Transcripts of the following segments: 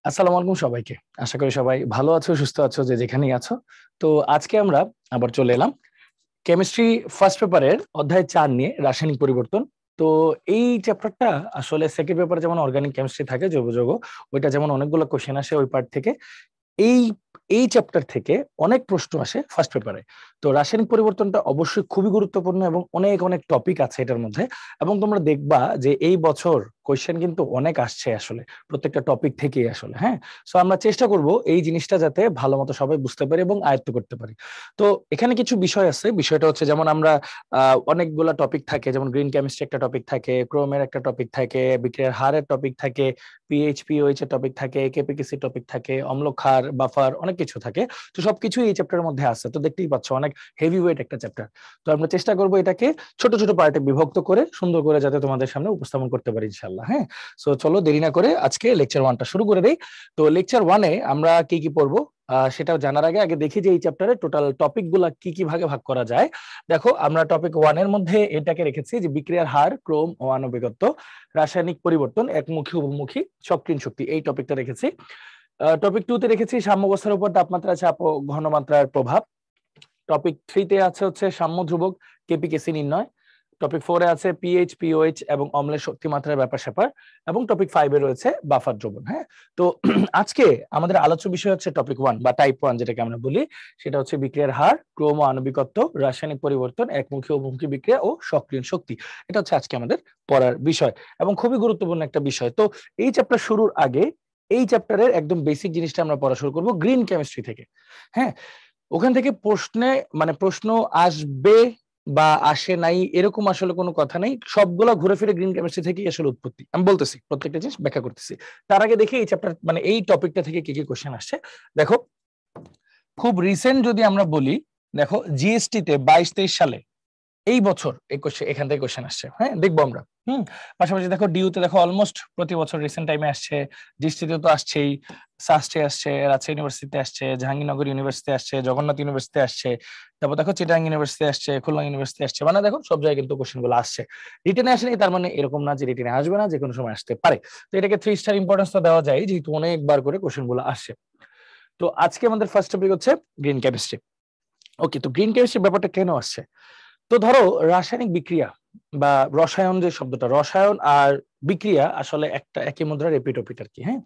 আসসালামু আলাইকুম সবাইকে। আশা করি সবাই ভালো আছো, সুস্থ আছো, যে যেখানেই আছো। তো আজকে আমরা আবার চলে এলাম কেমিস্ট্রি ফার্স্ট পেপারের অধ্যায় 4 নিয়ে, রাসায়নিক পরিবর্তন। তো এই চ্যাপ্টারটা আসলে সেকেন্ড পেপারে যেমন অর্গানিক কেমিস্ট্রি থাকে, জৈব যৌগ, ওইটা যেমন অনেকগুলো কোশ্চেন আসে ওই পার্ট থেকে, এই এই চ্যাপ্টার থেকে অনেক প্রশ্ন আসে ফার্স্ট পেপারে। তো রাসায়নিক পরিবর্তনটা অবশ্যই খুবই গুরুত্বপূর্ণ এবং অনেক অনেক টপিক আছে এটার মধ্যে। এবং তোমরা দেখবা যে এই বছর কোশ্চেন কিন্তু অনেক আসছে আসলে প্রত্যেকটা টপিক থেকেই আসলে। হ্যাঁ, সো আমরা চেষ্টা করব এই জিনিসটা যাতে ভালো মতো সবাই বুঝতে পারি এবং আয়ত্ত করতে পারি। তো এখানে কিছু বিষয় আছে। বিষয়টা হচ্ছে যেমন আমরা অনেকগুলা টপিক থাকে, যেমন গ্রিন কেমিস্ট্রি একটা টপিক থাকে, ক্রোমের একটা টপিক থাকে, বিক্রিয়ার হারের টপিক থাকে, পিএইচ পিওএইচ এর টপিক থাকে, কেপিকেসি টপিক থাকে, অম্ল ক্ষার বাফার, অনেক কিছু থাকে। তো সবকিছু এই চ্যাপ্টারের মধ্যে আছে। তো দেখতেই পাচ্ছ অনেক হেভি ওয়েট একটা চ্যাপ্টার। তো আমরা চেষ্টা করবো এটাকে ছোট ছোট পার্টে বিভক্ত করে সুন্দর করে যাতে তোমাদের সামনে উপস্থাপন করতে পারি ইনশাল্লাহ। হ্যাঁ, সো চলো দেরি না করে আজকে লেকচার 1টা শুরু করে দেই। তো লেকচার 1-এ আমরা কি কি পড়বো সেটাও জানার আগে আগে দেখি যে এই চ্যাপ্টারে টোটাল টপিক গুলা কি কি ভাগে ভাগ করা যায়। দেখো, আমরা টপিক 1-এর মধ্যে এটাকে রেখেছি যে বিক্রিয়ার হার, ক্রোম ও আণবিকত্ব, রাসায়নিক পরিবর্তন, একমুখী বহুমুখী, সক্রিয় শক্তি, এই টপিকটা রেখেছি। টপিক 2-তে রেখেছি সাম্যাবস্থার উপর তাপমাত্রা, চাপ ও ঘনমাত্রার প্রভাব। টপিক 3-তে আছে হচ্ছে সাম্য ধ্রুবক, কেপিকেসি নির্ণয়। টপিক 4-এ আছে পিএইচ পিওএইচ এবং অম্লের শক্তিমাত্রার ব্যাপার স্যাপার। এবং টপিক 5-এ রয়েছে বাফার দ্রবণ। হ্যাঁ, তো আজকে আমাদের আলোচ্য বিষয় হচ্ছে টপিক 1 বা টাইপ 1 যেটাকে আমরা বলি। সেটা হচ্ছে বিক্রিয়ার হার, ক্রোম ও আণবিকত্ব, রাসায়নিক পরিবর্তন, একমুখী ও বহুমুখী বিক্রিয়া ও সক্রিয় শক্তি। এটা হচ্ছে আজকে আমাদের পড়ার বিষয় এবং খুবই গুরুত্বপূর্ণ একটা বিষয়। তো এই চ্যাপ্টার শুরুর আগে এই চ্যাপ্টারের একদম বেসিক জিনিসটা আমরা পড়া শুরু করবো গ্রিন কেমিস্ট্রি থেকে। হ্যাঁ, ওখান থেকে প্রশ্ন আসবে বা আসে নাই এরকম আসলে কোনো কথা নেই, সবগুলা ঘুরে ফিরে গ্রিন কেমিস্ট্রি থেকেই আসলে উৎপত্তি। আমি বলতেছি, প্রত্যেকটা জিনিস ব্যাখ্যা করতেছি। তার আগে দেখি এই চ্যাপ্টার মানে এই টপিকটা থেকে কি কি কোশ্চেন আসছে। দেখো, খুব রিসেন্ট যদি আমরা বলি, দেখো জিএসটি তে 22-23 সালে এই বছর এখান থেকে কোশ্চেন আসছে। হ্যাঁ, দেখবো আমরা। পাশাপাশি দেখো ডিউতে দেখো অলমোস্ট প্রতি বছর রিসেন্ট টাইমে আসছে, দৃষ্টিতে তো আসছেই, সাস্টে আসছে, রাজশাহী ইউনিভার্সিটিতে আসছে, জাহাঙ্গীরনগর ইউনিভার্সিটি আসছে, জগন্নাথ ইউনিভার্সিটি আসছে, তারপর দেখো চিটাগাং ইউনিভার্সিটি আসছে, খুলনা ইউনিভার্সিটি আসছে। মানে দেখো সব জায়গায় কিন্তু কোশ্চেন গুলো আসছে। রিটেনে আসেনি তার মানে এরকম না যে রিটেনে আসবে না, যে কোনো সময় আসতে পারে। তো এটাকে 3 স্টার ইম্পর্টেন্স তো দেওয়া যায় যেহেতু অনেকবার করে কোশ্চেন গুলো আসছে। তো আজকে আমাদের ফার্স্ট টপিক হচ্ছে গ্রিন কেমিস্ট্রি। ওকে, তো গ্রিন কেমিস্ট্রি ব্যাপারটা কেন আসছে? তো ধরো, রাসায়নিক বিক্রিয়া বা রসায়ন, যে শব্দটা, রসায়ন আর বিক্রিয়া আসলে একটা একই মুদ্রার এপিঠ ওপিঠ আর কি। হ্যাঁ,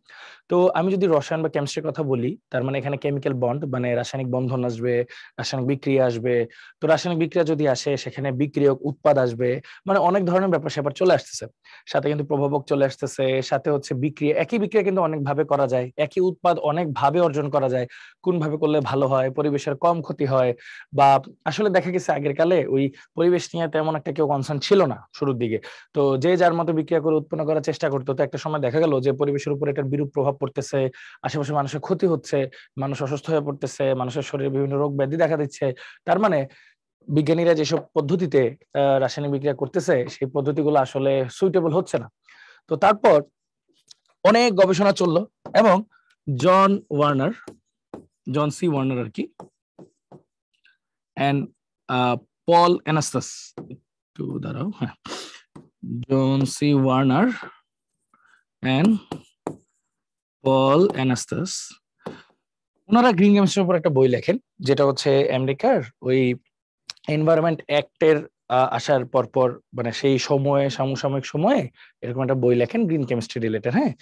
তো আমি যদি রসায়ন বা কেমিস্ট্রির কথা বলি, তার মানে এখানে কেমিক্যাল বন্ড মানে রাসায়নিক বন্ধন আসবে, রাসায়নিক বিক্রিয়া আসবে। তো রাসায়নিক বিক্রিয়া যদি আসে সেখানে বিক্রিয়ক উৎপাদ আসবে, মানে অনেক ধরনের ব্যাপার স্যাপার চলে আসতেছে। সাথে কিন্তু প্রভাবক চলে আসতেছে, সাথে হচ্ছে বিক্রিয়া, একই বিক্রিয়া কিন্তু অনেক ভাবে করা যায়, একই উৎপাদ অনেক ভাবে অর্জন করা যায়। কোন ভাবে করলে ভালো হয়, পরিবেশের কম ক্ষতি হয়, বা আসলে দেখা গেছে আগের কালে ওই পরিবেশ নিয়ে তেমন একটা কেউ কনসার্ন ছিল না শুরুর দিকে। তো যে যার মতো বিক্রিয়া করে উৎপন্ন করার চেষ্টা করতো। তো একটা সময় দেখা গেল যে পরিবেশের উপর এটার বিরূপ প্রভাব পড়তেছে, আশেপাশে মানুষের ক্ষতি হচ্ছে, মানুষ অসুস্থ হয়ে পড়তেছে, মানুষের শরীরে বিভিন্ন রোগ ব্যাধি দেখা দিচ্ছে। তার মানে বিজ্ঞানীরা যেসব পদ্ধতিতে রাসায়নিক বিক্রিয়া করতেছে সেই পদ্ধতিগুলো আসলে সুইটেবল হচ্ছে না। তো তারপর অনেক গবেষণা চললো এবং জন ওয়ার্নার, জন সি ওয়ার্নার আর কি, এন্ড পল অ্যানাস্টাস, একটু দাঁড়াও, হ্যাঁ, জন সি ওয়ার্নার এন্ড পল অ্যানাস্টাস, ওনারা গ্রিন কেমিস্ট্রির উপর একটা বই লেখেন, যেটা হচ্ছে আমেরিকার ওই এনভায়রনমেন্ট অ্যাক্টের আসার পরপর, মানে সেই সময়ে সমসাময়িক সময়ে এরকম একটা বই লেখেন গ্রিন কেমিস্ট্রি রিলেটেড। হ্যাঁ,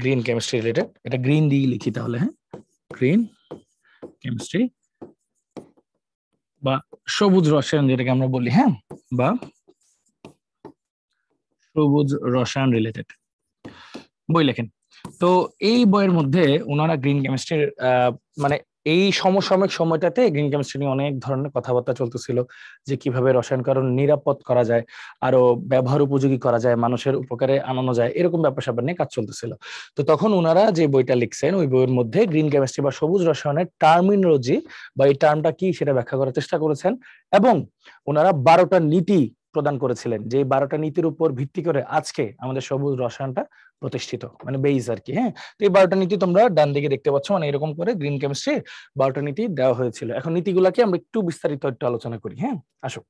গ্রিন কেমিস্ট্রি রিলেটেড, এটা গ্রিন দিয়ে লিখি তাহলে। হ্যাঁ, গ্রিন কেমিস্ট্রি বা সবুজ রসায়ন যেটাকে আমরা বলি। হ্যাঁ, বা সবুজ রসায়ন রিলেটেড বই লেখেন। তো এই বইয়ের মধ্যে ওনারা গ্রিন কেমিস্ট্রির মানে এই সমসাময়িক সময়টাতে গ্রিন কেমিস্ট্রি নিয়ে অনেক ধরনের কথাবার্তা চলতেছিল, যে কিভাবে রসায়নকরণ নিরাপদ করা যায়, আরো ব্যবহার উপযোগী করা যায়, মানুষের উপকারে আনানো যায়, এরকম ব্যাপার স্যাপার নিয়ে কাজ চলতেছিল। তো তখন ওনারা যে বইটা লিখছেন ওই বইয়ের মধ্যে গ্রিন কেমিস্ট্রি বা সবুজ রসায়নের টার্মিনোলজি বা এই টার্মটা কি সেটা ব্যাখ্যা করার চেষ্টা করেছেন। এবং ওনারা 12টা নীতি প্রদান করেছিলেন, যে 12টা নীতির উপর ভিত্তি করে আজকে আমাদের সবুজ রসায়নটা প্রতিষ্ঠিত, মানে বেইজ আর কি। হ্যাঁ, তো এই 12টা নীতি তোমরা ডান দিকে দেখতে পাচ্ছ, মানে এরকম করে গ্রিন কেমিস্ট্রির 12টা নীতি দেওয়া হয়েছিল। এখন নীতিগুলাকে আমরা একটু বিস্তারিত একটু আলোচনা করি। হ্যাঁ, আসো।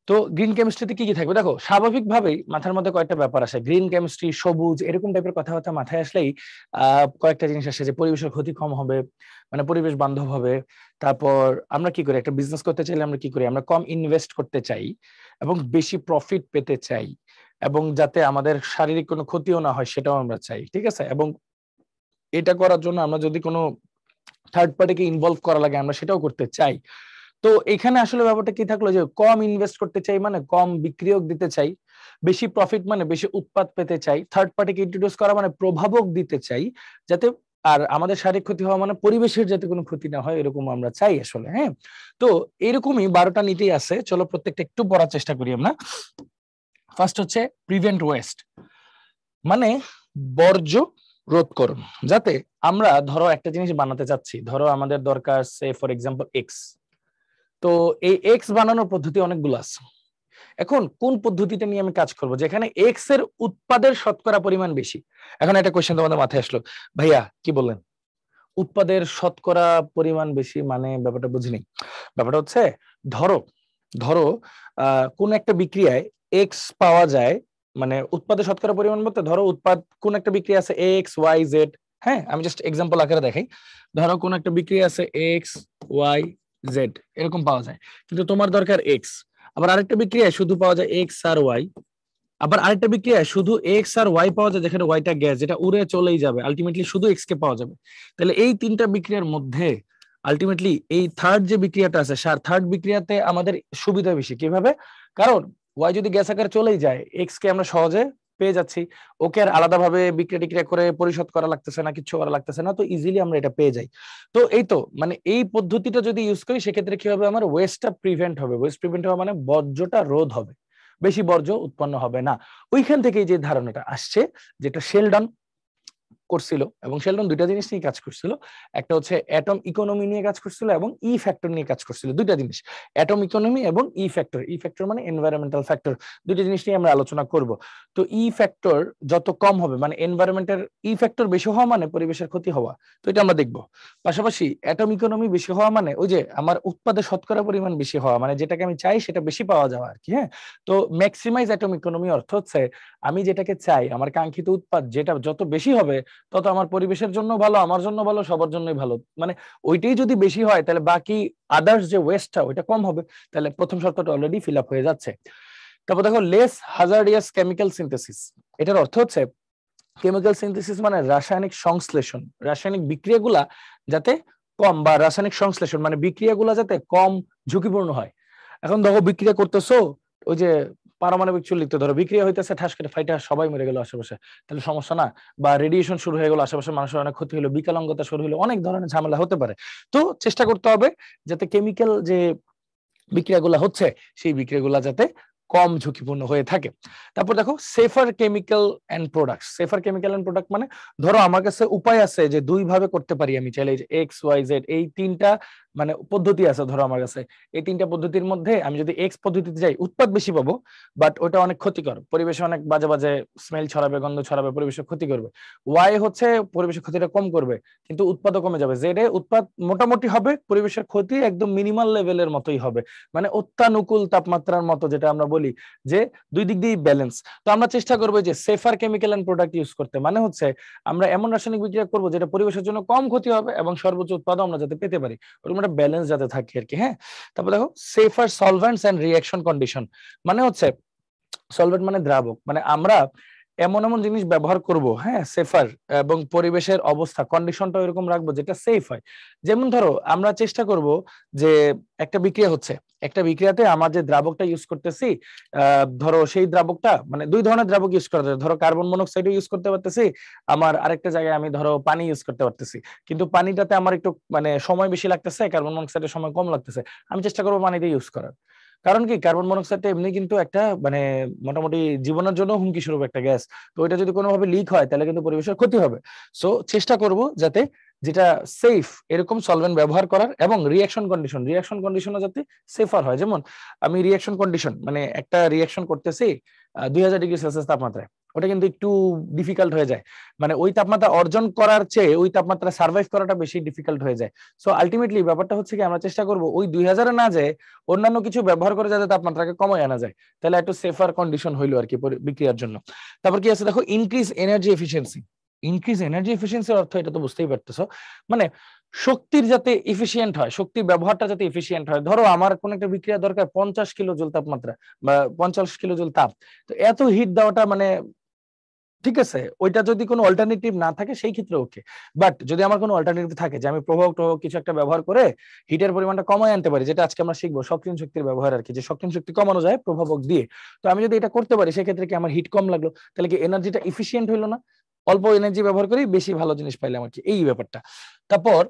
তো গ্রিন কেমিস্ট্রিতে কি কি থাকবে দেখো, স্বাভাবিকভাবেই মাথার মধ্যে কয়েকটা ব্যাপার আসে। গ্রিন কেমিস্ট্রি, সবুজ, এরকম টাইপের কথাবার্তা মাথায় আসলেই কয়েকটা জিনিস আসে, যে পরিবেশের ক্ষতি কম হবে, মানে পরিবেশ বান্ধব হবে। তারপর আমরা কি করি, একটা বিজনেস করতে চাইলে আমরা কি করি, আমরা কম ইনভেস্ট করতে চাই এবং বেশি প্রফিট পেতে চাই, এবং যাতে আমাদের শারীরিক কোনো ক্ষতিও না হয় সেটাও আমরা চাই, ঠিক আছে। এবং এটা করার জন্য আমরা যদি কোনো থার্ড পার্টিকে ইনভলভ করা লাগে আমরা সেটাও করতে চাই। তো এখানে আসলে ব্যাপারটা কি থাকলো, যে কম ইনভেস্ট করতে চাই মানে কম বিক্রিয়ক দিতে চাই, বেশি প্রফিট মানে বেশি উৎপাদ পেতে চাই, থার্ড পার্টিকে ইন্ট্রোডিউস করা মানে প্রভাবক দিতে চাই, যাতে আর আমাদের শারীরিক ক্ষতি হওয়া মানে পরিবেশের যাতে কোনো ক্ষতি না হয়, এরকম আমরা চাই আসলে। হ্যাঁ, তো এরকমই 12টা নীতি আছে, চলো প্রত্যেকটা একটু পড়ার চেষ্টা করি আমরা। ফার্স্ট হচ্ছে প্রিভেন্ট ওয়েস্ট, মানে বর্জ্য রোধ করুন। যাতে আমরা ধরো একটা জিনিস বানাতে চাচ্ছি, ধরো আমাদের দরকার সে ফর এক্সাম্পল এক্স, তো এই এক্স বানানোর পদ্ধতি অনেকগুলো আছে। এখন কোন পদ্ধতিটা নিয়ে আমি কাজ করব যেখানে এক্স এর উৎপাদের শতকরা পরিমাণ বেশি? এখন একটা কোশ্চেন তোমাদের মাথায় আসলো, ভাইয়া কি বললেন, উৎপাদের শতকরা পরিমাণ বেশি মানে ব্যাপারটা বুঝিনি। ব্যাপারটা হচ্ছে, ধরো ধরো কোন একটা বিক্রিয়ায় এক্স পাওয়া যায়, মানে উৎপাদের শতকরা পরিমাণ বলতে ধরো উৎপাদ কোন একটা বিক্রিয়া আছে এক্স ওয়াই জেড। হ্যাঁ, আমি জাস্ট এক্সাম্পল আকারে দেখাই। ধরো কোন একটা বিক্রিয়া আছে এক্স ওয়াই জেড এরকম পাওয়া যায়, কিন্তু তোমার দরকার এক্স। আবার আরেকটা বিক্রিয়ায় শুধু পাওয়া যায় এক্স আর ওয়াই। আবার আরেকটা বিক্রিয়ায় শুধু এক্স আর ওয়াই পাওয়া যায়, যেখানে ওয়াইটা গ্যাস, যেটা উড়ে চলেই যাবে, আলটিমেটলি শুধু এক্স কে পাওয়া যাবে। তাহলে এই তিনটা বিক্রিয়ার মধ্যে আলটিমেটলি এই থার্ড যে বিক্রিয়াটা আছে, থার্ড বিক্রিয়াতে আমাদের সুবিধা বেশি। কিভাবে? কারণ ওয়াই যদি গ্যাস আকারে চলেই যায়, এক্স কে আমরা সহজে পেয়ে যাচ্ছি, ওকে আর আলাদাভাবে বিক্রিয়া টিক্রিয়া করে পরিশোধ করা লাগতেছে না, কিছু করা লাগতেছে না, তো ইজিলি আমরা এটা পেয়ে যাই। তো এই তো মানে এই পদ্ধতিটা যদি ইউজ করি সেক্ষেত্রে কি হবে, আমার ওয়েস্টটা প্রিভেন্ট হবে। ওয়েস্ট প্রিভেন্ট হওয়া মানে বর্জ্যটা রোধ হবে, বেশি বর্জ্য উৎপন্ন হবে না। ওইখান থেকে যে ধারণাটা আসছে, যেটা শেলডন করছিল, এবং শেলডন দুইটা জিনিস নিয়ে কাজ করছিল। একটা হচ্ছে অ্যাটম ইকোনমি নিয়ে কাজ করছিল এবং ই ফ্যাক্টর নিয়ে কাজ করছিল। দুইটা জিনিস, অ্যাটম ইকোনমি এবং ই ফ্যাক্টর। ই ফ্যাক্টর মানে এনভায়রনমেন্টাল ফ্যাক্টর। দুইটা জিনিস নিয়ে আমরা আলোচনা করব। তো ই ফ্যাক্টর যত কম হবে, মানে এনভায়রনমেন্টের ই ফ্যাক্টর বেশি হওয়া মানে পরিবেশের ক্ষতি হওয়া, তো এটা আমরা দেখব। পাশাপাশি অ্যাটম ইকোনমি বেশি হওয়া মানে ওই যে আমার উৎপাদের শতকরা পরিমাণ বেশি হওয়া, মানে যেটাকে আমি চাই সেটা বেশি পাওয়া যাওয়া আর কি। হ্যাঁ, তো ম্যাক্সিমাইজ অ্যাটম ইকোনমি অর্থ হচ্ছে আমি যেটাকে চাই, আমার কাঙ্ক্ষিত উৎপাদ যেটা যত বেশি হবে তত আমার পরিবেশের জন্য ভালো, আমার জন্য ভালো, সবার জন্যই ভালো। মানে ওইটাই যদি বেশি হয় তাহলে বাকি আদার্স যে ওয়েস্টটা ওইটা কম হবে। তাহলে প্রথম শর্তটা অলরেডি ফিল আপ হয়ে যাচ্ছে। তারপর দেখো লেস হাজার্ডিয়াস কেমিক্যাল সিনথেসিস। এটার অর্থ হচ্ছে কেমিক্যাল সিনথেসিস মানে রাসায়নিক সংশ্লেষণ, রাসায়নিক বিক্রিয়াগুলা যাতে কম, বা রাসায়নিক সংশ্লেষণ মানে বিক্রিয়াগুলা যাতে কম ঝুঁকিপূর্ণ হয়। এখন দেখো বিক্রিয়া করতেছো, ওই যে পারমাণবিক চুল্লিতে ধরো বিক্রিয়া হইতেছে, ঠাস করে ফাইটা সবাই মরে গেল আশেপাশে, তাহলে সমস্যা না? বা রেডিয়েশন শুরু হয়ে গেল, আশেপাশে মানুষের অনেক ক্ষতি হলো, বিকলাঙ্গতা শুরু হলো, অনেক ধরনের ঝামেলা হতে পারে। তো চেষ্টা করতে হবে যাতে কেমিক্যাল যে বিক্রিয়াগুলো হচ্ছে সেই বিক্রিয়াগুলো যাতে কম ঝুঁকিপূর্ণ হয়ে থাকে। তারপর দেখো safer chemical and product. Safer chemical and product মানে ধরো আমার কাছে উপায় আছে যে দুই ভাবে করতে পারি, আমি চাইলে এক্স ওয়াই জেড এই তিনটা মানে পদ্ধতি আছে ধরো আমার কাছে। এই তিনটা পদ্ধতির মধ্যে আমি যদি এক্স পদ্ধতিতে যাই উৎপাদ বেশি পাবো, বাট ওটা অনেক ক্ষতিকর, পরিবেশে অনেক বাজে বাজে স্মেল ছড়াবে, গন্ধ ছড়াবে, পরিবেশের ক্ষতি করবে। ওয়াই হচ্ছে পরিবেশের ক্ষতিটা কম করবে কিন্তু উৎপাদও কমে যাবে। জেড এ উৎপাদ মোটামুটি হবে, পরিবেশের ক্ষতি একদম মিনিমাল লেভেলের মতোই হবে, মানে অত্যানুকূল তাপমাত্রার মতো, যেটা আমরা বলি যে দুই দিক দিয়ে ব্যালেন্স। তো আমরা চেষ্টা করবো যে safer chemical and product use করতে, মানে হচ্ছে আমরা এমন রাসায়নিক বিক্রিয়া করবো যেটা পরিবেশের জন্য কম ক্ষতি হবে এবং সর্বোচ্চ উৎপাদন আমরা যাতে পেতে পারি, ওরকম একটা ব্যালেন্স যাতে থাকে আর কি। হ্যাঁ, তারপর দেখো সেফার সলভেন্টস এন্ড রিঅ্যাকশন কন্ডিশন, মানে হচ্ছে সলভেন্ট মানে দ্রাবক, মানে আমরা এমন এমন জিনিস ব্যবহার করব, হ্যাঁ সেফার, এবং পরিবেশের অবস্থা কন্ডিশনটা এরকম রাখবো যেটা সেফ হয়। যেমন ধরো আমরা চেষ্টা করব যে একটা বিক্রিয়া হচ্ছে, একটা বিক্রিয়াতে আমার যে দ্রাবকটা ইউজ করতেছি, ধরো সেই দ্রাবকটা মানে দুই ধরনের দ্রাবক ইউজ করা যায়, ধরো কার্বন মনোক্সাইড ইউজ করতে পারতেছি, আমার আরেকটা জায়গায় আমি ধরো পানি ইউজ করতে পারতেছি, কিন্তু পানিটাতে আমার একটু মানে সময় বেশি লাগতেছে, কার্বন মনোক্সাইডের সময় কম লাগতেছে, আমি চেষ্টা করবো পানিতে ইউজ করার। কারণ কি, কার্বন মনোক্সাইডটা এমনি কিন্তু একটা মানে মোটামুটি জীবনের জন্য হুমকি স্বরূপ একটা গ্যাস। তো এটা যদি কোনোভাবে লিক হয় তাহলে কিন্তু পরিবেশের ক্ষতি হবে। সো চেষ্টা করব যাতে যেটা সেফ এরকম সলভেন্ট ব্যবহার করার, এবং রিঅ্যাকশন কন্ডিশনও যাতে সেফার হয়। যেমন আমি রিঅ্যাকশন কন্ডিশন মানে একটা রিঅ্যাকশন করতেছি 2000°C তাপমাত্রায়, ওটা কিন্তু একটু ডিফিকাল্ট হয়ে যায়, মানে ওই তাপমাত্রা অর্জন করার চেয়ে ওই তাপমাত্রা সার্ভাইভ করাটা বেশি ডিফিকাল্ট হয়ে যায়। সো আলটিমেটলি ব্যাপারটা হচ্ছে কি আমরা চেষ্টা করব ওই 2000-এ না যায় অন্যান্য কিছু ব্যবহার করে যাতে তাপমাত্রাকে কমায় আনা যায়, তাহলে একটু সেফার কন্ডিশন হইলো আর কি বিক্রিয়ার জন্য। তারপর কি আছে দেখো, ইনক্রিজ এনার্জি এফিসিয়েন্সির অর্থ এটা তো বুঝতেই পারতেছো, মানে শক্তির যাতে এফিসিয়েন্ট হয়, শক্তির ব্যবহারটা যাতে এফিসিয়েন্ট হয়। ধরো আমার কোন একটা বিক্রিয়া দরকার 50 কিলো জুল তাপমাত্রা বা 50 কিলো জুল তাপ, তো এত হিট দেওয়াটা মানে ঠিক আছে, ওইটা যদি কোনো অল্টারনেটিভ না থাকে সেই ক্ষেত্রে ওকে। বাট যদি আমার কোনো অল্টারনেটিভ থাকে যে আমি প্রভাবক কিছু একটা ব্যবহার করে হিটের পরিমাণটা কমায় আনতে পারি, যেটা আজকে আমরা শিখবো সক্রিয় শক্তির ব্যবহার আর কি, যে সক্রিয় শক্তি কমানো যায় প্রভাবক দিয়ে। তো আমি যদি এটা করতে পারি সেক্ষেত্রে কি আমার হিট কম লাগলো, তাহলে কি এনার্জিটা এফিসিয়েন্ট হইলো না? অল্প এনার্জি ব্যবহার করি বেশি ভালো জিনিস পাইলাম আর কি, এই ব্যাপারটা। তারপর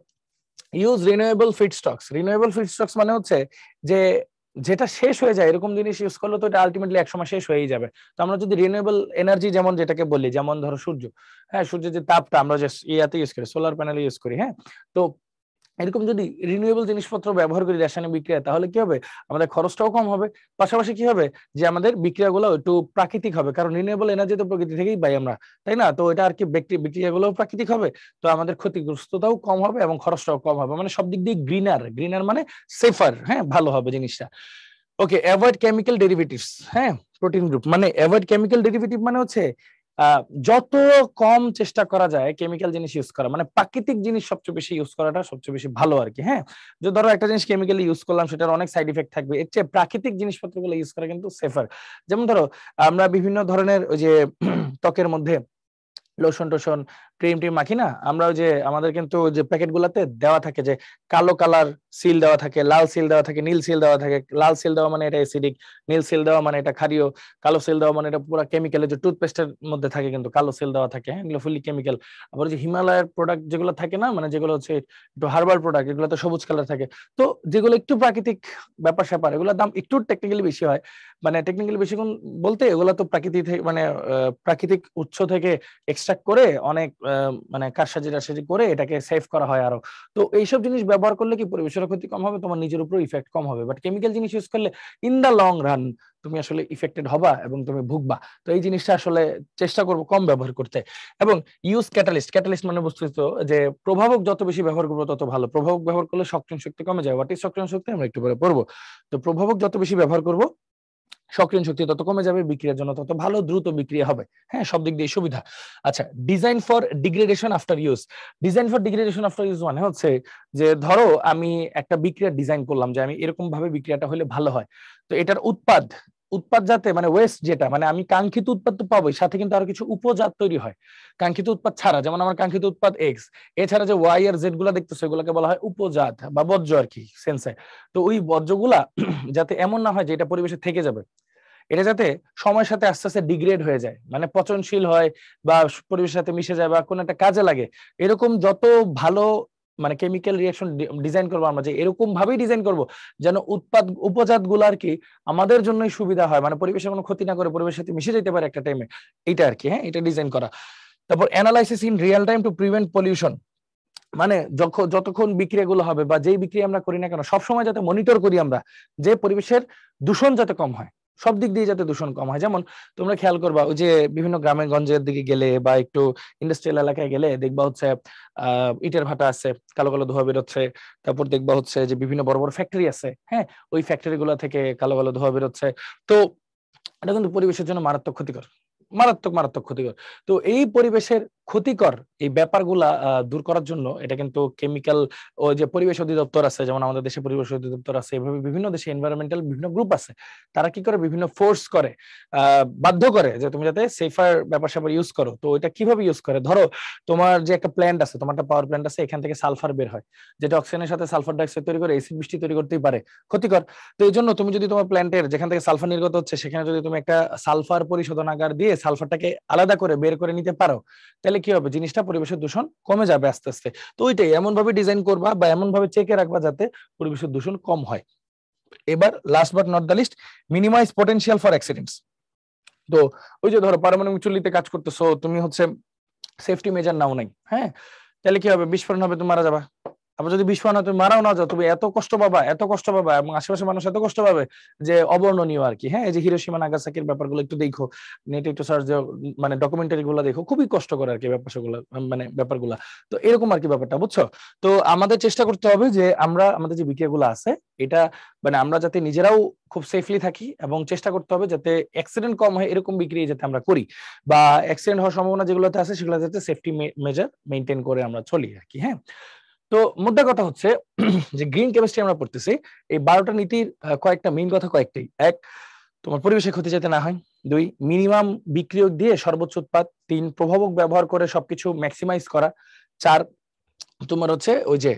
ইউজ রিনিউয়েবল ফিডস্টকস মানে হচ্ছে যে যেটা শেষ হয়ে যায় এরকম জিনিস ইউজ করলে তো এটা আলটিমেটলি একসময় শেষ হয়েই যাবে। তো আমরা যদি রিনিউয়েবল এনার্জি যেমন যেটাকে বলি, যেমন ধরো সূর্য, হ্যাঁ সূর্যের যে তাপটা আমরা যে ইয়াতে ইউজ করি, সোলার প্যানেলে ইউজ করি, হ্যাঁ, তো এরকম যদি রিনিউয়েবল জিনিসপত্র ব্যবহার করি রাসায়নিক বিক্রিয়া, তাহলে কি হবে, আমাদের খরচটাও কম হবে, পাশাপাশি কি হবে যে আমাদের বিক্রিয়াগুলো একটু প্রাকৃতিক হবে, কারণ রিনিউয়েবল এনার্জি তো প্রকৃতি থেকেই পাই আমরা, তাই না? তো এটা আর কি বিক্রিয়াগুলো প্রাকৃতিক হবে, তো আমাদের ক্ষতিগ্রস্ততাও কম হবে এবং খরচটাও কম হবে, মানে সব দিক দিয়ে গ্রিনার মানে সেফার, হ্যাঁ, ভালো হবে জিনিসটা। ওকে, অ্যাভয়েড কেমিক্যাল ডেরিভেটিভস, হ্যাঁ, প্রোটিন গ্রুপ মানে অ্যাভয়েড কেমিক্যাল ডেরিভেটিভ মানে হচ্ছে যত কম চেষ্টা করা যায় কেমিক্যাল জিনিস ইউজ করা, মানে প্রাকৃতিক জিনিস সবচেয়ে বেশি ইউজ করাটা সবচেয়ে বেশি ভালো আর কি। হ্যাঁ, যে ধরো একটা জিনিস কেমিক্যালি ইউজ করলাম সেটার অনেক সাইড ইফেক্ট থাকবে, এর চেয়ে প্রাকৃতিক জিনিসপত্রগুলো ইউজ করা কিন্তু সেফার। যেমন ধরো আমরা বিভিন্ন ধরনের ওই যে ত্বকের মধ্যে লোশন টোশন ক্রিম টিম মাখি না আমরা, ওই যে আমাদের কিন্তু যে প্যাকেট গুলাতে দেওয়া থাকে যে কালো কালার সিল দেওয়া থাকে, লাল সিল দেওয়া থাকে, নীল সিল দেওয়া থাকে। লাল সিল দেওয়া মানে এটা অ্যাসিডিক, নীল সিল দেওয়া মানে এটা ক্ষারীয়, কালো সিল দেওয়া মানে এটা পুরো কেমিক্যাল। যে টুথপেস্টের মধ্যে থাকে কিন্তু কালো সিল দেওয়া থাকে, হ্যাঁ, এগুলো ফুলি কেমিক্যাল। আবার যে হিমালয়ের প্রোডাক্ট যেগুলো থাকে না, মানে যেগুলো হচ্ছে একটু হার্বাল প্রোডাক্ট, এগুলো তো সবুজ কালার থাকে। তো যেগুলো একটু প্রাকৃতিক ব্যাপার স্যাপার, এগুলোর দাম একটু টেকনিক্যালি বেশি হয়, মানে টেকনিক্যালি বেশি কোন বলতে এগুলো তো প্রাকৃতিক মানে প্রাকৃতিক উৎস থেকে এক্সট্রাক্ট করে অনেক মানে কারসাজি টারসাজি করে এটাকে সেভ করা হয় আরো। তো এইসব জিনিস ব্যবহার করলে কি পরিবেশের ক্ষতি কম হবে, তোমার নিজের উপর ইফেক্ট কম হবে। বাট কেমিক্যাল জিনিস ইউজ করলে ইন দা লং রান তুমি আসলে ইফেক্টেড হবা এবং তুমি ভুগবা। তো এই জিনিসটা আসলে চেষ্টা করবো কম ব্যবহার করতে। এবং ইউজ ক্যাটালিস্ট মানে বুঝতেছ যে প্রভাবক যত বেশি ব্যবহার করবো তত ভালো। প্রভাবক ব্যবহার করলে সক্রিয় শক্তি কমে যায়। হোয়াট ইজ সক্রিয় শক্তি আমরা একটু পরে পড়বো। তো প্রভাবক যত বেশি ব্যবহার করবো সক্রিয় শক্তি তত কমে যাবে, বিক্রিয়ার জন্য তত ভালো, দ্রুত বিক্রিয়া হবে, হ্যাঁ, সব দিক দিয়ে সুবিধা। আচ্ছা, design for degradation after use মানে হচ্ছে যে ধরো আমি একটা বিক্রিয়া ডিজাইন করলাম যে আমি এরকম ভাবে বিক্রিয়াটা হলে ভালো হয়। তো এটার উৎপাদ যাতে মানে ওয়েস্ট যেটা মানে আমি কাঙ্ক্ষিত উৎপাদ তো পাবোই, সাথে কিন্তু আরো কিছু উপজাত তৈরি হয় কাঙ্ক্ষিত উৎপাদ ছাড়া। যেমন আমার কাঙ্ক্ষিত উৎপাদ এক্স, এছাড়া যে ওয়াই আর জেড গুলা দেখতেছো এগুলোকে বলা হয় উপজাত বা বর্জ্য আর কি সেন্সে। তো ওই বর্জ্যগুলা যাতে এমন না হয় যে এটা পরিবেশে থেকে যাবে, এটা যাতে সময়ের সাথে আস্তে আস্তে ডিগ্রেড হয়ে যায়, মানে পচনশীল হয় বা পরিবেশের সাথে মিশে যায় বা কোনো একটা কাজে লাগে, এরকম যত ভালো মানে কেমিক্যাল রিঅ্যাকশন ডিজাইন করবো আমরা, যে এরকম ভাবেই ডিজাইন করব যেন উপজাত গুলো আর কি আমাদের জন্যই সুবিধা হয়, মানে পরিবেশের কোনো ক্ষতি না করে পরিবেশের সাথে মিশে যেতে পারে একটা টাইমে, এইটা আর কি। হ্যাঁ, এটা ডিজাইন করা। তারপর analysis in real time to prevent pollution, মানে যতক্ষণ বিক্রিয়াগুলো হবে বা যেই বিক্রিয়া আমরা করি না কেন সবসময় যাতে মনিটর করি আমরা যে পরিবেশের দূষণ যাতে কম হয়, সব দিক দিয়ে যাতে দূষণ কম হয়। যেমন তোমরা খেয়াল করবা ওই যে বিভিন্ন গ্রামে গঞ্জের দিকে গেলে বা একটু ইন্ডাস্ট্রিয়াল এলাকায় গেলে দেখবা হচ্ছে ইটের ভাটা আছে, কালো কালো ধোঁয়া বেরোচ্ছে। তারপর দেখবা হচ্ছে যে বিভিন্ন বড় বড় ফ্যাক্টরি আছে, হ্যাঁ, ওই ফ্যাক্টরি গুলো থেকে কালো কালো ধোঁয়া বেরোচ্ছে। তো এটা কিন্তু পরিবেশের জন্য মারাত্মক ক্ষতিকর, মারাত্মক ক্ষতিকর। তো এই পরিবেশের ক্ষতিকর এই ব্যাপারগুলা দূর করার জন্য এটা কিন্তু কেমিক্যাল, ওই যে পরিবেশ অধিদপ্তর আছে, যেমন আমাদের দেশে পরিবেশ অধিদপ্তর আছে, এভাবে বিভিন্ন দেশে এনভায়রনমেন্টাল বিভিন্ন গ্রুপ আছে, তারা কি করে বিভিন্ন ফোর্স করে বাধ্য করে যে তুমি যাতে সেফার ব্যাপার স্যাপার ইউজ করো। তো এটা কিভাবে ইউজ করে, ধরো তোমার যে একটা প্ল্যান্ট আছে, তোমার একটা পাওয়ার প্ল্যান্ট আছে, এখান থেকে সালফার বের হয়, যেটা অক্সিজেনের সাথে সালফার ডাইঅক্সাইড তৈরি করে এসিড বৃষ্টি তৈরি করতেই পারে, ক্ষতিকর। তো এই জন্য তুমি যদি তোমার প্ল্যান্টের যেখান থেকে সালফার নির্গত হচ্ছে সেখানে যদি তুমি একটা সালফার পরিশোধনাগার দিয়ে সালফারটাকে আলাদা করে বের করে নিতে পারো, তাহলে কি হবে, জিনিসটা পরিবেশের দূষণ কমে যাবে আস্তে আস্তে। তো ওইটাই এমন ভাবে ডিজাইন করবা বা এমন ভাবে চেকে রাখবা যাতে পরিবেশের দূষণ কম হয়। এবার last but not the least, minimize potential for accidents. তো ওই যে ধরো পারমাণবিক চুল্লিতে কাজ করতেছো, তুমি হচ্ছে সেফটি মেজার নাও নাই, হ্যাঁ, তাহলে কি হবে? বিস্ফোরণ হবে, তুমি মারা যাবা। আবার যদি বিস্ফোরণ হয় তুমি মারাও না যাও, তুমি এত কষ্ট পাবা, এত কষ্ট পাবা, এবং আশেপাশে মানুষ এত কষ্ট পাবে যে অবর্ণনীয় আর কি। হ্যাঁ, এই যে হিরোশিমা নাগাসাকির ব্যাপারগুলো একটু দেখো, নেটে একটু সার্চ দিও, মানে ডকুমেন্টারি গুলো দেখো, খুবই কষ্ট করে আর কি ব্যাপারগুলো, মানে ব্যাপারগুলা। তো এরকম আর কি ব্যাপারটা, বুঝছো? তো আমাদের চেষ্টা করতে হবে যে আমরা আমাদের যে বিক্রিয়াগুলো আছে এটা মানে আমরা যাতে নিজেরাও খুব সেফলি থাকি, এবং চেষ্টা করতে হবে যাতে অ্যাক্সিডেন্ট কম হয় এরকম বিক্রিয়া যাতে আমরা করি, বা অ্যাক্সিডেন্ট হওয়ার সম্ভাবনা যেগুলোতে আছে সেগুলো যাতে সেফটি মেজার মেনটেন করে আমরা চলি আর কি। হ্যাঁ, তো মোদ্দা কথা হচ্ছে যে গ্রিন কেমিস্ট্রি আমরা পড়তেছি, এই 12টা নীতির কয়েকটা মেইন কথা কয়েকটাই। এক, তোমার পরিবেশের ক্ষতি যাতে না হয়। 2, মিনিমাম বিক্রিয়ক দিয়ে সর্বোচ্চ উৎপাদ। 3, প্রভাবক ব্যবহার করে সবকিছু ম্যাক্সিমাইজ করা। 4, তোমার হচ্ছে ওই যে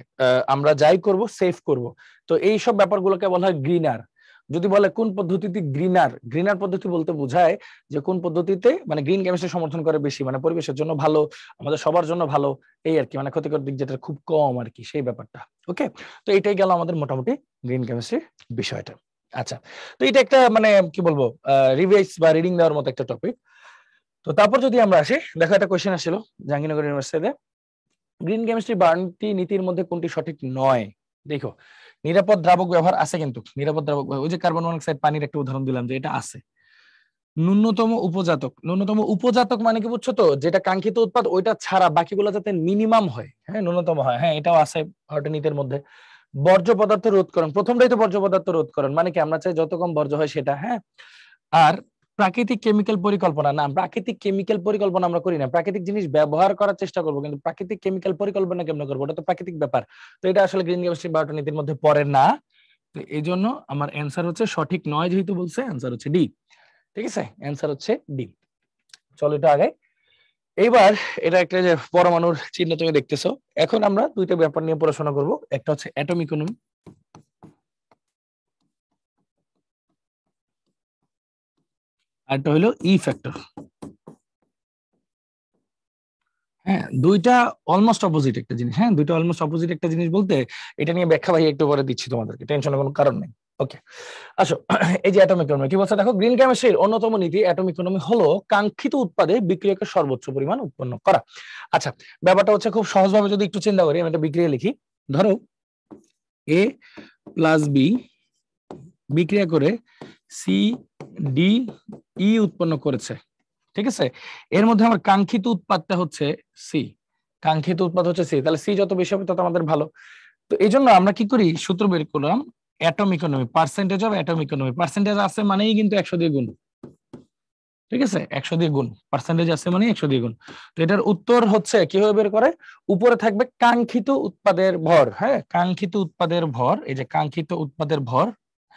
আমরা যাই করব সেফ করব। তো এই সব ব্যাপারগুলোকে বলা হয় গ্রিনার। যদি বলে কোন পদ্ধতিতে গ্রিনার, গ্রিনার পদ্ধতি বলতে বোঝায় যে কোন পদ্ধতিতে মানে গ্রিন কেমিস্ট্রি সমর্থন করে বেশি, মানে পরিবেশের জন্য ভালো, আমাদের সবার জন্য ভালো, এই আর কি, মানে ক্ষতিকর দিক যেটা খুব কম আর কি, সেই ব্যাপারটা। ওকে, তো এটাই গেল আমাদের মোটামুটি গ্রিন কেমিস্ট্রির বিষয়টা। আচ্ছা, তো এটা একটা মানে কি বলবো রিভাইজ বা রিডিং দেওয়ার মতো একটা টপিক। তো তারপর যদি আমরা আসি, দেখো একটা কোয়েশ্চেন আসছিল জাহাঙ্গীরনগর ইউনিভার্সিটিতে, গ্রিন কেমিস্ট্রি 12টি নীতির মধ্যে কোনটি সঠিক নয়? দেখো, নিরাপদ দ্রাবক ব্যবহার আছে, কিন্তু নিরাপদ দ্রাবক ওই যে কার্বন মনোক্সাইড পানির একটা উদাহরণ দিলাম যে এটা আছে। ন্যূনতম উপজাতক, ন্যূনতম উপজাতক মানে কি বুঝছো তো, যেটা কাঙ্ক্ষিত উৎপাদ ওইটা ছাড়া বাকিগুলো যাতে মিনিমাম হয়, হ্যাঁ ন্যূনতম হয়, হ্যাঁ এটাও আছে 12টি নীতির মধ্যে। বর্জ্য পদার্থ রোধকরণ, প্রথমটাই তো বর্জ্য পদার্থ রোধকরণ, মানে কি আমরা চাই যত কম বর্জ্য হয় সেটা। হ্যাঁ, আর প্রাকৃতিক কেমিক্যাল পরিকল্পনা, না প্রাকৃতিক কেমিক্যাল পরিকল্পনা আমরা করি না, প্রাকৃতিক জিনিস ব্যবহার করার চেষ্টা করবো, কিন্তু প্রাকৃতিক কেমিক্যাল পরিকল্পনা কেমন করবো, ওটা তো প্রাকৃতিক ব্যাপার। তো এটা আসলে গ্রিন কেমিস্ট্রি 12টা নীতির মধ্যে পড়ে না। তো এই জন্য আমার অ্যান্সার হচ্ছে সঠিক নয়, যেহেতু বলছে অ্যান্সার হচ্ছে ডি। ঠিক আছে, অ্যান্সার হচ্ছে ডি। চলো এটা আগে। এইবার এটা একটা যে পরমাণুর চিহ্ন তুমি দেখতেছো, এখন আমরা দুইটা ব্যাপার নিয়ে পড়াশোনা করব, একটা হচ্ছে অ্যাটম ইকোনমি, আর একটা হলো ই ফ্যাক্টর। হ্যাঁ, দুইটা অলমোস্ট অপোজিট একটা জিনিস। হ্যাঁ, দুইটা অলমোস্ট অপোজিট একটা জিনিস বলতে এটা নিয়ে ব্যাখ্যা ভাই একটু পরে দিচ্ছি তোমাদেরকে, টেনশনের কোনো কারণ নেই। ওকে, আসো এই যে অ্যাটম ইকোনমি কি বলছে দেখো, গ্রিন কেমিস্ট্রির অন্যতম নীতি অ্যাটম ইকোনমি হলো কাঙ্ক্ষিত উৎপাদে বিক্রিয়কের সর্বোচ্চ পরিমাণ উৎপন্ন করা। আচ্ছা, ব্যাপারটা হচ্ছে খুব সহজভাবে যদি একটু চিন্তা করি, আমি একটা বিক্রিয়া লিখি, ধরো এ প্লাস বি বিক্রিয়া করে সি ডি ই উৎপন্ন করেছে। ঠিক আছে, এর মধ্যে আমার কাঙ্ক্ষিত উৎপাদটা হচ্ছে সি, কাঙ্ক্ষিত উৎপাদ হচ্ছে সি, তাহলে সি যত বেশি হবে তত আমাদের ভালো। তো এই জন্য আমরা কি করি, সূত্র বের করলাম atom economy, percentage of atom economy, percentage আছে মানেই কিন্তু 100 দিয়ে গুণ। ঠিক আছে, 100 দিয়ে গুণ, পার্সেন্টেজ আছে মানে 100 দিয়ে গুণ। তো এটার উত্তর হচ্ছে কিভাবে বের করে, উপরে থাকবে কাঙ্ক্ষিত উৎপাদের ভর, হ্যাঁ কাঙ্ক্ষিত উৎপাদের ভর, এই যে কাঙ্ক্ষিত উৎপাদের ভর,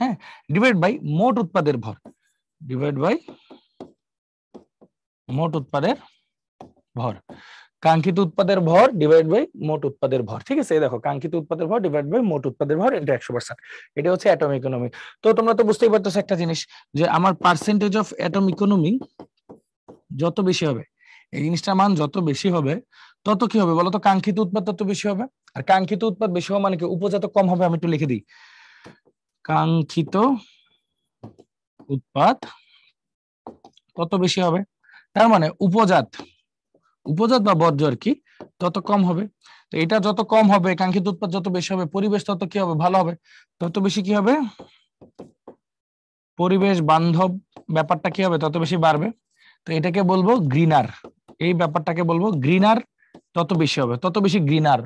হ্যাঁ ডিভাইড বাই মোট উৎপাদের ভর, ডিভাইড বাই মোট উৎপাদের ভর, কাঙ্ক্ষিত উৎপাদের ভর ডিভাইড বাই মোট উৎপাদের ভর। ঠিক আছে, দেখো কাঙ্ক্ষিত উৎপাদের ভর ডিভাইড বাই মোট উৎপাদের ভর, এটা 100%। এটা হচ্ছে অ্যাটম ইকোনমি। তো তোমরা তো বুঝতেই পারতেছো একটা জিনিস, যে আমার পার্সেন্টেজ অফ অ্যাটম ইকোনমি যত বেশি হবে, এই জিনিসটার মান যত বেশি হবে তত কি হবে বলতো, কাঙ্ক্ষিত উৎপাদ তত বেশি হবে। আর কাঙ্ক্ষিত উৎপাদ বেশি হওয়া মানে কি, উপজাত কম হবে। আমি একটু লিখে দিই, কাঙ্ক্ষিত উৎপাদ তত বেশি হবে, তার মানে উপজাত, উপজাত বা বর্জ্য আর কি তত কম হবে। তো এটা যত কম হবে, কাঙ্ক্ষিত উৎপাদ যত বেশি হবে, পরিবেশ তত কি হবে, ভালো হবে, তত বেশি কি হবে, পরিবেশ বান্ধব ব্যাপারটা কি হবে, তত বেশি বাড়বে। তো এটাকে বলবো গ্রিনার, এই ব্যাপারটাকে বলবো গ্রিনার, তত বেশি হবে, তত বেশি গ্রিনার,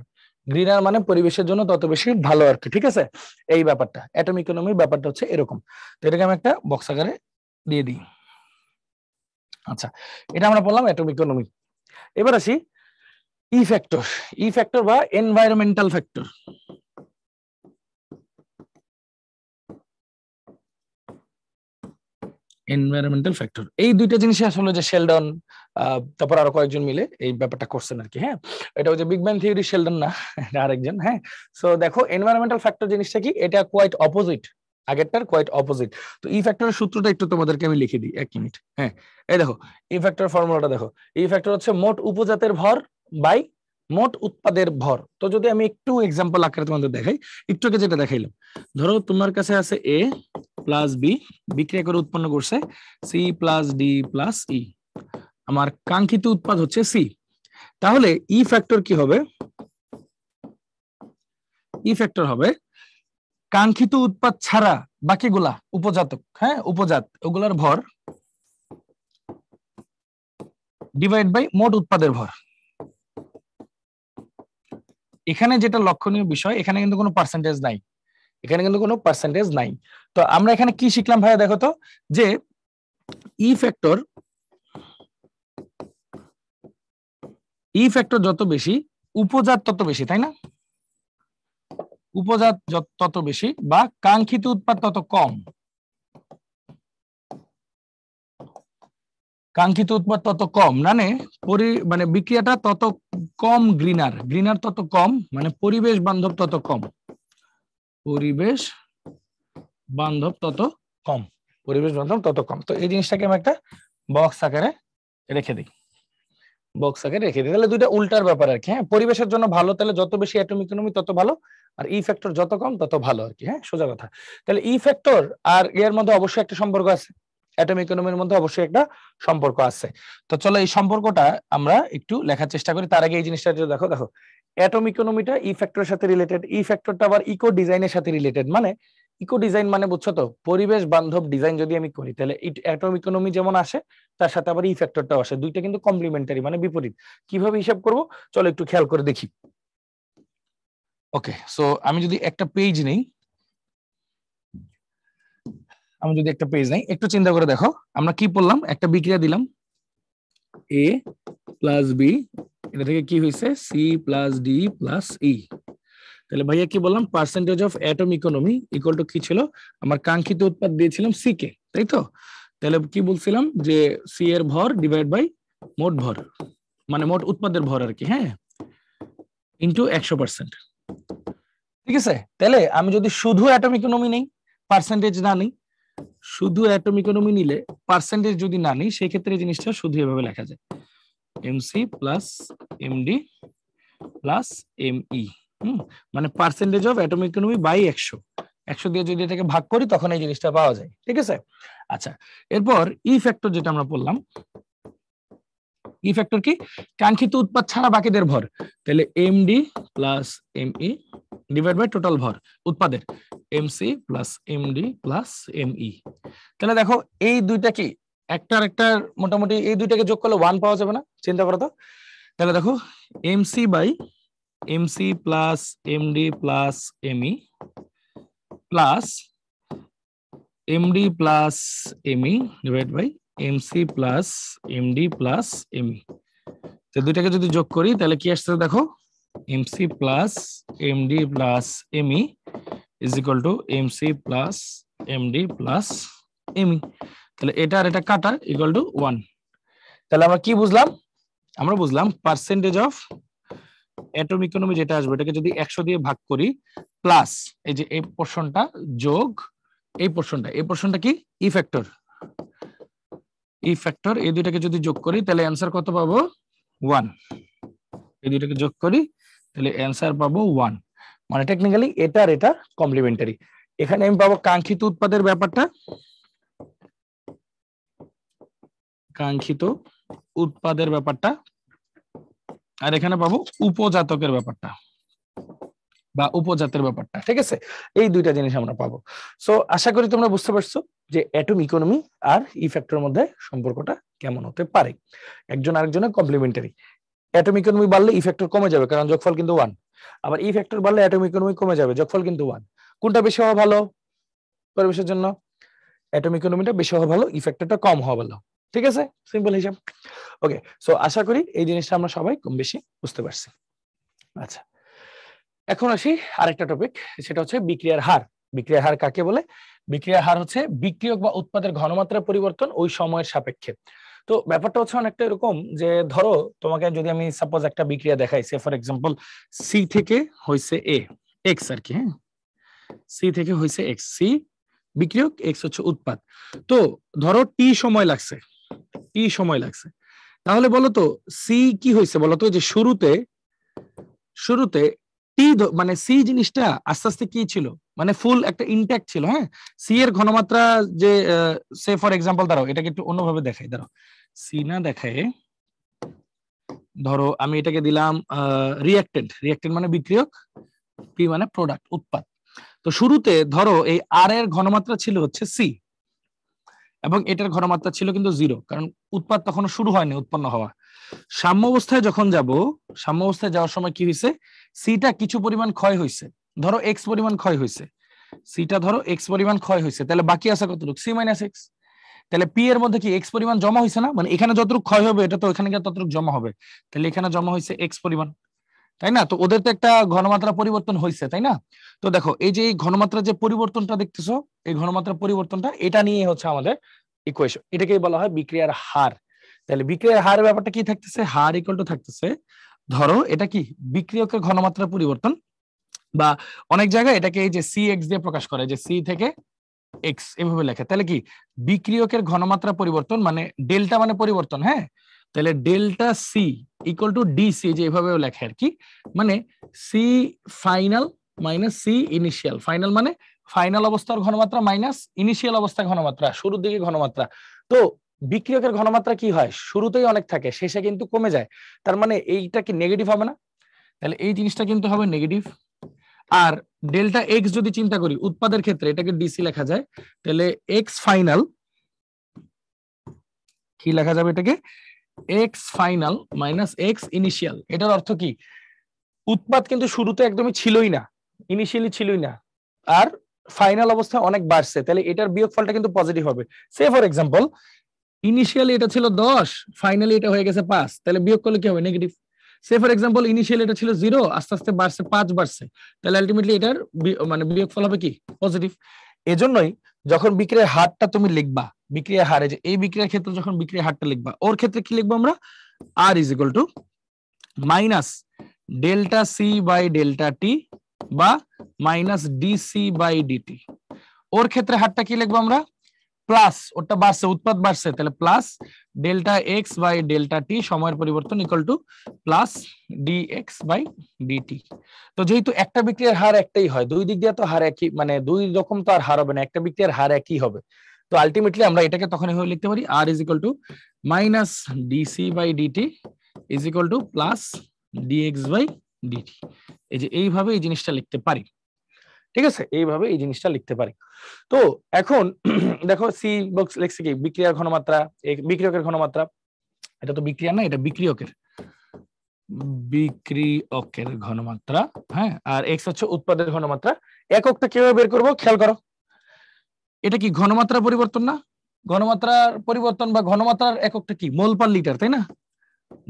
গ্রিনার মানে পরিবেশের জন্য তত বেশি ভালো আর কি। ঠিক আছে, এই ব্যাপারটা অ্যাটম ইকোনমির ব্যাপারটা হচ্ছে এরকম। তো এটাকে আমি একটা বক্স আকারে দিয়ে দিই। আচ্ছা, এটা আমরা বললাম অ্যাটম ইকোনমি। এবার আসি ই ফ্যাক্টর, ই ফ্যাক্টর বা এনভায়রনমেন্টাল ফ্যাক্টর। এনভায়রনমেন্টাল ফ্যাক্টর, এই দুইটা জিনিসই আসলে যে শেলডন তারপর আরো কয়েকজন মিলে এই ব্যাপারটা করছেন আর কি। হ্যাঁ, এটা হচ্ছে বিগ ব্যাং থিওরি, শেলডন না, এটা আরেকজন। হ্যাঁ, সো দেখো এনভায়রনমেন্টাল ফ্যাক্টর জিনিসটা কি, এটা কোয়াইট অপোজিট, আগেরটার কোয়াইট অপোজিট। তো ই ফ্যাক্টরের সূত্রটা একটু তোমাদেরকে আমি লিখে দিই, 1 মিনিট। হ্যাঁ, এই দেখো ই ফ্যাক্টর ফর্মুলাটা দেখো, ই ফ্যাক্টর হচ্ছে মোট উপজাতের ভর বাই মোট উৎপাদের ভর। তো যদি আমি একটু এক্সাম্পল আকারে তোমাদের দেখাই, একটু আগে যেটা দেখাইলাম, ধরো তোমার কাছে আছে এ প্লাস বি বিক্রিয়া করে উৎপন্ন করছে C plus D plus E, আমার কাঙ্ক্ষিত উৎপাদ হচ্ছে সি। তাহলে ই ফ্যাক্টর কি হবে, ই ফ্যাক্টর হবে কাঙ্ক্ষিত উৎপাদ ছাড়া বাকিগুলা উপজাতক, হ্যাঁ উপজাত, ওগুলার ভর ডিভাইড বাই মোট উৎপাদের ভর। এখানে যেটা লক্ষণীয় বিষয়, এখানে কিন্তু কোনো পার্সেন্টেজ নাই, এখানে কিন্তু কোনো পার্সেন্টেজ নাই। তো আমরা এখানে কি শিখলাম ভাইয়া দেখো তো, যে ই ফ্যাক্টর যত বেশি উপজাত তত বেশি, তাই না? উপজাত তত বেশি বা কাঙ্ক্ষিত উৎপাদ তত কম, কাঙ্ক্ষিত উৎপাদ তত কম মানে মানে বিক্রিয়াটা তত কম গ্রিনার তত কম, মানে পরিবেশ বান্ধব তত কম, পরিবেশ বান্ধব তত কম, পরিবেশ বান্ধব তত কম। তো এই জিনিসটাকে আমি একটা বক্স আকারে রেখে দিই, তাহলে দুইটা উল্টার ব্যাপার আর কি। হ্যাঁ, পরিবেশের জন্য ভালো, তাহলে যত বেশি অ্যাটম ইকোনমি তত ভালো, আর ই ফ্যাক্টর যত কম তত ভালো আর কি। হ্যাঁ, সোজা কথা। তাহলে ই ফ্যাক্টর আর এর মধ্যে অবশ্যই একটা সম্পর্ক আছে, অ্যাটম ইকোনমির মধ্যে অবশ্যই একটা সম্পর্ক আছে। তো চলো এই সম্পর্কটা আমরা একটু লেখার চেষ্টা করি। তার আগে এই জিনিসটা দেখো, অ্যাটম ইকোনমিটা ই ফ্যাক্টরের সাথে রিলেটেড, ই ফ্যাক্টরটা আবার ইকো ডিজাইনের সাথে রিলেটেড। মানে ইকো ডিজাইন মানে বুঝছো তো, পরিবেশ বান্ধব ডিজাইন যদি আমি করি তাহলে অ্যাটম ইকোনমি যেমন আসে তার সাথে আবার ই ফ্যাক্টরটাও আসে, দুইটা কিন্তু কমপ্লিমেন্টারি মানে বিপরীত। কিভাবে হিসাব করব চলো একটু খেয়াল করে দেখি। ওকে, সো আমি যদি একটা পেজ নেই, একটু চিন্তা করে দেখো, আমরা কি বললাম, একটা বিক্রিয়া দিলাম এ প্লাস বি, এটা থেকে কি হয়েছে C plus D plus E. তাহলে ভাইয়া কি বললাম, percentage of atom economy equal to কি ছিল, আমার কাঙ্ক্ষিত উৎপাদ দিয়েছিলাম সি কে, তাই তো? তাহলে কি বলছিলাম যে সি এর ভর ডিভাইড বাই মোট ভর, মানে মোট উৎপাদের ভর আর কি, হ্যাঁ, ইন্টু 100%। ঠিক আছে, তাহলে আমি যদি শুধু অ্যাটম ইকোনমি নেই, পার্সেন্টেজ না নেই, শুধু অ্যাটম ইকোনমি নিলে পার্সেন্টেজ যদি না নিই, সেই ক্ষেত্রে জিনিসটা শুধু এভাবে লেখা যায়, m c plus MD plus m e, মানে percentage of atom economy by 100 দিয়ে যদি এটাকে ভাগ করি তখন এই জিনিসটা পাওয়া যায়। ঠিক আছে, আচ্ছা, এরপর ই ফ্যাক্টর যেটা আমরা বললাম, ই ফ্যাক্টর কি, কাঙ্ক্ষিত উৎপাদ ছাড়া বাকিদের ভর, তাহলে m d plus ME divide by total ভর উৎপাদের, m c plus MD plus ME. তাহলে দেখো এই দুইটা কি একটার মোটামুটি এই দুইটাকে যোগ করলে 1 পাওয়া যাবে না? চিন্তা করো তো। তাহলে দেখো MC by MC plus MD plus ME plus MD plus ME divide by MC plus MD plus ME. তো দুইটাকে যদি যোগ করি তাহলে কি আসছে দেখো, MC plus MD plus ME is equal to MC plus MD plus ME. তাহলে এটা আর এটা কাটা ইকুয়াল টু 1। তাহলে আমরা কি বুঝলাম, আমরা বুঝলাম পার্সেন্টেজ অফ অ্যাটম ইকোনমি যেটা আসবে এটাকে যদি 100 দিয়ে ভাগ করি, প্লাস এই যে এই পোরশনটা যোগ এই পোরশনটা কি ই ফ্যাক্টর, এই দুইটাকে যদি যোগ করি তাহলে অ্যান্সার কত পাবো 1। এই দুইটাকে যোগ করি তাহলে অ্যান্সার পাবো 1, মানে টেকনিক্যালি এটা আর এটা কমপ্লিমেন্টারি। এখানে আমি পাবো কাঙ্ক্ষিত উৎপাদের ব্যাপারটা, আর এখানে পাবো উপজাতকের ব্যাপারটা বা উপজাতের ব্যাপারটা। ঠিক আছে, এই দুইটা জিনিস আমরা পাবো। সো আশা করি তোমরা বুঝতে পারছো যে অ্যাটম ইকোনমি আর ই ফ্যাক্টরের মধ্যে সম্পর্কটা কেমন হতে পারে, একজন আরেকজনের কমপ্লিমেন্টারি। অ্যাটম ইকোনমি বাড়লে ই ফ্যাক্টর কমে যাবে, কারণ যোগফল কিন্তু 1, আবার ই ফ্যাক্টর বাড়লে অ্যাটম ইকোনমি কমে যাবে, যোগফল কিন্তু 1। কোনটা বেশি হওয়া ভালো পরিবেশের জন্য? অ্যাটম ইকোনমিটা বেশি হওয়া ভালো, ই ফ্যাক্টরটা কম হওয়া ভালো। ঠিক আছে, সিম্পল হিসাব। ওকে, সো আশা করি এই জিনিসটা আমরা সবাই কম বেশি বুঝতে পারছি। আচ্ছা, এখন আসি আরেকটা টপিক, সেটা হচ্ছে বিক্রিয়ার হার। বিক্রিয়ার হার কাকে বলে? বিক্রিয়ার হার হচ্ছে বিক্রিয়ক বা উৎপাদের ঘনমাত্রার পরিবর্তন ওই সময়ের সাপেক্ষে। তো ব্যাপারটা হচ্ছে অনেকটা এরকম যে ধরো তোমাকে যদি আমি সাপোজ একটা বিক্রিয়া দেখাই, সে ফর এক্সাম্পল সি থেকে হইছে এ এক্স আর কি, হ্যাঁ, সি থেকে হইছে এক্স, সি বিক্রিয়ক, এক্স হচ্ছে উৎপাদ। তো ধরো টি সময় লাগছে, তাহলে বলো তো সি কি হয়েছে বলো তো, যে শুরুতে টি মানে সি জিনিসটা আস্তে আস্তে কি ছিল, মানে ফুল একটা ইনট্যাক্ট ছিল। হ্যাঁ, সি এর ঘনমাত্রা যে সে ফর এক্সাম্পল দাঁড়াও এটাকে একটু অন্যভাবে দেখাই, দাঁড়াও সি না দেখায় ধরো আমি এটাকে দিলাম রিঅ্যাক্টেন্ট মানে বিক্রিয়ক, P পি মানে প্রোডাক্ট, উৎপাদ। তো শুরুতে ধরো এই আর এর ঘনমাত্রা ছিল হচ্ছে সি, এবং এটার ঘনমাত্রা ছিল কিন্তু 0, কারণ উৎপাদ তখনও শুরু হয়নি উৎপন্ন হওয়া। সাম্য অবস্থায় যখন যাব, সাম্য অবস্থায় যাওয়ার সময় কি হয়েছে, সিটা কিছু পরিমাণ ক্ষয় হয়েছে, ধরো এক্স পরিমাণ ক্ষয় হয়েছে, সিটা ধরো এক্স পরিমাণ ক্ষয় হয়েছে, তাহলে বাকি আছে কতটুকু, সি মাইনাস এক্স। তাহলে পি এর মধ্যে কি এক্স পরিমাণ জমা হয়েছে না, মানে এখানে যতটুকু ক্ষয় হবে এটা তো এখানে গিয়ে ততটুকু জমা হবে, তাহলে এখানে জমা হয়েছে এক্স পরিমাণ, তাই না? তো ওদের তো একটা ঘনমাত্রা পরিবর্তন হয়েছে, তাই না? তো দেখো এই যে এই ঘনমাত্রা যে পরিবর্তনটা দেখতেছো, এই ঘনমাত্রা পরিবর্তনটা এটা নিয়ে হচ্ছে আমাদের ইকুয়েশন, এটাকেই বলা হয় বিক্রিয়ার হার। তাহলে বিক্রিয়ার হার ব্যাপারটা কি থাকতেছে, হার ইকুয়াল টু থাকতেছে, ধরো এটা কি বিক্রিয়কের ঘনমাত্রা পরিবর্তন, বা অনেক জায়গায় এটাকে এই যে সি এক্স দিয়ে প্রকাশ করে, যে সি থেকে এক্স এভাবে লেখে, তাহলে কি বিক্রিয়কের ঘনমাত্রা পরিবর্তন মানে ডেল্টা মানে পরিবর্তন, হ্যাঁ, তাহলে delta C equal to DC, যে এভাবেও লেখে আর কি, মানে C final minus C initial. Final মানে ফাইনাল অবস্থার ঘনমাত্রা মাইনাস ইনিশিয়াল অবস্থার ঘনমাত্রা, শুরুর দিকে ঘনমাত্রা। তো বিক্রিয়কের ঘনমাত্রা কি হয়, শুরুতেই অনেক থাকে, শেষে কিন্তু কমে যায়, তার মানে এইটা কি নেগেটিভ হবে না, তাহলে এই জিনিসটা কিন্তু হবে নেগেটিভ। আর ডেল্টা এক্স যদি চিন্তা করি উৎপাদের ক্ষেত্রে, এটাকে ডিসি লেখা যায়, তাহলে এক্স ফাইনাল কি লেখা যাবে, এটাকে x final minus x initial. এটার অর্থ কি, উৎপাদ কিন্তু শুরুতে একদমই ছিলই না, ইনিশিয়ালি ছিলই না, আর ফাইনাল অবস্থায় অনেক বাড়ছে, তাহলে এটার বিয়োগফলটা কিন্তু পজিটিভ হবে। সে ফর এক্সাম্পল ইনিশিয়ালি এটা ছিল 10, ফাইনালি এটা হয়ে গেছে 5, তাহলে বিয়োগ করলে কি হবে, negative. Say for example initially এটা ছিল 0, আস্তে আস্তে বাড়ছে 5 বাড়ছে, তাহলে আলটিমেটলি এটার মানে বিয়োগফল হবে কি, পজিটিভ। এজন্যই যখন বিক্রিয়ার হারটা তুমি লিখবা, বিক্রিয়ার হারে যে এই বিক্রিয়ার ক্ষেত্রে যখন বিক্রিয়ার হারটা লিখবা, ওর ক্ষেত্রে কি লিখবো আমরা, r is equal to minus delta c by delta t বা মাইনাস ডিসি বাই ডিটি। ওর ক্ষেত্রে হারটা কি লিখবো আমরা, প্লাস, ওটা বাড়ছে উৎপাদ বাড়ছে, তাহলে plus delta x by delta t সময়ের পরিবর্তন equal to plus d x by d t. তো যেহেতু একটা বিক্রিয়ার হার একটাই হয়, দুই দিক দিয়ে তো হার একই, মানে দুই রকম তো আর হার হবে না, একটা বিক্রিয়ার হার একই হবে। তো আলটিমেটলি আমরা এটাকে তখন এভাবে লিখতে পারি, r is equal to minus DC by d t is equal to plus d x by d t. এই যে এইভাবে এই জিনিসটা লিখতে পারি, ঠিক আছে, এইভাবে এই জিনিসটা লিখতে পারি। তো এখন দেখো সি বক্স লেখছে কি, বিক্রিয়ার ঘনমাত্রা, বিক্রিয়কের ঘনমাত্রা, এটা তো বিক্রিয়া না, এটা বিক্রিয়কের, বিক্রিয়কের ঘনমাত্রা, হ্যাঁ, আর এক্স হচ্ছে উৎপাদের ঘনমাত্রা। এককটা কিভাবে বের করবো খেয়াল করো, এটা কি ঘনমাত্রা পরিবর্তন না, ঘনমাত্রার পরিবর্তন বা ঘনমাত্রার এককটা কি, মোল পার লিটার, তাই না,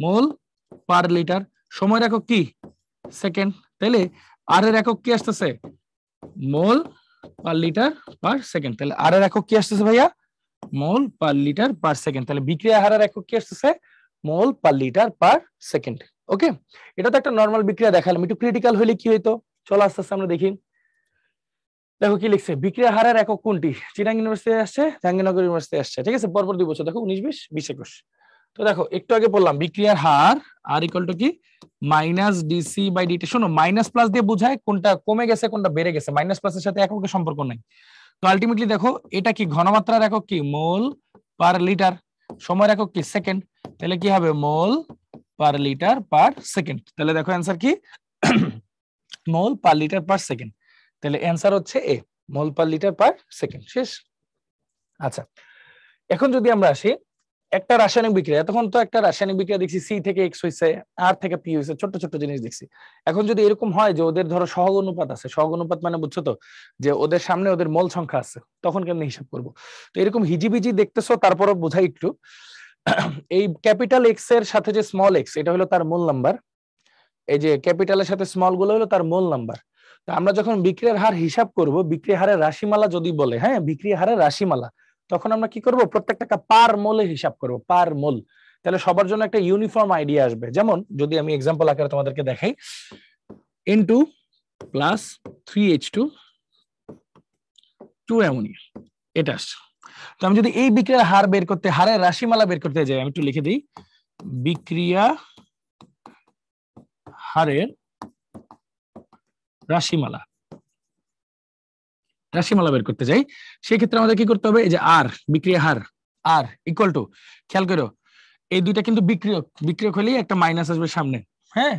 মোল পার লিটার। সময়ের একক কি, সেকেন্ড, তাইলে আর এর একক কি আসতেছে, মোল পার লিটার পার সেকেন্ড, তাহলে আর এর একক কি আসতেছে ভাইয়া, মোল পার লিটার পার সেকেন্ড, তাহলে বিক্রিয়া হারের একক কি আসতেছে, মোল পার লিটার পার সেকেন্ড। ওকে, এটা তো একটা নরমাল বিক্রিয়া দেখালাম, একটু ক্রিটিক্যাল হলে কি হইতো, চলো আস্তে আস্তে আমরা দেখি। দেখো কি লিখছে, বিক্রিয়া হারের একক কোনটি, চিটাং ইউনিভার্সিটি আসছে, জাহাঙ্গীরনগর ইউনিভার্সিটি আসছে, ঠিক আছে, পরপর 2 বছর, দেখো 19 20 20 21। তো দেখো একটু আগে বললাম বিক্রিয়ার হার আর ইকুয়াল টু কি, মাইনাস ডিসি বাই ডিটি। শোনো, মাইনাস প্লাস দিয়ে বোঝায় কোনটা কমে গেছে কোনটা বেড়ে গেছে, মাইনাস প্লাসের সাথে এককের সম্পর্ক নাই। তো আলটিমেটলি দেখো এটা কি, ঘনমাত্রার একক কি, মোল পার লিটার, সময়ের একক কি, সেকেন্ড, তাহলে কি হবে, মোল পার লিটার পার সেকেন্ড। তাহলে দেখো অ্যান্সার কি, মোল পার লিটার পার সেকেন্ড, তাহলে অ্যান্সার হচ্ছে এ, মোল পার লিটার পার সেকেন্ড। শেষ। আচ্ছা, এখন যদি আমরা আসি একটা রাসায়নিক বিক্রিয়া, তখন তো একটা রাসায়নিক বিক্রিয়া দেখছি সি থেকে এক্স হয়েছে, আর থেকে পি হয়েছে, ছোট ছোট জিনিস দেখছি। এখন যদি এরকম হয় যে ওদের ধরো সহগ অনুপাত আছে, সহগ অনুপাত মানে বুঝছো তো, যে ওদের সামনে ওদের মোল সংখ্যা আছে, তখন কেমনে হিসাব করব। তো এরকম হিজিবিজি দেখতেছো, তারপরও বোঝাই একটু, এই ক্যাপিটাল এক্স এর সাথে যে স্মল এক্স, এটা হলো তার মোল নাম্বার, এই যে ক্যাপিটালের সাথে স্মল গুলো হলো তার মোল নাম্বার। তো আমরা যখন বিক্রিয়ার হার হিসাব করব, বিক্রিয়া হারের রাশিমালা যদি বলে, হ্যাঁ, বিক্রিয়া হারের রাশিমালা, তখন আমরা কি করব, প্রত্যেকটাকে পার মোলে হিসাব করব, পার মোল। তাহলে সবার জন্য একটা ইউনিফর্ম আইডিয়া আসবে। যেমন যদি আমি এক্সাম্পল আকারে তোমাদেরকে দেখাই, N2 প্লাস 3H2 2 অ্যামোনিয়া, এটা আসছে। তো আমি যদি এই বিক্রিয়ার হার বের করতে, হারের রাশিমালা বের করতে যাই, আমি একটু লিখে দিই, বিক্রিয়া হারের রাশিমালা, রাশিমালা বের করতে যাই, সেক্ষেত্রে আমাদের কি করতে হবে, এই যে আর বিক্রিয়া হার, আর ইকুয়াল টু, খেয়াল করো এই দুইটা কিন্তু বিক্রিয়ক, বিক্রিয়ক হলেই একটা মাইনাস আসবে সামনে, হ্যাঁ,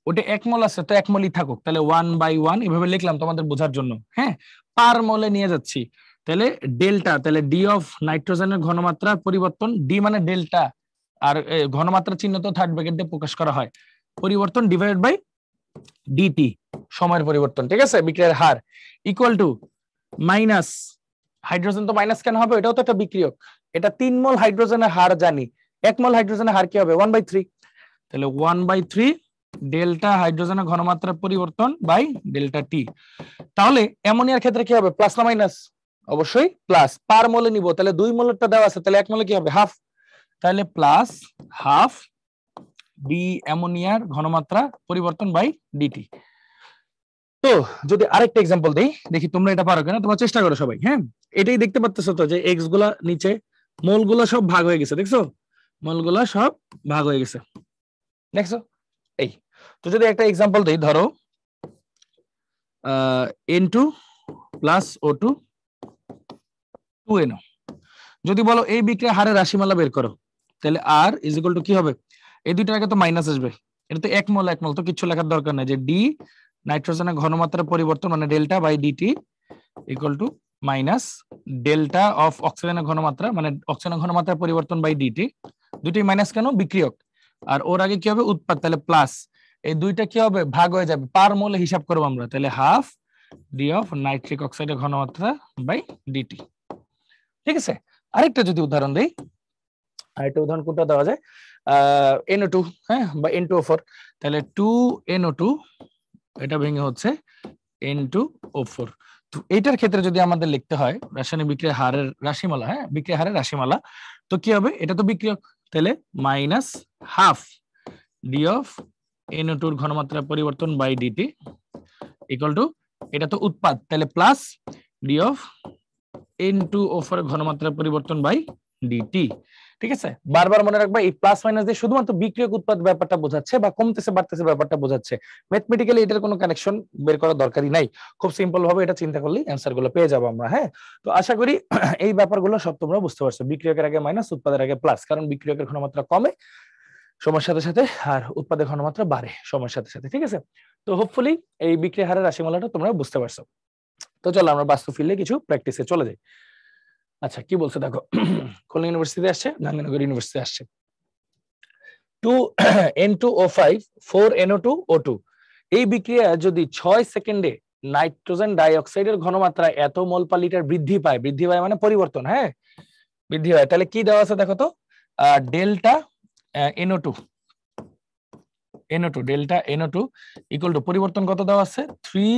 ওটা 1 মোল আছে তো 1 মোলই থাকুক, তাহলে 1/1 এভাবে লিখলাম তোমাদের বোঝার জন্য। হ্যাঁ, পার মোলে নিয়ে যাচ্ছি, তাহলে ডেল্টা, তাহলে ডি অফ নাইট্রোজেনের ঘনমাত্রা পরিবর্তন, ডি মানে ডেল্টা, আর ঘনমাত্রা চিহ্ন তো থার্ড ব্র্যাকেট দিয়ে প্রকাশ করা হয়, পরিবর্তন ডিভাইডেড বাই ডিটি, সময়ের পরিবর্তন, ঠিক আছে, বিক্রিয়ার হার, ইকুয়াল টু মাইনাস, হাইড্রোজেন তো মাইনাস কেন হবে, এটাও তো একটা বিক্রিয়ক, এটা 3 মোল হাইড্রোজেনের হার জানি, 1 মোল হাইড্রোজেনের হার কি হবে 1/3, তাহলে 1/3 ডেল্টা হাইড্রোজেনের ঘনমাত্রা পরিবর্তন বাই ডেল্টা টি। তাহলে অ্যামোনিয়ার ক্ষেত্রে কি হবে, প্লাস না মাইনাস, অবশ্যই প্লাস, পার মোলে নিব, তাহলে 2 মোলেরটা দেওয়া আছে, তাহলে 1 মোলে কি হবে হাফ, তাহলে প্লাস হাফ ডি অ্যামোনিয়ার ঘনমাত্রা পরিবর্তন বাই ডিটি। তো যদি আরেকটা এক্সাম্পল দেই, দেখি তোমরা এটা পারো কিনা, তোমরা চেষ্টা করো সবাই। হ্যাঁ, এটাই দেখতে পাচ্তেছো তো যে এক্স গুলা নিচে, মোল গুলা সব ভাগ হয়ে গেছে, দেখছো, মোল গুলা সব ভাগ হয়ে গেছে, দেখছো। এই তো যদি একটা এক্সাম্পল দেই, ধরো N2 প্লাস O2 2NO, যদি বলো এই বিক্রিয়া হারের রাশিমালা বের করো, তাহলে আর ইজ ইকুয়াল টু কি হবে, এই দুইটার আগে তো মাইনাস আসবে, এটা তো 1 মোল 1 মোল, তো কিছু লেখার দরকার নাই, যে ডি নাইট্রোজেনের ঘনমাত্রা পরিবর্তন মানে delta by DT equal to minus delta of অক্সিজেনের ঘনমাত্রা মানে অক্সিজেনের ঘনমাত্রা পরিবর্তন বাই ডিটি, দুইটাই মাইনাস কেন, বিক্রিয়ক, আর ওর আগে কি হবে উৎপাদ, তাহলে প্লাস, এই দুইটা কি হবে ভাগ হয়ে যাবে, পার মোলে হিসাব করবো আমরা, তাহলে হাফ ডি অফ নাইট্রিক অক্সাইডের ঘনমাত্রা বাই ডিটি, ঠিক আছে। আরেকটা যদি উদাহরণ দেই, আরেকটা উদাহরণ কোনটা দেওয়া যায়, NO2, হ্যাঁ, বা N2O4, তাহলে 2NO2 এটা ভেঙে হচ্ছে N2O4। তো এইটার ক্ষেত্রে যদি আমাদের লিখতে হয় রাসায়নিক বিক্রিয়ার হারের রাশিমালা, হ্যাঁ, বিক্রিয়া হারের রাশিমালা, তো কি হবে, এটা তো বিক্রিয়ক, তাহলে minus half D of NO2 এর ঘনমাত্রা পরিবর্তন বাই ডিটি ইকুয়াল টু, এটা তো উৎপাদ, তাহলে প্লাস ডি অফ N2O4 এর ঘনমাত্রা পরিবর্তন বাই ডিটি, ঠিক আছে। বারবার মনে রাখবা এই প্লাস মাইনাস দিয়ে শুধুমাত্র বিক্রিয়ক উৎপাদ ব্যাপারটা বোঝাচ্ছে বা কমতেছে বাড়তেছে ব্যাপারটা বোঝাচ্ছে, ম্যাথমেটিক্যালি এটার কোনো কানেকশন বের করার দরকারই নাই, খুব সিম্পল ভাবে এটা চিন্তা করলেই অ্যান্সার গুলো পেয়ে যাবো আমরা। হ্যাঁ, তো আশা করি এই ব্যাপারগুলো সব তোমরা বুঝতে পারছো, বিক্রিয়কের আগে মাইনাস, উৎপাদের আগে প্লাস, কারণ বিক্রিয়কের ঘনমাত্রা কমে সময়ের সাথে সাথে, আর উৎপাদের ঘনমাত্রা বাড়ে সময়ের সাথে সাথে, ঠিক আছে। তো হোপফুলি এই বিক্রিয়া হারের রাশিমালাটা তোমরা বুঝতে পারছো। তো চলো আমরা বাস্তব ফিল্ডে কিছু প্র্যাকটিসে চলে যাই। আচ্ছা, কি বলছে দেখো, খুলনা ইউনিভার্সিটি আসছে, জাহাঙ্গীরনগর ইউনিভার্সিটি আসছে, 2N2O5 4NO2O2, এই বিক্রিয়া যদি 6 সেকেন্ডে নাইট্রোজেন ডাইঅক্সাইডের ঘনমাত্রা এত মোল পার লিটার বৃদ্ধি পায়, বৃদ্ধি পায় মানে পরিবর্তন, হ্যাঁ, বৃদ্ধি হয়, তাহলে কি দেওয়া আছে দেখো তো, delta NO2 delta NO2 equal to পরিবর্তন কত দেওয়া আছে, 3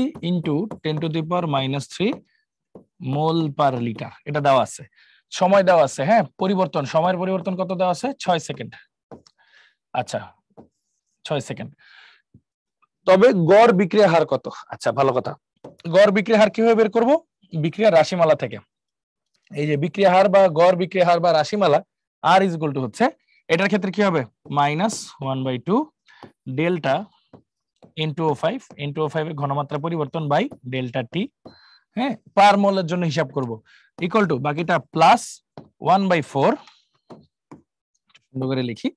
× 10⁻³ মোল পার লিটার, এটা দেওয়া আছে, সময় দেওয়া আছে, হ্যাঁ, পরিবর্তন, সময়ের পরিবর্তন কত দেওয়া আছে 6 সেকেন্ড, আচ্ছা 6 সেকেন্ড, তবে গড় বিক্রিয়া হার কত, আচ্ছা ভালো কথা, গড় বিক্রিয়া হার কিভাবে বের করব, বিক্রিয়া রাশিমালা থেকে, এই যে বিক্রিয়া হার বা গড় বিক্রিয়া হার বা রাশিমালা আর ইজ ইকুয়াল টু হচ্ছে, এটার ক্ষেত্রে কি হবে -1/2 ডেল্টা N2O5 এর ঘনমাত্রা পরিবর্তন বাই ডেল্টা টি, হ্যাঁ, পার মোলের জন্য হিসাব করব, ইকুয়াল টু বাকিটা প্লাস 1/4, সুন্দর করে লিখি,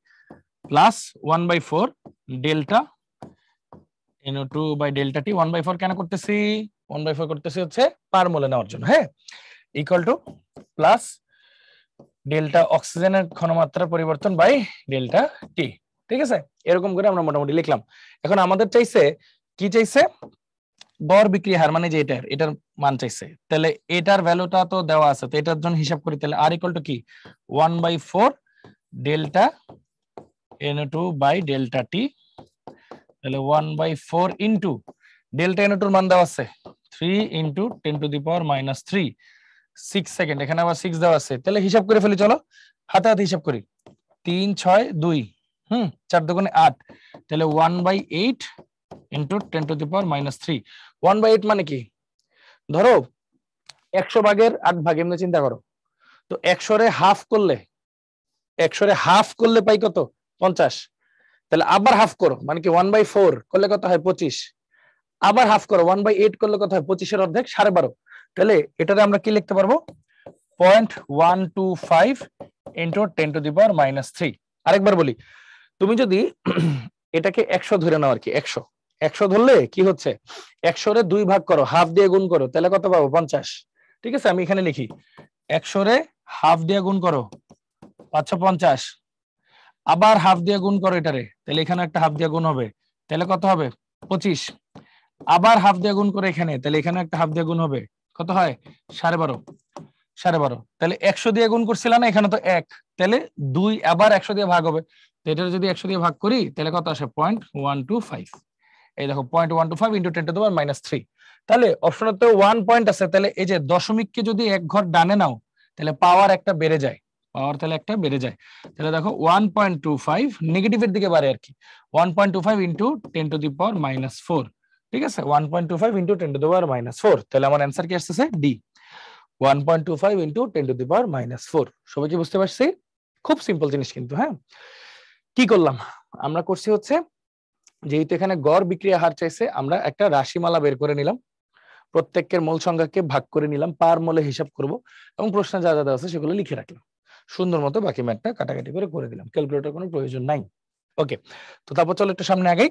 plus 1/4 delta NO2 by delta t, 1/4 কেন করতেছি, 1/4 করতেছি হচ্ছে পার মোলে নেওয়ার জন্য, হ্যাঁ, ইকুয়াল টু প্লাস ডেল্টা অক্সিজেনের ঘনমাত্রা পরিবর্তন বাই ডেল্টা টি, ঠিক আছে। এরকম করে আমরা মোটামুটি লিখলাম। এখন আমাদের চাইছে কি, চাইছে গড় বিক্রিয়া হার, মানে যে এটার মান চাইছে, তাহলে এটার ভ্যালুটা তো দেওয়া আছে, তো এটার জন্য হিসাব করি, তাহলে আর ইকুয়াল টু কি 1/4 ডেল্টা NO2 বাই ডেল্টা টি, তাহলে 1/4 ইন্টু ডেল্টা NO2 এর মান দেওয়া আছে 3 × 10⁻³ 6 সেকেন্ড, এখানে আবার 6 দেওয়া আছে, তাহলে হিসাব করে ফেলি, চলো হাতে হাতে হিসাব করি, 3 6 2, 4 2 8, তাহলে 1/8 × 10⁻³ 1/8 মানে কি, ধরো 100 ভাগের 8 ভাগ, এমনি চিন্তা করো, তো 100 রে হাফ করলে, 100 রে হাফ করলে পাই কত 50, তাহলে আবার হাফ করো, মানে কি 1/4 করলে কত হয় 25, আবার হাফ করো 1/8 করলে কত হয় 25 এর অর্ধেক 12.5, তাহলে এটারে আমরা কি লিখতে পারবো 0.125 × 10⁻³ আরেকবার বলি, তুমি যদি এটাকে 100 ধরে নাও আর কি। 100 ধরলে কি হচ্ছে, 100 রে 2 ভাগ করো, হাফ দিয়ে গুণ করো, তাহলে কত পাবো? 50। ঠিক আছে, আমি এখানে লিখি 100 রে হাফ দিয়ে গুণ করো 550, আবার হাফ দিয়ে গুণ করো এটারে, তাহলে এখানে একটা হাফ দিয়ে গুণ হবে, তাহলে কত হবে? 25। আবার হাফ দিয়ে গুণ করে এখানে, তাহলে এখানে একটা হাফ দিয়ে গুণ হবে, কত হয়? 12.5। তাহলে 100 দিয়ে গুণ করছিলাম না, এখানে তো 1, তাহলে 2 আবার 100 দিয়ে ভাগ হবে, তো এটা যদি 100 দিয়ে ভাগ করি তাহলে কত আসে? 0.125। এই দেখো 0.125 ইন্টু 10⁻³ তাহলে অপশনে তো 1 পয়েন্ট আছে, তাহলে এই যে দশমিককে যদি এক ঘর ডানে নাও তাহলে পাওয়ার একটা বেড়ে যায়, তাহলে একটা বেড়ে যায়। তাহলে দেখো 1.25 নেগেটিভের দিকে বাড়ে আর কি, 1.25 ইন্টু 10⁻⁻4। ঠিক আছে, 1.25 ইন্টু 10⁻⁻4, তাহলে আমার অ্যান্সার কি আসতেছে? D, 1.25 into 10⁻⁻4। সবাই কি বুঝতে পারছি? খুব সিম্পল জিনিস কিন্তু। হ্যাঁ, কি করলাম আমরা? করছি হচ্ছে, যেহেতু এখানে গড় বিক্রিয়া হার চাইছে, আমরা একটা রাশিমালা বের করে নিলাম, প্রত্যেকের মোল সংখ্যাকে ভাগ করে নিলাম, পার মোলে হিসাব করব, এবং প্রশ্নে যা যা দেওয়া আছে সেগুলো লিখে রাখলাম সুন্দর মতো, বাকি ম্যাথটা কাটাকাটি করে দিলাম, ক্যালকুলেটর কোনো প্রয়োজন নাই। ওকে, তো তারপর চলো একটু সামনে আগাই।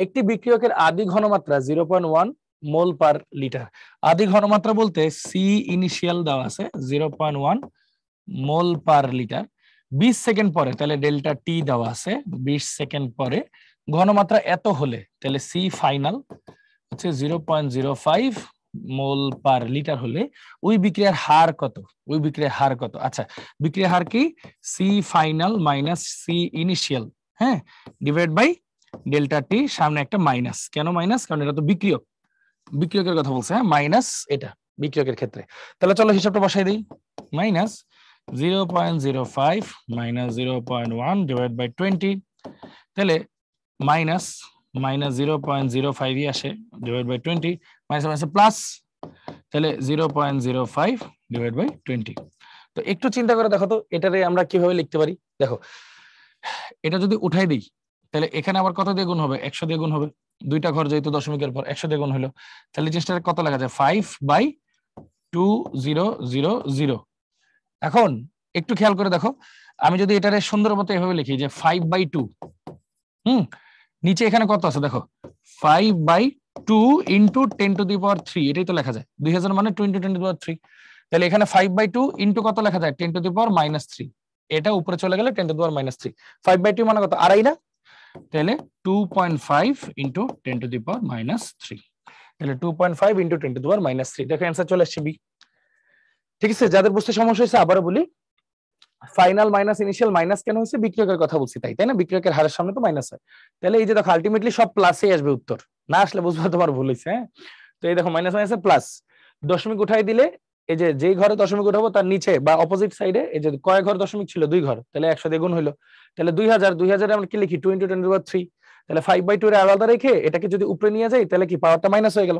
একটি বিক্রিয়কের আদি ঘনমাত্রা 0.1 মোল পার লিটার। আদি ঘনমাত্রা বলতে সি ইনিশিয়াল দেওয়া আছে 0.1 মোল পার লিটার, 20 সেকেন্ড পরে, তাহলে ডেল্টা টি দেওয়া আছে 20 সেকেন্ড পরে ঘনমাত্রা এত হলে, তাহলে সি ফাইনাল হচ্ছে 0.05 মোল পার লিটার হলে ওই বিক্রিয়ার হার কত? ওই বিক্রিয়ার হার কত? আচ্ছা, বিক্রিয়ার হার কি? C final minus C initial, হ্যাঁ, ডিভাইড বাই ডেল্টা টি, সামনে একটা মাইনাস। কেন মাইনাস? কারণ এটা তো বিক্রিয়ক, বিক্রিয়কের কথা বলছে, হ্যাঁ, মাইনাস এটা বিক্রিয়কের ক্ষেত্রে। তাহলে চলো হিসাবটা বসাই দিই, মাইনাস 0.05 মাইনাস 0.1 ডিভাইড বাই 20, তাহলে মাইনাস 0.05 আসে divide by 20, minus minus plus, তাহলে 0.05 ডিভাইড বাই 20। তো একটু চিন্তা করে দেখো তো এটারে আমরা কিভাবে লিখতে পারি। দেখো, এটা যদি উঠাই দিই তাহলে এখানে আবার কত দিয়ে গুণ হবে? 100 দিয়ে গুণ হবে, দুইটা ঘর যেহেতু দশমিকের পর 100 দিয়ে গুণ হলো, তাহলে জিনিসটা কত লেখা যায়? 5/2000। এখন একটু খেয়াল করে দেখো, আমি যদি এটারে সুন্দর মতো এভাবে লিখি যে 5/2, নিচে এখানে কত আছে দেখো, 5/2 ইন্টু 10⁻³ এটাই তো লেখা যায়, 2000 মানে 20 10⁻³, তাহলে এখানে 5/2 ইন্টু কত লেখা যায়? 10⁻³ এটা উপরে চলে গেলে 10⁻³ 5/2 মানে কত? আড়াই না? তাহলে 2.5 ইন্টু 10⁻³ তাহলে 2.5 ইন্টু 10⁻³ দেখো অ্যান্সার চলে আসছে বি। ঠিক আছে, যাদের বুঝতে সমস্যা হয়েছে আবারও বলি, ফাইনাল মাইনাস ইনিশিয়াল মাইনাস কেন হয়েছে? বিক্রিয়কের কথা বলছি তাই না? বিক্রিয়কের হারের সামনে তো মাইনাস হয়, তাহলে এই যে দেখো আলটিমেটলি সব প্লাসেই আসবে উত্তর, না আসলে বুঝবা তোমার ভুল হয়েছে। হ্যাঁ, তো এই দেখো মাইনাস মাইনাসে প্লাস, দশমিক উঠাই দিলে এই যে যেই ঘরে দশমিক উঠাবো তার নিচে বা অপোজিট সাইডে এই যে কয় ঘর দশমিক ছিল? 2 ঘর, তাহলে 100 দিয়ে গুণ হইলো, তাহলে 2000 আমরা কি লিখি? 2 ইন্টু 10⁻³ তাহলে 5/2 এর আলাদা রেখে এটাকে যদি উপরে নিয়ে যাই তাহলে কি পাওয়ারটা মাইনাস হয়ে গেল।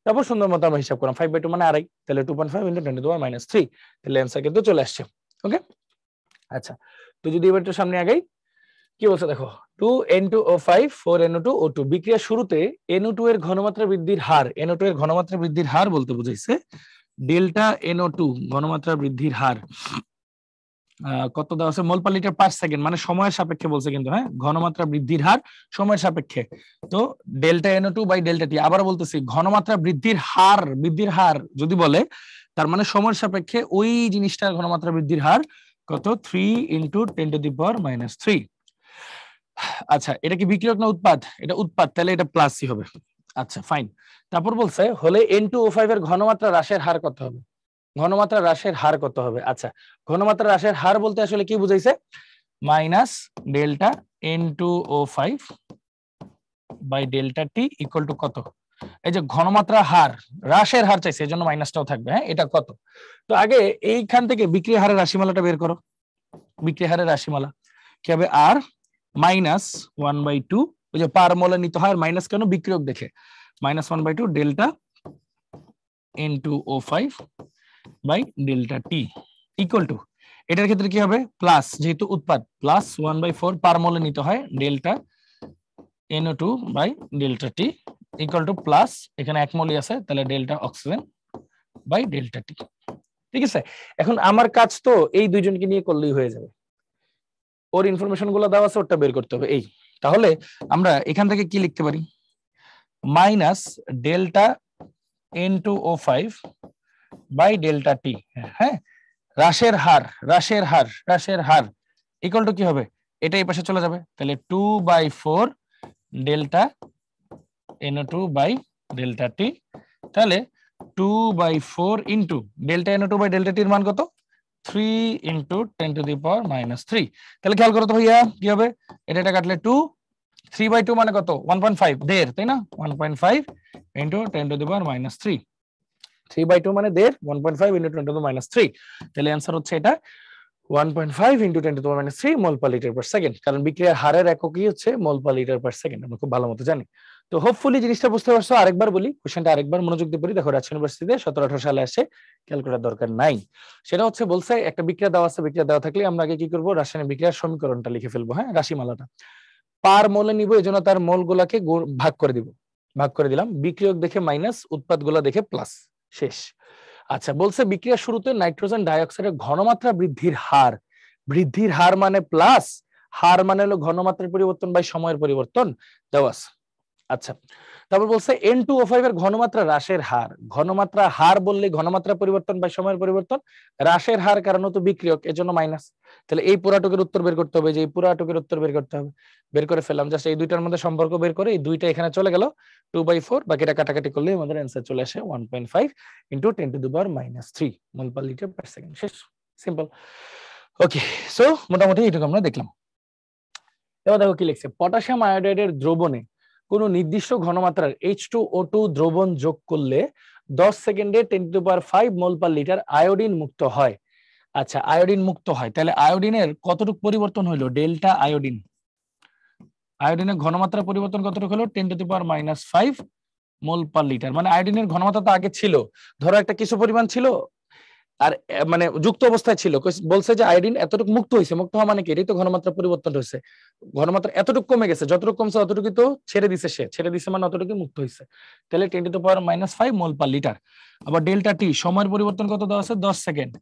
তারপর সুন্দর মতো আমরা হিসাব করলাম 5/2 মানে আড়াই, তাহলে 2.5 ইন্টু 10⁻³ তাহলে অ্যান্সার কিন্তু চলে আসছে। ওকে, আচ্ছা, তো যদি এবার একটু সামনে আগাই, কি বলছে দেখো, 2N2O5 4NO2O2 বিক্রিয়ার শুরুতে NO2 এর ঘনমাত্রা বৃদ্ধির হার, NO2 এর ঘনমাত্রা বৃদ্ধির হার বলতে বুঝাইছে ডেল্টা NO2 ঘনমাত্রা বৃদ্ধির হার কত দেওয়া আছে? মোল পার লিটার পার সেকেন্ড, মানে সময়ের সাপেক্ষে বলছে কিন্তু, হ্যাঁ, ঘনমাত্রা বৃদ্ধির হার সময়ের সাপেক্ষে, তো ডেল্টা NO2 বাই ডেল্টা টি। আবার বলতেছি ঘনমাত্রা বৃদ্ধির হার যদি বলে তার মানে সময়ের সাপেক্ষে ওই জিনিসটার ঘনমাত্রা বৃদ্ধির হার কত? 3 ইন্টু 10⁻³ আচ্ছা, এটা কি বিক্রিয়ক না উৎপাদ? এটা উৎপাদ, তাহলে এটা প্লাসই হবে। আচ্ছা ফাইন, তারপর বলছে হলে N2O5 এর ঘনমাত্রা হ্রাসের হার কত হবে? ঘনমাত্রা হ্রাসের হার কত হবে? আচ্ছা, ঘনমাত্রা হ্রাসের হার বলতে আসলে কি বুঝাইছে? Minus delta N2O5 by delta T equal to কত? এই যে ঘনমাত্রা হার, হ্রাসের হার চাইছে, এই জন্য মাইনাসটাও থাকবে। হ্যাঁ, এটা কত? তো আগে এইখান থেকে বিক্রিয়া হারের রাশিমালাটা বের করো। বিক্রিয়া হারের রাশিমালা কি হবে? আর মাইনাস 1/2, ওই যে পার মোলে নিতে হয়, মাইনাস কেন? বিক্রিয়ক দেখে, minus 1/2 delta N2O5 by delta T equal to, এটার ক্ষেত্রে কি হবে? প্লাস, যেহেতু উৎপাদ, প্লাস 1/4 পার মোলে নিতে হয় delta NO2 by delta T equal to plus, এখানে এক মোলই আছে তাহলে delta oxygen by delta T. ঠিক আছে, এখন আমার কাজ তো এই দুইজনকে নিয়ে করলেই হয়ে যাবে। ওর ইনফরমেশন গুলো দেওয়া আছে, ওটা বের করতে হবে। এই তাহলে আমরা এখান থেকে কি লিখতে পারি, minus delta N2O5 by delta t. হ্যাঁ, হ্রাসের হার ইকুয়াল টু কি হবে, এটা এই পাশে চলে যাবে, তাহলে 2/4 ডেল্টা NO2 বাই ডেল্টা টি। তাহলে 2/4 into delta NO2 by delta টির মান কত, 3 ইন্টু 10⁻³ তাহলে খেয়াল করো তো ভাইয়া কি হবে, এটা কাটলে 2, 3/2 মানে কত, 1.5, দেড়, তাই না? 1.5 ইন্টু 10⁻³ 3/2 মানে দেড়, 1.5 ইন্টু 10⁻³ তাহলে অ্যান্সার হচ্ছে এটা 1.5 ইন্টু 10⁻³ মোল পার লিটার পার সেকেন্ড, কারণ বিক্রিয়ার হারের এককই হচ্ছে মোল পার লিটার পার সেকেন্ড, আমরা খুব ভালো মতো জানি। তো হোপফুলি জিনিসটা বুঝতে পারছো। আরেকবার বলি, কোশ্চেনটা আরেকবার মনোযোগ দিয়ে পড়ি। দেখো রাজশাহী ইউনিভার্সিটিতে 17-18 সালে আসে, ক্যালকুলেটর দরকার নাই। সেটা হচ্ছে বলছে একটা বিক্রিয়া দেওয়া আছে, বিক্রিয়া দেওয়া থাকলে আমরা আগে কি করবো, রাসায়নিক বিক্রিয়ার সমীকরণটা লিখে ফেলবো, হ্যাঁ, রাশিমালাটা পার মোলে নিব, এজন্য তার মোল গুলাকে ভাগ করে দিব, ভাগ করে দিলাম, বিক্রিয়ক দেখে মাইনাস, উৎপাদ গুলা দেখে প্লাস, শেষ। আচ্ছা, বলছে বিক্রিয়ার শুরুতে নাইট্রোজেন ডাইঅক্সাইডের ঘনমাত্রা বৃদ্ধির হার মানে প্লাস, হার মানে হলো ঘনমাত্রার পরিবর্তন বাই সময়ের পরিবর্তন দেওয়া আছে। আচ্ছা, তারপর বলছে N2O5 এর ঘনমাত্রা হ্রাসের হার, ঘনমাত্রা হার বললে ঘনমাত্রা পরিবর্তন বাই সময়ের পরিবর্তন, হ্রাসের হার কারণ তো বিক্রিয়ক, এজন্য মাইনাস। তাহলে এই পুরাটুকের উত্তর বের করতে হবে, যে এই পুরাটুকের উত্তর বের করতে হবে, বের করে ফেললাম। জাস্ট এই দুইটার মধ্যে সম্পর্ক বের করে এই দুইটা এখানে চলে গেল, 2/4, বাকিটা কাটাকাটি করলে আমাদের অ্যান্সার চলে আসে 1.5 ইন্টু 10⁻³ মোল পার লিটার পার সেকেন্ড। শেষ, সিম্পল। ওকে, সো মোটামুটি এইটুকু আমরা দেখলাম। এবার দেখো কি লিখছে, পটাশিয়াম আয়োডাইডের দ্রবণে কোন নির্দিষ্ট ঘনমাত্রার H2O2 দ্রবণ যোগ করলে 10 সেকেন্ডে 10⁵ মোল পার লিটার আয়োডিন মুক্ত হয়। আচ্ছা, আয়োডিন মুক্ত হয়, তাহলে আয়োডিনের কতটুকু পরিবর্তন হলো, ডেল্টা আয়োডিনের ঘনমাত্রা পরিবর্তন কতটুকু হলো, 10⁻⁵ মোল পার লিটার। মানে আয়োডিনের ঘনমাত্রা তো আগে ছিল, ধরো একটা কিছু পরিমাণ ছিল আর মানে যুক্ত অবস্থায় ছিল, বলছে যে আয়োডিন এতটুকু মুক্ত হয়েছে, মুক্ত হওয়া মানে কি, এটাই তো ঘনমাত্রা পরিবর্তন হয়েছে, ঘনমাত্রা এতটুকু কমে গেছে, যতটুকু কমছে অতটুকু তো ছেড়ে দিছে, ছেড়ে দিছে মানে অতটুকু মুক্ত হয়েছে, তাহলে 10⁻⁵ মোল পার লিটার। আবার ডেল্টা টি সময়ের পরিবর্তন কত দেওয়া আছে, 10 সেকেন্ড।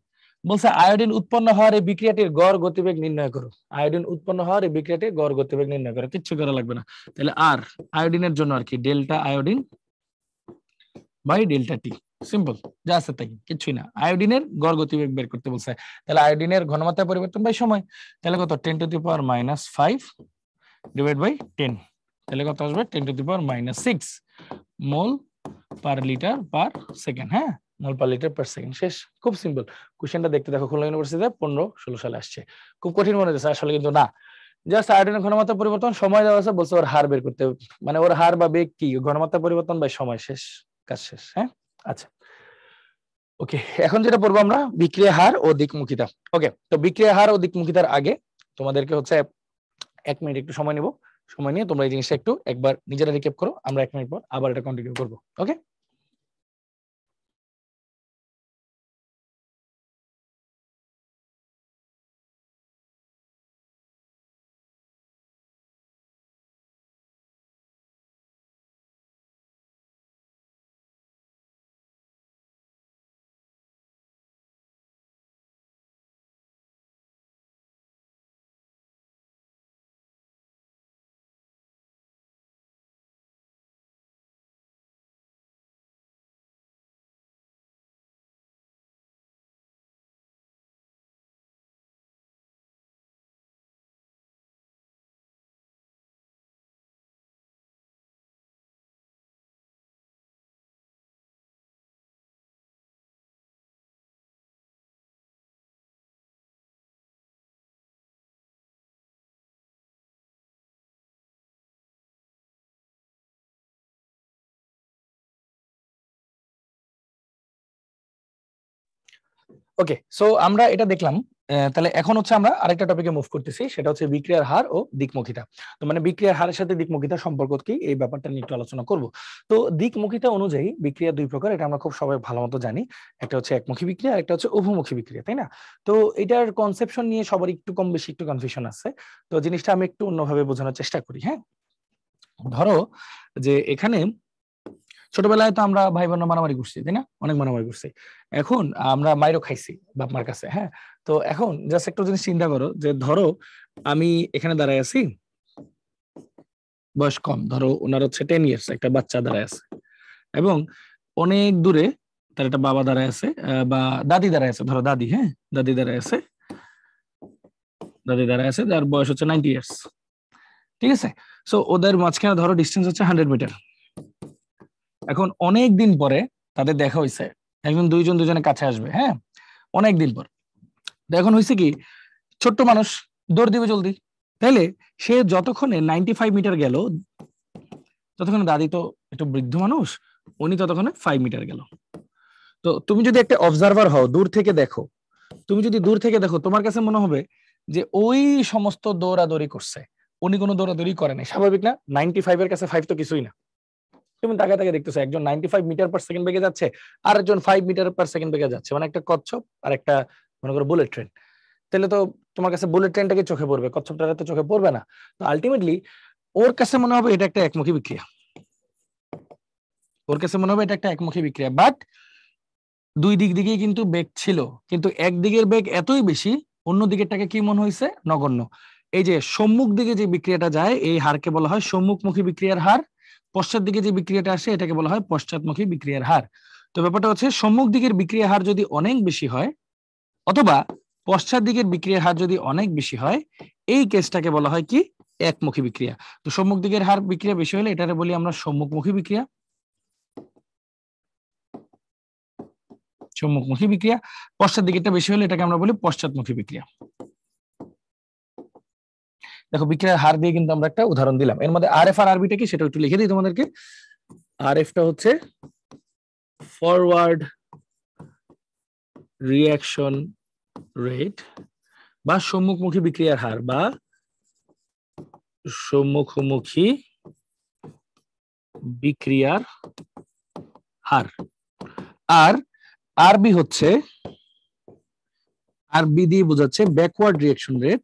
বলছে আয়োডিন উৎপন্ন হওয়ার এই বিক্রিয়াটির গড় গতিবেগ নির্ণয় করো, আয়োডিন উৎপন্ন হওয়ার এই বিক্রিয়াটির গড় গতিবেগ নির্ণয় করো, কিচ্ছু করা লাগবে না। তাহলে আর আয়োডিনের জন্য আর কি, delta iodine by delta T, simple, যা আছে তাই, কিছুই না। আয়োডিনের গড় গতিবেগ বের করতে বলছে, তাহলে আয়োডিনের ঘনমাত্রা পরিবর্তন বাই সময়, তাহলে কত, 10⁻⁻5 ডিভাইড বাই 10, তাহলে কত আসবে, 10⁻⁻6 মোল পার লিটার পার সেকেন্ড। হ্যাঁ, মোল পার লিটার পার সেকেন্ড। শেষ, খুব সিম্পল। কোশ্চেনটা দেখতে দেখো, খুলনা ইউনিভার্সিটিতে 15-16 সালে আসছে, খুব কঠিন মনে হচ্ছে, আসলে কিন্তু না। জাস্ট আয়োডিনের ঘনমাত্রা পরিবর্তন, সময় দেওয়া আছে, বলছে ওর হার বের করতে, মানে ওর হার বা বেগ কি, ঘনমাত্রা পরিবর্তন বাই সময়, শেষ, কাজ শেষ। হ্যাঁ, আচ্ছা, ওকে, এখন যেটা পড়বো আমরা, বিক্রিয়া হার ও দিকমুখিতা। ওকে, তো বিক্রিয়া হার ও দিকমুখিতার আগে তোমাদেরকে হচ্ছে 1 মিনিট একটু সময় নিব, সময় নিয়ে তোমরা এই জিনিসটা একটু একবার নিজেরা রিক্যাপ করো, আমরা 1 মিনিট পর আবার এটা কন্টিনিউ করবো। ওকে, ওকে, সো আমরা এটা দেখলাম। তাহলে এখন হচ্ছে আমরা আরেকটা টপিকে মুভ করতেছি, সেটা হচ্ছে বিক্রিয়ার হার ও দিকমুখিতা। তো মানে বিক্রিয়ার হারের সাথে দিকমুখিতার সম্পর্ক কি, এই ব্যাপারটা নিয়ে একটু আলোচনা করব। তো দিকমুখিতা অনুযায়ী বিক্রিয়া দুই প্রকার, এটা আমরা খুব সবাই ভালো মতো জানি। একটা হচ্ছে একমুখী বিক্রিয়া, আর একটা হচ্ছে উভমুখী বিক্রিয়া, তাই না? তো এটার কনসেপশন নিয়ে সবার একটু কম বেশি একটু কনফিউশন আছে, তো জিনিসটা আমি একটু অন্যভাবে বোঝানোর চেষ্টা করি। হ্যাঁ, ধরো যে এখানে ছোটবেলায় তো আমরা ভাই বোন মারামারি করছি, তাই না? অনেক মারামারি করছি। এখন আমরা মাইরও খাইছি বাপ মার কাছে। হ্যাঁ, তো এখন জাস্ট একটা জিনিস চিন্তা করো যে ধরো আমি এখানে দাঁড়ায় আছি, বয়স কম, ধরো ওনার হচ্ছে 10 ইয়ার্স, একটা বাচ্চা দাঁড়ায় আছে, এবং অনেক দূরে তার একটা বাবা দাঁড়ায় আছে বা দাদি দাঁড়ায় আছে, ধরো দাদি, হ্যাঁ দাদি দাঁড়ায় আছে, যার বয়স হচ্ছে 90 ইয়ার্স। ঠিক আছে, সো ওদের মাঝখানে ধরো ডিস্টেন্স হচ্ছে 100 মিটার। এখন অনেক দিন পরে তাদের দেখা হয়েছে, একজন দুইজন দুজনের কাছে আসবে, হ্যাঁ অনেক দিন পর। এখন হয়েছে কি, ছোট্ট মানুষ দৌড় দিবে জলদি, তাইলে সে যতক্ষণে 95 মিটার গেল, ততক্ষণে দাদি তো একটু বৃদ্ধ মানুষ, উনি ততক্ষণে 5 মিটার গেল। তো তুমি যদি একটা অবজারভার হও, দূর থেকে দেখো, তুমি যদি দূর থেকে দেখো, তোমার কাছে মনে হবে যে ওই সমস্ত দৌড়াদৌড়ি করছে, উনি কোনো দৌড়াদৌড়ি করে নাই। স্বাভাবিক না? 95-এর কাছে 5 তো কিছুই না। তুমি তাকে তাকে দেখতেছো, একজন 95 মিটার/সেকেন্ড বেগে যাচ্ছে, আর একজন 5 মিটার/সেকেন্ড বেগে যাচ্ছে, মানে একটা কচ্ছপ আর একটা মনে করো বুলেট ট্রেন। তাহলে তো তোমার কাছে বুলেট ট্রেনটাকে চোখে পড়বে, কচ্ছপটাকে তো চোখে পড়বে না। তো আলটিমেটলি ওর কাছে মনে হবে এটা একটা একমুখী বিক্রিয়া, ওর কাছে মনে হবে এটা একটা একমুখী বিক্রিয়া। বাট দুই দিক দিকেই কিন্তু বেগ ছিল, কিন্তু একদিকের বেগ এতই বেশি, অন্য দিকেরটাকে কি মনে হয়েছে? নগণ্য। এই যে সম্মুখ দিকে যে বিক্রিয়াটা যায়, এই হারকে বলা হয় সম্মুখমুখী বিক্রিয়ার হার। পশ্চাৎ দিকে যে বিক্রিয়াটা আসে, এটাকে বলা হয় পশ্চাৎমুখী বিক্রিয়ার হার। তো ব্যাপারটা হচ্ছে, সম্মুখ দিকের বিক্রিয়ার হার যদি অনেক বেশি হয়, অথবা পশ্চাৎ দিকের বিক্রিয়ার হার যদি অনেক বেশি হয়, এই কেসটাকে বলা হয় কি? একমুখী বিক্রিয়া। তো সম্মুখ দিকের হার বিক্রিয়া বেশি হলে এটাকে বলি আমরা সম্মুখমুখী বিক্রিয়া, সম্মুখমুখী বিক্রিয়া। পশ্চাৎ দিকেরটা বেশি হলে এটাকে আমরা বলি পশ্চাৎমুখী বিক্রিয়া। দেখো বিক্রিয়ার হার দিয়ে কিন্তু আমরা একটা উদাহরণ দিলাম। এর মধ্যে আরএফ আর আরবিটা কি সেটা একটু লিখে দিই তোমাদেরকে। আরএফটা হচ্ছে ফরওয়ার্ড রিঅ্যাকশন রেট, বা সম্মুখমুখী বিক্রিয়ার হার, বা সম্মুখমুখী বিক্রিয়ার হার। আর আরবি হচ্ছে, আরবি দিয়ে বোঝাচ্ছে ব্যাকওয়ার্ড রিঅ্যাকশন রেট,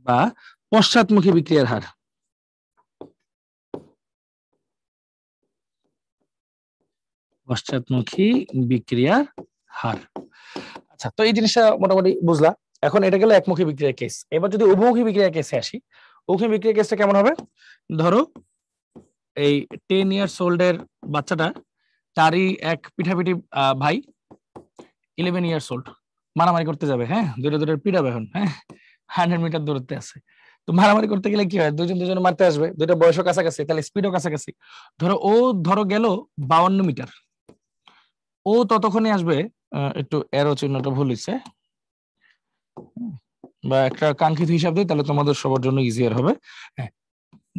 বা পশ্চাৎমুখী বিক্রিয়ার হার। পশ্চাৎমুখী বিক্রিয়ার হার। আচ্ছা, তো এই জিনিসটা মোটামুটি বুঝলা। এখন এটা গেল একমুখী বিক্রিয়ার কেস। এবার যদি উভমুখী বিক্রিয়ার কেসে আসি, উভমুখী বিক্রিয়ার কেসটা কেমন হবে? ধরো এই 10 ইয়ার্স ওল্ডের বাচ্চাটা, তারই এক পিঠাপিঠি ভাই 11 ইয়ার্স ওল্ড, মারামারি করতে যাবে, হ্যাঁ দূরে দূরে পিটাবে এখন, হ্যাঁ 100 মিটার দূরত্বে আছে। তো মারামারি করতে গেলে কি হয়, দুজন দুজন মারতে আসবে, দুইটা বয়সও কাছাকাছি, তাহলে স্পিডও কাছাকাছি। ধরো গেল 52 মিটার, ও ততক্ষণে আসবে, একটু এরো চিহ্নটা ভুল হয়েছে, বা একটা কাঙ্ক্ষিত হিসাব দিই, তাহলে তোমাদের সবার জন্য ইজিয়ার হবে। হ্যাঁ,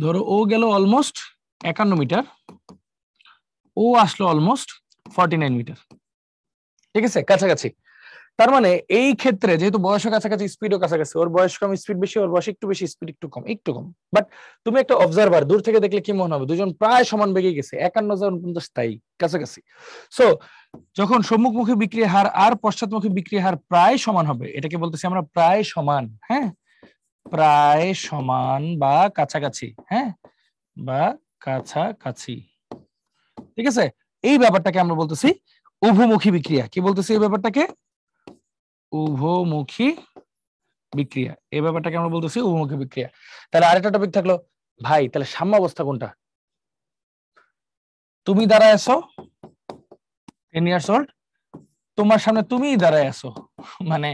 ধরো ও গেল অলমোস্ট 51 মিটার, ও আসলো অলমোস্ট 49 মিটার। ঠিক আছে, কাছাকাছি। তার মানে এই ক্ষেত্রে যেহেতু বয়সও কাছাকাছি, স্পিডও কাছাকাছি, ওর বয়স কম স্পিড বেশি, ওর বয়স একটু বেশি স্পিড একটু কম, একটু কম। বাট তুমি একটা অবজারভার, দূর থেকে দেখলে কি মনে হবে? দুজন প্রায় সমান বেগে গেছে, 51 জন তাই কাছাকাছি। সো যখন সম্মুখমুখী বিক্রিয়া হার আর পশ্চাৎমুখী বিক্রিয়া হার প্রায় সমান হবে, এটাকে বলতেছি আমরা প্রায় সমান। হ্যাঁ, প্রায় সমান বা কাছাকাছি, হ্যাঁ বা কাছাকাছি। ঠিক আছে, এই ব্যাপারটাকে আমরা বলতেছি উভমুখী বিক্রিয়া। কি বলতেছি এই ব্যাপারটাকে? উভমুখী বিক্রিয়া। এই ব্যাপারটাকে আমরা বলতেছি উভমুখী বিক্রিয়া। তাহলে আরেকটা টপিক থাকলো, ভাই তাহলে সাম্যাবস্থা কোনটা? তুমি দাঁড়ায় আছো 10 ইয়ার্স ওল্ড, তোমার সামনে তুমিই দাঁড়ায় আছো, মানে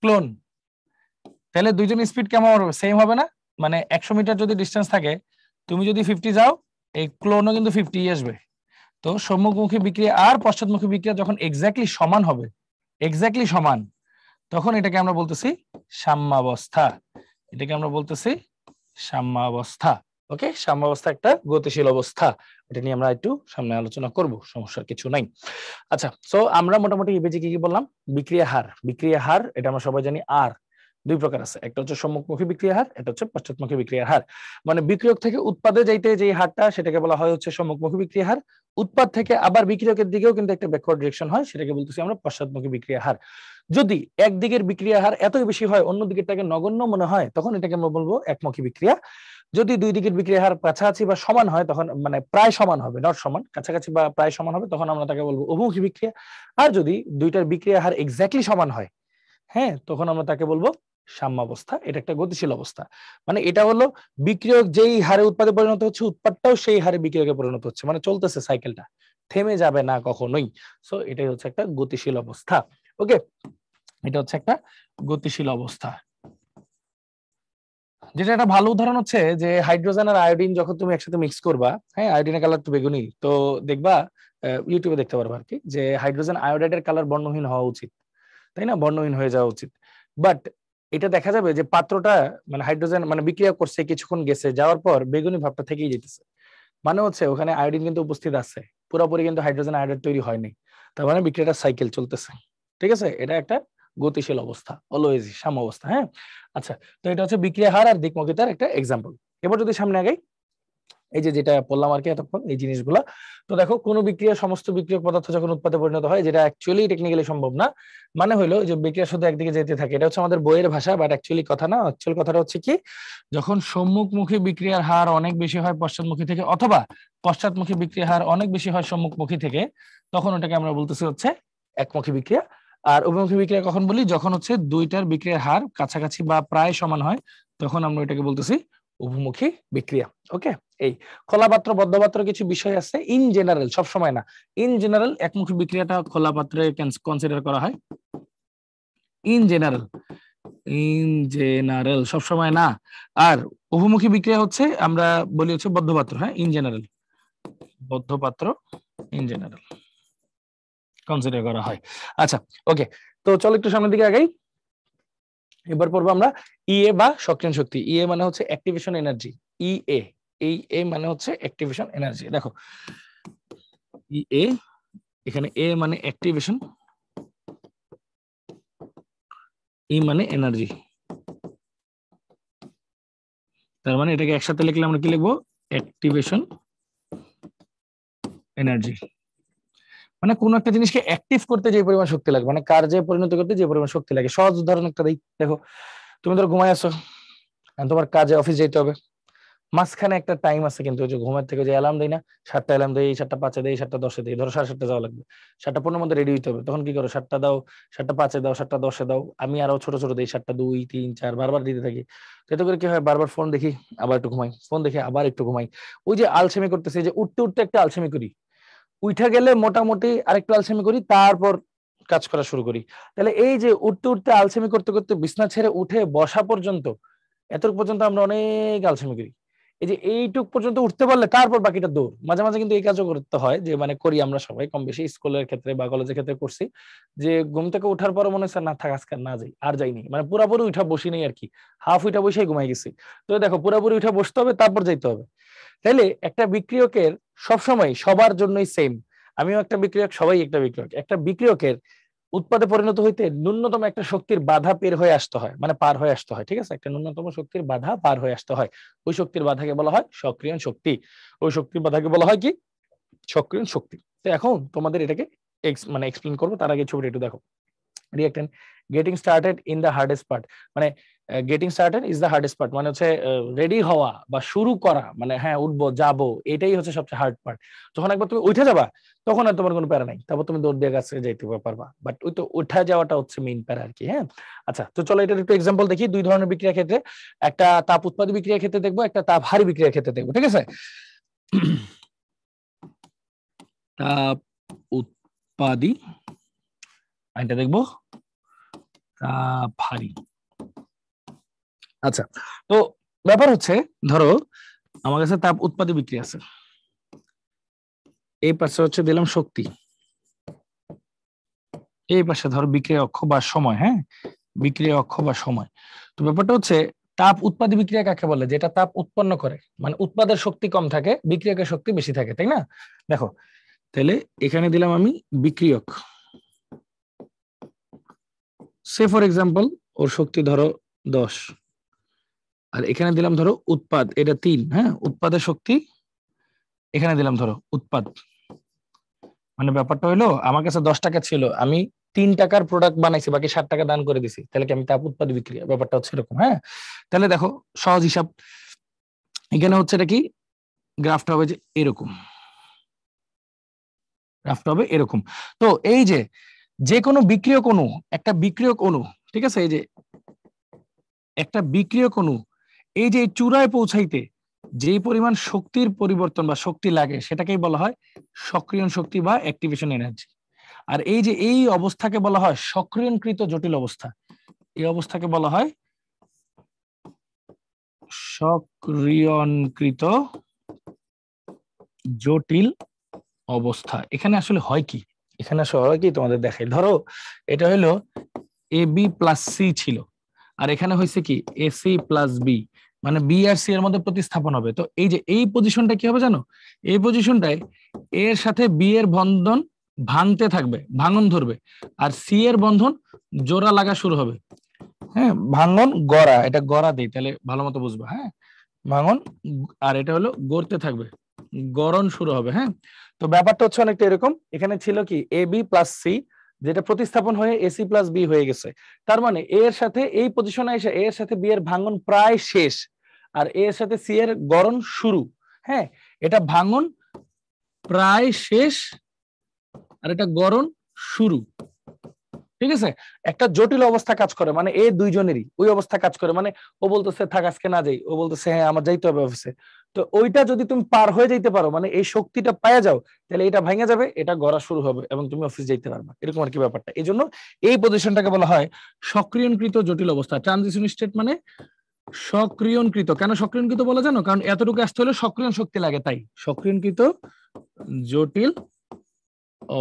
ক্লোন। তাহলে দুইজন স্পিড কেমন হবে? সেম হবে না? মানে 100 মিটার যদি ডিস্টেন্স থাকে, তুমি যদি 50 যাও, এই ক্লোনও কিন্তু 50 আসবে। তো সম্মুখমুখী বিক্রিয়া আর পশ্চাৎমুখী বিক্রিয়া যখন এক্স্যাক্টলি সমান হবে, এক্স্যাক্টলি সমান, তখন এটাকে আমরা বলতেছি সাম্যাবস্থা। এটাকে আমরা বলতেছি সাম্যাবস্থা। ওকে, সাম্যাবস্থা একটা গতিশীল অবস্থা, এটা নিয়ে আমরা একটু সামনে আলোচনা করব, সমস্যার কিছু নাই। আচ্ছা, সো আমরা মোটামুটি ইবেজি কি কি বললাম? বিক্রিয়া হার, বিক্রিয়া হার এটা আমরা সবাই জানি আর দুই প্রকার আছে, একটা হচ্ছে সম্মুখমুখী বিক্রিয়া হার, এটা হচ্ছে পশ্চাৎমুখী বিক্রিয়ার হার। মানে বিক্রিয়ক থেকে উৎপাদে যাইতে যে হারটা, সেটাকে বলা হয় হচ্ছে সম্মুখমুখী বিক্রিয়া হার। উৎপাদ থেকে আবার বিক্রিয়কের দিকেও কিন্তু একটা ব্যাকওয়ার্ড ডিরেকশন হয়, সেটাকে বলতেছি আমরা পশ্চাৎমুখী বিক্রিয়া হার। যদি একদিকের বিক্রিয়া হার এতই বেশি হয়, অন্য দিকেরটাকে নগণ্য মনে হয়, তখন এটাকে আমরা বলবো একমুখী বিক্রিয়া। যদি দুই দিকের বিক্রিয়ার হার কাছাকাছি বা সমান হয় তখন মানে প্রায় সমান হবে, নট সমান, কাছাকাছি বা প্রায় সমান হবে, তখন আমরা তাকে বলবো উভমুখী বিক্রিয়া। আর যদি দুইটার বিক্রিয়ার হার এক্স্যাক্টলি সমান হয়, হ্যাঁ, তখন আমরা তাকে বলবো সাম্যাবস্থা। এটা একটা গতিশীল অবস্থা। মানে এটা হলো বিক্রিয়ক যেই হারে উৎপাদে পরিণত হচ্ছে, উৎপাদটাও সেই হারে বিক্রিয়কে পরিণত হচ্ছে, মানে চলতেছে সাইকেলটা, থেমে যাবে না কখনোই। সো এটাই হচ্ছে একটা গতিশীল অবস্থা। ওকে, এটা হচ্ছে একটা গতিশীল অবস্থা। যেটা একটা ভালো উদাহরণ হচ্ছে যে হাইড্রোজেন আর আয়োডিন যখন তুমি একসাথে মিক্স করবা, হ্যাঁ, আয়োডিনের কালার তো বেগুনি, তো দেখবা ইউটিউবে দেখতে পারবা আর কি, যে হাইড্রোজেন আয়োডাইডের কালার বর্ণহীন হওয়া উচিত, তাই না, বর্ণহীন হয়ে যাওয়া উচিত। বাট এটা দেখা যাবে যে পাত্রটা মানে হাইড্রোজেন মানে বিক্রিয়া করছে, কিছুক্ষণ গেছে, যাওয়ার পর বেগুনি ভাবটা থেকেই যেতেছে, মানে হচ্ছে ওখানে আয়োডিন কিন্তু উপস্থিত আছে, পুরোপুরি কিন্তু হাইড্রোজেন আয়োডাইড তৈরি হয়নি, তার মানে বিক্রিয়াটা সাইকেল চলতেছে। ঠিক আছে, এটা একটা গতিশীল অবস্থা, অলওয়েজ সাম্য অবস্থা। হ্যাঁ, আচ্ছা, তো এটা হচ্ছে বিক্রিয়া হার আর দিকমুখিতার একটা এক্সাম্পল। এবার যদি সামনে আগাই, এই যে যেটা বললাম আর কি এতক্ষণ, এই জিনিসগুলা, তো দেখো কোন বিক্রিয়া সমস্ত বিক্রিয়ক পদার্থ যখন উৎপাদে পরিণত হয়, যেটা অ্যাকচুয়ালি টেকনিক্যালি সম্ভব না, মানে হলো যে বিক্রিয়া শুধু একদিকে যেতে থাকে, এটা হচ্ছে আমাদের বইয়ের ভাষা, বাট অ্যাকচুয়ালি কথা না। অ্যাকচুয়াল কথাটা হচ্ছে কি, যখন সম্মুখমুখী বিক্রিয়ার হার অনেক বেশি হয় পশ্চাৎমুখী থেকে, অথবা পশ্চাৎমুখী বিক্রিয়ার হার অনেক বেশি হয় সম্মুখমুখী থেকে, তখন ওটাকে আমরা বলতেছি হচ্ছে একমুখী বিক্রিয়া। আর উভয়মুখী বিক্রিয়া কখন বলি, যখন হচ্ছে দুইটার বিক্রিয়ার হার কাছাকাছি বা প্রায় সমান হয়, তখন আমরা ওইটাকে বলতেছি উভমুখী বিক্রিয়া। ওকে, এই খোলা পাত্র বদ্ধ পাত্র কিছু বিষয় আছে, ইন জেনারেল, সব সময় না, ইন জেনারেল একমুখী বিক্রিয়াটা খোলা পাত্রে কনসিডার করা হয়, ইন জেনারেল, ইন জেনারেল সব সময় না। আর উভমুখী বিক্রিয়া হচ্ছে আমরা বলি হচ্ছে বদ্ধ পাত্র, হ্যাঁ, ইন জেনারেল, বদ্ধ পাত্র ইন জেনারেল কনসিডার করা হয়। আচ্ছা, ওকে, তো চলো একটু সামনের দিকে আগাই। এবার পড়বো আমরা ইএ বা সক্রিয়ণ শক্তি। ইএ মানে হচ্ছে অ্যাক্টিভেশন এনার্জি, ইএ, এই এ মানে হচ্ছে অ্যাক্টিভেশন এনার্জি। দেখো ইএ, এখানে এ মানে অ্যাক্টিভেশন, ই মানে এনার্জি, তার মানে এটাকে একসাথে লিখলে আমরা কি লিখবো, অ্যাক্টিভেশন এনার্জি। মানে কোন একটা জিনিসকে অ্যাক্টিভ করতে যে পরিমাণ শক্তি লাগে, মানে কার্যে পরিণত করতে যে পরিমাণ শক্তি লাগে। সহজ উদাহরণ একটা দিই, দেখো তুমি ধরো ঘুমায় আছো, তোমার কাজে অফিস যেতে হবে, মাঝখানে একটা টাইম আছে, কিন্তু ওই যে ঘুমের থেকে যে অ্যালার্ম দেয় না, 7টা অ্যালার্ম দেয়, 7টা 5-এ দেয়, 7টা 10-এ দেয়, ধরো 7:30 যাওয়া লাগবে, 7টা 15 মধ্যে রেডি হইতে হবে, তখন কি করো, 7টা দাও, 7টা 5-এ দাও, 7টা 10-এ দাও, আমি আরো ছোট ছোট দিই, 7টা 2, 3, 4 বারবার দিতে থাকি। তো এতে করে কি হয়, বারবার ফোন দেখি, আবার একটু ঘুমাই, ফোন দেখি, আবার একটু ঘুমাই, ওই যে আলসেমি করতেছি, যে উঠতে উঠতে একটা আলসেমি করি, উঠা গেলে মোটামুটি আরেকটু আলসেমি করি, তারপর কাজ করা শুরু করি। তাহলে এই যে উঠতে উঠতে আলসেমি করতে করতে বিছনা ছেড়ে উঠে বসা পর্যন্ত, এতটুকু পর্যন্ত আমরা অনেক আলসেমি করি। এই যে এইটুক পর্যন্ত উঠতে পারলে তারপর বাকিটা দৌড়। মাঝে মাঝে কিন্তু এই কাজও করতে হয়, যে মানে করি আমরা সবাই কম বেশি, স্কুলের ক্ষেত্রে বা কলেজের ক্ষেত্রে করছি, যে ঘুম থেকে ওঠার পর মনে হচ্ছে না থাক আজকে না যাই, আর যাইনি, মানে পুরাপুরি উঠা বসি নেই আর কি, হাফ উঠা বসেই ঘুমাই গেছি। তো দেখো পুরাপুরি উঠা বসতে হবে, তারপর যাইতে হবে। তাইলে একটা বিক্রিয়কের সবসময় সবার জন্যই সেম, আমিও একটা বিক্রিয়ক, সবাই একটা বিক্রিয়ক, একটা বিক্রিয়কের উৎপাদে পরিণত হইতে ন্যূনতম একটা শক্তির বাধা পের হয়ে আসতে হয়, মানে পার হয়ে আসতে হয়। ঠিক আছে, একটা ন্যূনতম শক্তির বাধা পার হয়ে আসতে হয়, ওই শক্তির বাধাকে বলা হয় সক্রিয়ণ শক্তি, ওই শক্তির বাধাকে বলা হয় কি, সক্রিয়ণ শক্তি। তো এখন তোমাদের এটাকে মানে এক্সপ্লেন করবো, তার আগে ছবিটা একটু দেখো। Reactant getting started in the hardest part, মানে getting started is the hardest part, মানে হচ্ছে রেডি হওয়া বা শুরু করা, মানে হ্যাঁ উঠবো যাবো, এটাই হচ্ছে সবচেয়ে হার্ড পার্ট। যখন একবার তুমি উঠে যাবা, তখন আর তোমার কোনো প্যারা নাই, তারপর তুমি দৌড় দিয়ে কাছে যাইতে পারবা, বাট ওই তো উঠা যাওয়াটা হচ্ছে মেইন প্যারা আর কি। হ্যাঁ, আচ্ছা, তো চলো এটার একটু এক্সাম্পল দেখি। দুই ধরনের বিক্রিয়া ক্ষেত্রে, একটা তাপ উৎপাদী বিক্রিয়া ক্ষেত্রে দেখবো, একটা তাপ হারি বিক্রিয়া ক্ষেত্রে দেখবো। ঠিক আছে, তাপ উৎপাদী, এটা দেখবো তাপ হারি। আচ্ছা, তো ব্যাপার হচ্ছে, ধরো আমার কাছে তাপ উৎপাদী বিক্রিয়া আছে, এই পাশে হচ্ছে দিলাম শক্তি, এই পাশে ধরো বিক্রিয়া অক্ষ বা সময়। হ্যাঁ, বিক্রিয়া অক্ষ বা সময়। তো ব্যাপারটা হচ্ছে তাপ উৎপাদী বিক্রিয়া কাকে বলে, যেটা তাপ উৎপন্ন করে, মানে উৎপাদের শক্তি কম থাকে, বিক্রিয়কের শক্তি বেশি থাকে, তাই না? দেখো তাহলে এখানে দিলাম আমি বিক্রিয়ক, সে ফর এক্সাম্পল ওর শক্তি ধরো 10, আর এখানে দিলাম ধরো উৎপাদ, এটা 3। হ্যাঁ, উৎপাদের শক্তি এখানে দিলাম ধরো উৎপাদ, মানে ব্যাপারটা হলো আমার কাছে 10 টাকা ছিল, আমি 3 টাকার প্রোডাক্ট বানাইছি, বাকি 60 টাকা দান করে দিছি, তাহলে কি আমি তাপ উৎপাদ বিক্রিয়া, ব্যাপারটা হচ্ছে এরকম। হ্যাঁ, তাহলে দেখো সহজ হিসাব, এখানে হচ্ছে এটা কি, গ্রাফটা হবে যে এরকম, গ্রাফটা হবে এরকম। তো এই যে যে কোনো বিক্রিয়ক অণু, একটা বিক্রিয়ক অণু, ঠিক আছে, এই যে একটা বিক্রিয়ক অণু এই যে চূড়ায় পৌঁছাইতে যেই পরিমাণ শক্তির পরিবর্তন বা শক্তি লাগে সেটাকেই বলা হয় সক্রিয়ণ শক্তি বা অ্যাক্টিভেশন এনার্জি। আর এই যে এই অবস্থাকে বলা হয় সক্রিয়ণকৃত জটিল অবস্থা। এই অবস্থাকে বলা হয় সক্রিয়ণকৃত জটিল অবস্থা। এখানে আসলে হয় কি, এখানে আসলে হয় কি তোমাদের দেখাই। ধরো এটা হলো এ বি প্লাস সি ছিল, আর এখানে হয়েছে কি এ সি প্লাস বি, মানে বি আর সি এর মধ্যে প্রতিস্থাপন হবে। তো এই যে এই পজিশনটা কি হবে জানো, এই পজিশনটায় এর সাথে বি এর বন্ধন ভাঙতে থাকবে, ভাঙন ধরবে, আর সি এর বন্ধন জোড়া লাগা শুরু হবে। হ্যাঁ, ভাঙন গড়া, এটা গড়া দেই তাহলে ভালো মতো বুঝবা। হ্যাঁ, ভাঙন, আর এটা হলো গড়তে থাকবে, গড়ন শুরু হবে। হ্যাঁ, তো ব্যাপারটা হচ্ছে অনেকটা এরকম। এখানে ছিল কি এ বি প্লাস সি, যেটা প্রতিস্থাপন হয়ে এসি প্লাস বি হয়ে গেছে। তার মানে এ এর সাথে এই পজিশনে এসে এ এর সাথে বি এর ভাঙন প্রায় শেষ, আর এ এর সাথে সি এর গড়ন শুরু। হ্যাঁ, এটা ভাঙন প্রায় শেষ আর এটা গড়ন শুরু। ঠিক আছে, একটা জটিল অবস্থা কাজ করে, মানে এই দুইজনেরই ওই অবস্থা কাজ করে। মানে ও বলতেছে থাক আজকে না যাই, ও বলতেছে হ্যাঁ আমার যাইতে হবে অফিসে। তো ওইটা যদি তুমি পার হয়ে যাইতে পারো, মানে এই শক্তিটা পাওয়া যাও, তাহলে এটা ভেঙে যাবে, এটা গড়া শুরু হবে এবং তুমি অফিস যাইতে পারবা, এরকম আর কি ব্যাপারটা। এই জন্য এই পজিশনটাকে বলা হয় সক্রিয়ণকৃত জটিল অবস্থা। ট্রানজিশন স্টেট মানে সক্রিয়ণকৃত। কেন সক্রিয়ণকৃত বলা জানো, কারণ এতটুকু আসতে হলে সক্রিয়ণ শক্তি লাগে, তাই সক্রিয়ণকৃত জটিল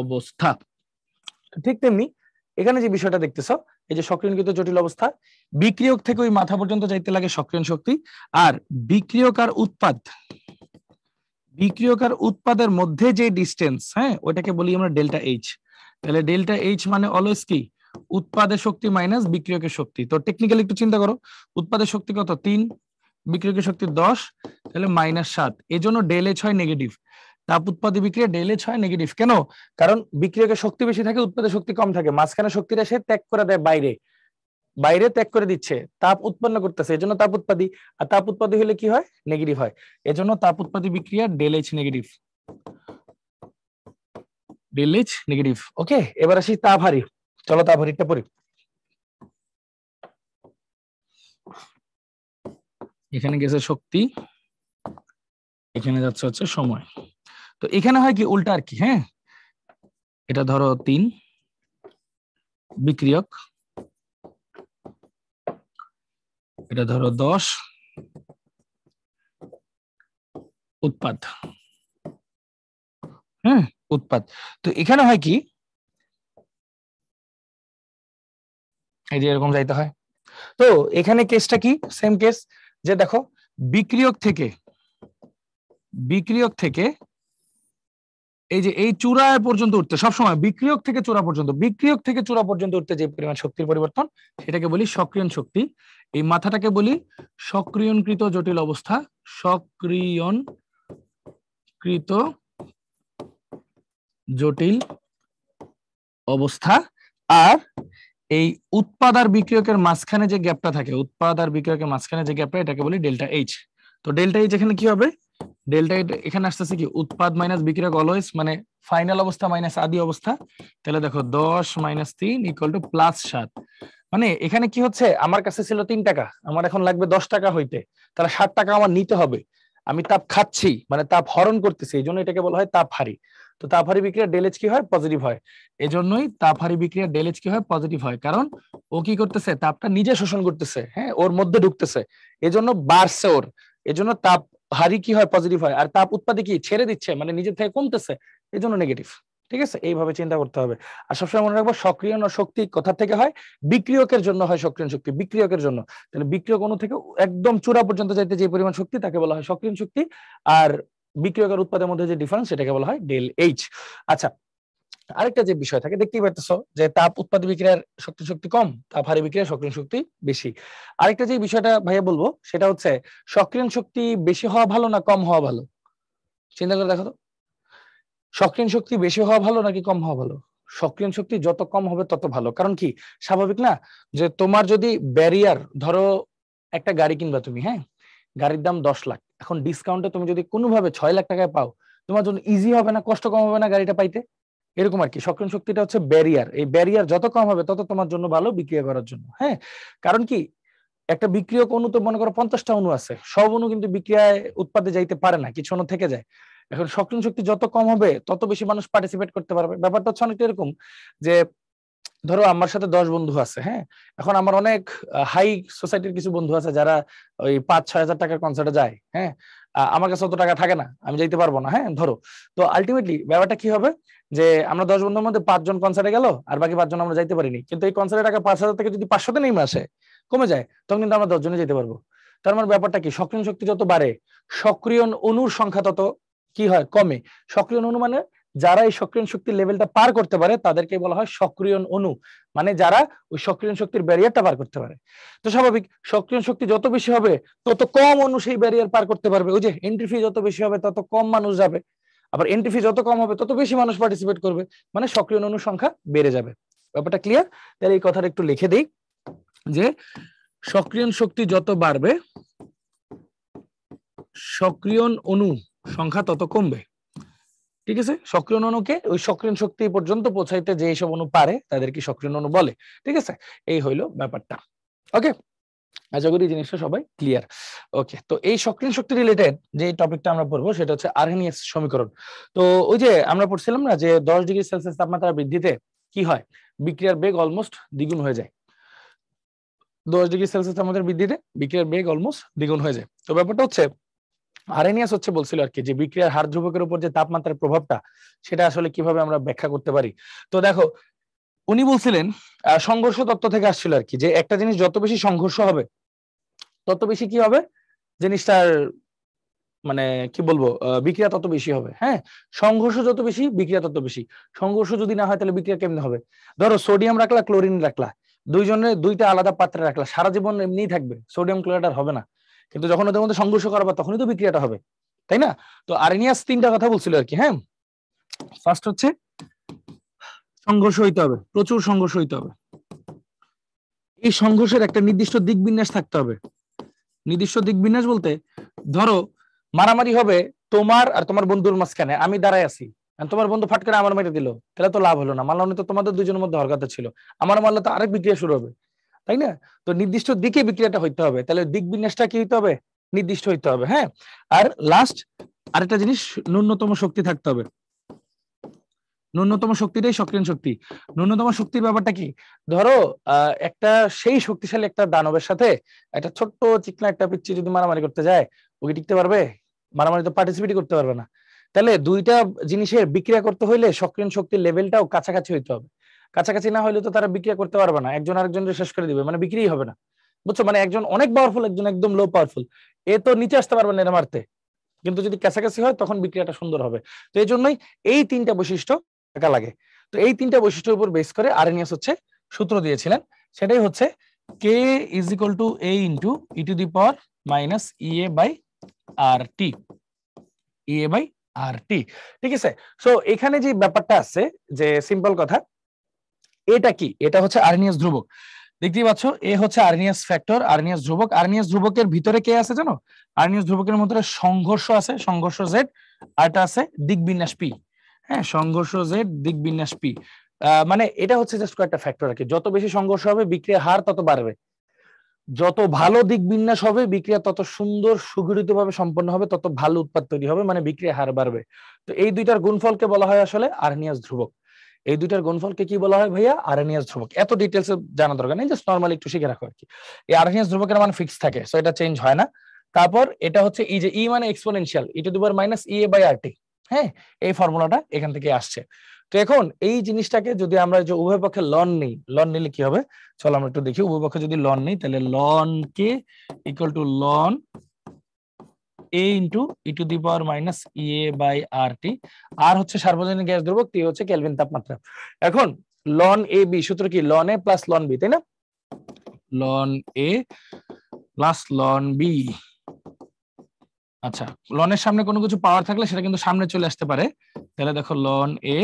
অবস্থা। ঠিক তেমনি এখানে যে বিষয়টা দেখতেছ, এই যে সক্রিয়ণকৃত জটিল অবস্থা, বিক্রিয়ক থেকে ওই মাথা পর্যন্ত যাইতে লাগে সক্রিয়ণ শক্তি, আর বিক্রিয়ক আর উৎপাদ, বিক্রিয়ক আর উৎপাদের মধ্যে যে ডিস্টেন্স, হ্যাঁ, ওইটাকে বলি আমরা ডেল্টা এইচ। তাহলে ডেল্টা এইচ মানে অলওয়েজ কি, উৎপাদের শক্তি মাইনাস বিক্রিয়কের শক্তি। তো টেকনিক্যালি একটু চিন্তা করো, উৎপাদের শক্তি কত 3, বিক্রিয়কের শক্তি 10, তাহলে -7। এই জন্য ডেল এইচ হয় নেগেটিভ। তাপ উৎপাদী বিক্রিয়া ডেল এইচ হয় নেগেটিভ। কেন? কারণ বিক্রিয়কের শক্তি বেশি থাকে, উৎপাদের শক্তি কম থাকে, মাঝখানে শক্তিটা সে ত্যাগ করে দেয় বাইরে, বাইরে ত্যাগ করে দিচ্ছে, তাপ উৎপন্ন করতেছে, এজন্য তাপ উৎপাদী। আর তাপ উৎপাদী হলে কি হয়, নেগেটিভ হয়। এজন্য তাপ উৎপাদী বিক্রিয়া del H negative, del H negative. Okay, এবার আসি তাপ হারি। চলো তাপ হারিটা পড়ি। এখানে গেছে শক্তি, এখানে যাচ্ছে হচ্ছে সময়। তো এখানে হয় কি উল্টা আর কি। হ্যাঁ, এটা ধরো 3 বিক্রিয়ক, এটা ধরো 10 উৎপাদ। হ্যাঁ, উৎপাদ। তো এখানে হয় কি, এই যে এরকম যাইতে হয়। তো এখানে কেসটা কি, সেম কেস, যে দেখো বিক্রিয়ক থেকে, বিক্রিয়ক থেকে এই যে এই চূড়া পর্যন্ত উঠতে সবসময় বিক্রিয়ক থেকে চূড়া পর্যন্ত, বিক্রিয়ক থেকে চূড়া পর্যন্ত উঠতে যে পরিমাণ শক্তির পরিবর্তন, সেটাকে বলি সক্রিয়ণ শক্তি। এই মাথাটাকে বলি সক্রিয়ণকৃত জটিল অবস্থা, সক্রিয়ণকৃত জটিল অবস্থা। আর এই উৎপাদ আর বিক্রিয়কের মাঝখানে যে গ্যাপটা থাকে, উৎপাদ আর বিক্রিয়কের মাঝখানে যে গ্যাপটা, এটাকে বলি ডেল্টা এইচ। তো ডেল্টা এইচ এখানে কি হবে, ডেল্টা এইচ এখানে আসতেছে কি উৎপাদ মাইনাস বিক্রিয়ক অলওয়েজ, মানে ফাইনাল অবস্থা মাইনাস আদি অবস্থা। তাহলে দেখো 10 - 3 = +7। মানে এখানে কি হচ্ছে, আমার কাছে ছিল 3 টাকা, আমার এখন লাগবে 10 টাকা হইতে, তাহলে 60 টাকা আমার নিতে হবে। আমি তাপ খাচ্ছি, মানে তাপ হরণ করতেছি, এই জন্য এটাকে বলা হয় তাপ হারি। তো তাপ হারি বিক্রিয়া ডেল এইচ কি হয়, পজিটিভ হয়। এই জন্যই তাপ হারি বিক্রিয়া ডেল এইচ কি হয়, পজিটিভ হয়। কারণ ও কি করতেছে, তাপটা নিজে শোষণ করতেছে, হ্যাঁ, ওর মধ্যে ঢুকতেছে, এজন্য বাড়ছে ওর, এজন্য তাপ হারি কি হয়, পজিটিভ হয়। আর তাপ উৎপাদে কি ছেড়ে দিচ্ছে, মানে নিজের থেকে কমতেছে, এই জন্য নেগেটিভ। ঠিক আছে, এইভাবে চিন্তা করতে হবে। আর সবসময় মনে রাখবো সক্রিয়ণ শক্তি কোথা থেকে হয়, বিক্রিয়কের জন্য হয় সক্রিয়ণ শক্তি, বিক্রিয়কের জন্য। তাহলে বিক্রিয়ক অণু থেকে একদম চূড়া পর্যন্ত যাইতে যে পরিমাণ শক্তি, তাকে বলা হয় সক্রিয়ণ শক্তি। আর বিক্রিয়ক আর উৎপাদের মধ্যে যে ডিফারেন্স, সেটাকে বলা হয় ডেল এইচ। আচ্ছা, আরেকটা যে বিষয় থাকে, দেখতেই পাচ্ছ যে তাপ উৎপাদ বিক্রিয়ার শক্তি কম, তাপ হারি বিক্রিয়ার সক্রিয়ণ শক্তি বেশি। আরেকটা যে বিষয়টা ভাইয়া বলবো, সেটা হচ্ছে সক্রিয়ণ শক্তি বেশি হওয়া ভালো না কম হওয়া ভালো, চিন্তা করে দেখো তো। সক্রিয়ণ শক্তি বেশি হওয়া ভালো নাকি কম হওয়া ভালো? সক্রিয়ণ শক্তি যত কম হবে তত ভালো। কারণ কি, স্বাভাবিক না, যে তোমার যদি ব্যারিয়ার, ধরো একটা গাড়ি কিনবা তুমি, হ্যাঁ, গাড়ির দাম 10 লাখ, এখন ডিসকাউন্টে তুমি যদি কোনোভাবে 6 লাখ টাকায় পাও, তোমার জন্য ইজি হবে না, কষ্ট কম হবে না গাড়িটা পাইতে? এরকম আর কি। সক্রিয় শক্তিটা হচ্ছে ব্যারিয়ার, এই ব্যারিয়ার যত কম হবে তত তোমার জন্য ভালো বিক্রিয়া করার জন্য। হ্যাঁ, কারণ কি একটা বিক্রিয়ক অণু তো মনে করো 50টা অণু আছে, সব অণু কিন্তু বিক্রিয়ায় উৎপাদে যাইতে পারে না, কিছু অণু থেকে যায়। এখন সক্রিয় শক্তি যত কম হবে তত বেশি মানুষ পার্টিসিপেট করতে পারবে। ব্যাপারটা হচ্ছে অনেকটা এরকম যে ধরো আমার সাথে 10 বন্ধু আছে, হ্যাঁ, এখন আমার অনেক হাই সোসাইটির কিছু বন্ধু আছে যারা ওই 5-6 হাজার টাকার কনসার্টে যায়, হ্যাঁ, আমার কাছে অত টাকা থাকে না, আমি যাইতে পারবো না, হ্যাঁ ধরো। তো আলটিমেটলি ব্যাপারটা কি হবে যে আমরা 10 বন্ধুর মধ্যে 5 জন কনসার্টে গেল আর বাকি 5 জন আমরা যাইতে পারিনি, কিন্তু এই কনসার্টের টাকা 5,000 থেকে যদি 500তে নেমে আসে, কমে যায়, তখন কিন্তু আমরা 10 জনে যেতে পারবো। তার মানে ব্যাপারটা কি, সক্রিয় শক্তি যত বাড়ে সক্রিয় অণুর সংখ্যা তত কি হয়, কমে। সক্রিয় অণু মানে যারা এই সক্রিয় শক্তির লেভেলটা পার করতে পারে তাদেরকে বলা হয় সক্রিয় অণু, মানে যারা ওই সক্রিয় শক্তির ব্যারিয়ারটা পার করতে পারে। তো স্বাভাবিক, সক্রিয় শক্তি যত বেশি হবে তত কম অণু সেই ব্যারিয়ার পার করতে পারবে। ওই যে এন্ট্রি ফি যত বেশি হবে তত কম মানুষ যাবে, আবার এন্ট্রি ফি যত কম হবে তত বেশি মানুষ পার্টিসিপেট করবে, মানে সক্রিয় অণুর সংখ্যা বেড়ে যাবে। ব্যাপারটা ক্লিয়ার? তাহলে এই কথাটা একটু লিখে দেই যে সক্রিয় শক্তি যত বাড়বে সক্রিয় অণু সংখ্যা তত কমবে। ঠিক আছে, সক্রিয় অণুকে ওই সক্রিয় শক্তি পর্যন্ত পৌঁছাইতে যে এইসব অণু পারে তাদেরকে সক্রিয় অণু বলে। ঠিক আছে, এই হইলো ব্যাপারটা। ওকে, আশা করি জিনিসটা সবাই ক্লিয়ার। ওকে, তো এই সক্রিয় শক্তি রিলেটেড যে টপিকটা আমরা পড়বো সেটা হচ্ছে আরহেনিয়াস সমীকরণ। তো ওই যে আমরা পড়ছিলাম না যে 10 ডিগ্রি সেলসিয়াস তাপমাত্রা বৃদ্ধিতে কি হয়, বিক্রিয়ার বেগ অলমোস্ট দ্বিগুণ হয়ে যায়। 10 ডিগ্রি সেলসিয়াস তাপমাত্রা বৃদ্ধিতে বিক্রিয়ার বেগ অলমোস্ট দ্বিগুণ হয়ে যায়। তো ব্যাপারটা হচ্ছে আরহেনিয়াস হচ্ছে বলছিল আর কি যে বিক্রিয়ার হার ধ্রুবকের উপর যে তাপমাত্রার প্রভাবটা সেটা আসলে কিভাবে আমরা ব্যাখ্যা করতে পারি। তো দেখো উনি বলছিলেন সংঘর্ষ তত্ত্ব থেকে আসছিল আর কি, যে একটা জিনিস যত বেশি সংঘর্ষ হবে তত বেশি কি হবে জিনিসটার, মানে কি বলবো, বিক্রিয়া তত বেশি হবে। হ্যাঁ, সংঘর্ষ যত বেশি বিক্রিয়া তত বেশি। সংঘর্ষ যদি না হয় তাহলে বিক্রিয়া কেমনে হবে? ধরো সোডিয়াম রাখলা ক্লোরিন রাখলা, দুইজনের দুইটা আলাদা পাত্রে রাখলা, সারা জীবন এমনিই থাকবে, সোডিয়াম ক্লোরাইড আর হবে না, কিন্তু যখন ওদের মধ্যে সংঘর্ষ করাবা তখনই তো বিক্রিয়াটা হবে, তাই না? তো আরহেনিয়াস 3টা কথা বলছিল আর কি। হ্যাঁ, ফার্স্ট হচ্ছে সংঘর্ষ হইতে হবে, প্রচুর সংঘর্ষ হইতে হবে। এই সংঘর্ষের একটা নির্দিষ্ট দিক বিন্যাস থাকতে হবে। নির্দিষ্ট দিক বিন্যাস বলতে ধরো মারামারি হবে তোমার আর তোমার বন্ধুর মাঝখানে, আমি দাঁড়ায় আছি, তোমার বন্ধু ফাট করে আমার মেরে দিল, তাহলে তো লাভ হলো না, মানলাম তো তোমাদের দুজনের মধ্যে হরকত ছিল, আমার মারলে তো আরেক বিক্রিয়া শুরু হবে, তাই না? তো নির্দিষ্ট দিকে বিক্রিয়াটা হইতে হবে, তাহলে দিক বিন্যাসটা কি হইতে হবে, নির্দিষ্ট হইতে হবে। হ্যাঁ, আর লাস্ট আরেকটা জিনিস, ন্যূনতম শক্তি থাকতে হবে। ন্যূনতম শক্তিটাই সক্রিয় শক্তি। ন্যূনতম শক্তির ব্যাপারটা কি, ধরো একটা সেই শক্তিশালী একটা দানবের সাথে একটা ছোট্ট চিকনা একটা পিচ্চি যদি মারামারি করতে যায়, ওকে টিকতে পারবে? মারামারি তো পার্টিসিপেটই করতে পারবে না। তাহলে দুইটা জিনিসের বিক্রিয়া করতে হইলে সক্রিয় শক্তির লেভেলটাও কাছাকাছি হইতে হবে। কাছাকাছি না হইলে তো তারা বিক্রিয়া করতে পারবে না, একজন আরেকজনের শেষ করে দিবে, মানে বিক্রিই হবে না। বুঝছো, মানে একজন অনেক পাওয়ারফুল, একজন একদম লো পাওয়ারফুল, এ তো নিচে আসতে পারবে না এরা মারতে, কিন্তু যদি কাছাকাছি হয় তখন বিক্রিয়াটা সুন্দর হবে। তো এই জন্যই এই 3টা বৈশিষ্ট্য থাকা লাগে। তো এই 3টা বৈশিষ্ট্যের উপর বেস করে আরহেনিয়াস হচ্ছে সূত্র দিয়েছিলেন, সেটাই হচ্ছে K is equal to A into e to the power minus E a by R T, E a by R T. ঠিক আছে, সো এখানে যে ব্যাপারটা আছে যে সিম্পল কথা, এটা কি, এটা হচ্ছে আরহেনিয়াস ধ্রুবক, দেখতেই পাচ্ছ, এ হচ্ছে আরহেনিয়াস ফ্যাক্টর, আরহেনিয়াস ধ্রুবক। আরহেনিয়াস ধ্রুবকের ভিতরে কে আছে জানো? আরহেনিয়াস ধ্রুবকের মধ্যে সংঘর্ষ আছে, সংঘর্ষ জেড, আর এটা আছে দিক বিন্যাস পি। হ্যাঁ, সংঘর্ষ জেড, দিক বিন্যাস পি, মানে এটা হচ্ছে জাস্ট কয়েকটা ফ্যাক্টর আর কি। যত বেশি সংঘর্ষ হবে বিক্রিয়ার হার তত বাড়বে, যত ভালো দিক বিন্যাস হবে বিক্রিয়া তত সুন্দর সুগঠিত ভাবে সম্পন্ন হবে, তত ভালো উৎপাদ তৈরি হবে, মানে বিক্রিয়ার হার বাড়বে। তো এই দুইটার গুণফলকে বলা হয় আসলে আরহেনিয়াস ধ্রুবক। এই দুইটার গুণফলকে কি বলা হয় ভাইয়া? আরহেনিয়াস ধ্রুবক। এত ডিটেলসে জানা দরকার নেই, জাস্ট নরমালি একটু শিখে রাখো আর কি। এই আরহেনিয়াস ধ্রুবকের মান ফিক্স থাকে, সো এটা চেঞ্জ হয় না। তারপর এটা হচ্ছে ই, যে ই মানে exponential, e to the power minus E A by R T. হ্যাঁ, এই ফর্মুলাটা এখান থেকে আসছে। তো এখন এই জিনিসটাকে যদি আমরা যে উভয় পক্ষে লন নিই, লন নিলে কি হবে চলো আমরা একটু দেখি। উভয় পক্ষে যদি লন নিই তাহলে ln K equal to ln A into e to the power minus E A by R T. R হচ্ছে সার্বজনীন গ্যাস ধ্রুবক, টি হচ্ছে কেলভিন তাপমাত্রা। এখন লন এ বি সূত্র কি, loan A plus ln B, তাই না? Loan A plus ln B. আচ্ছা, লনের সামনে কোনো কিছু পাওয়ার থাকলে সেটা কিন্তু সামনে চলে আসতে পারে। তাহলে দেখো লন এ,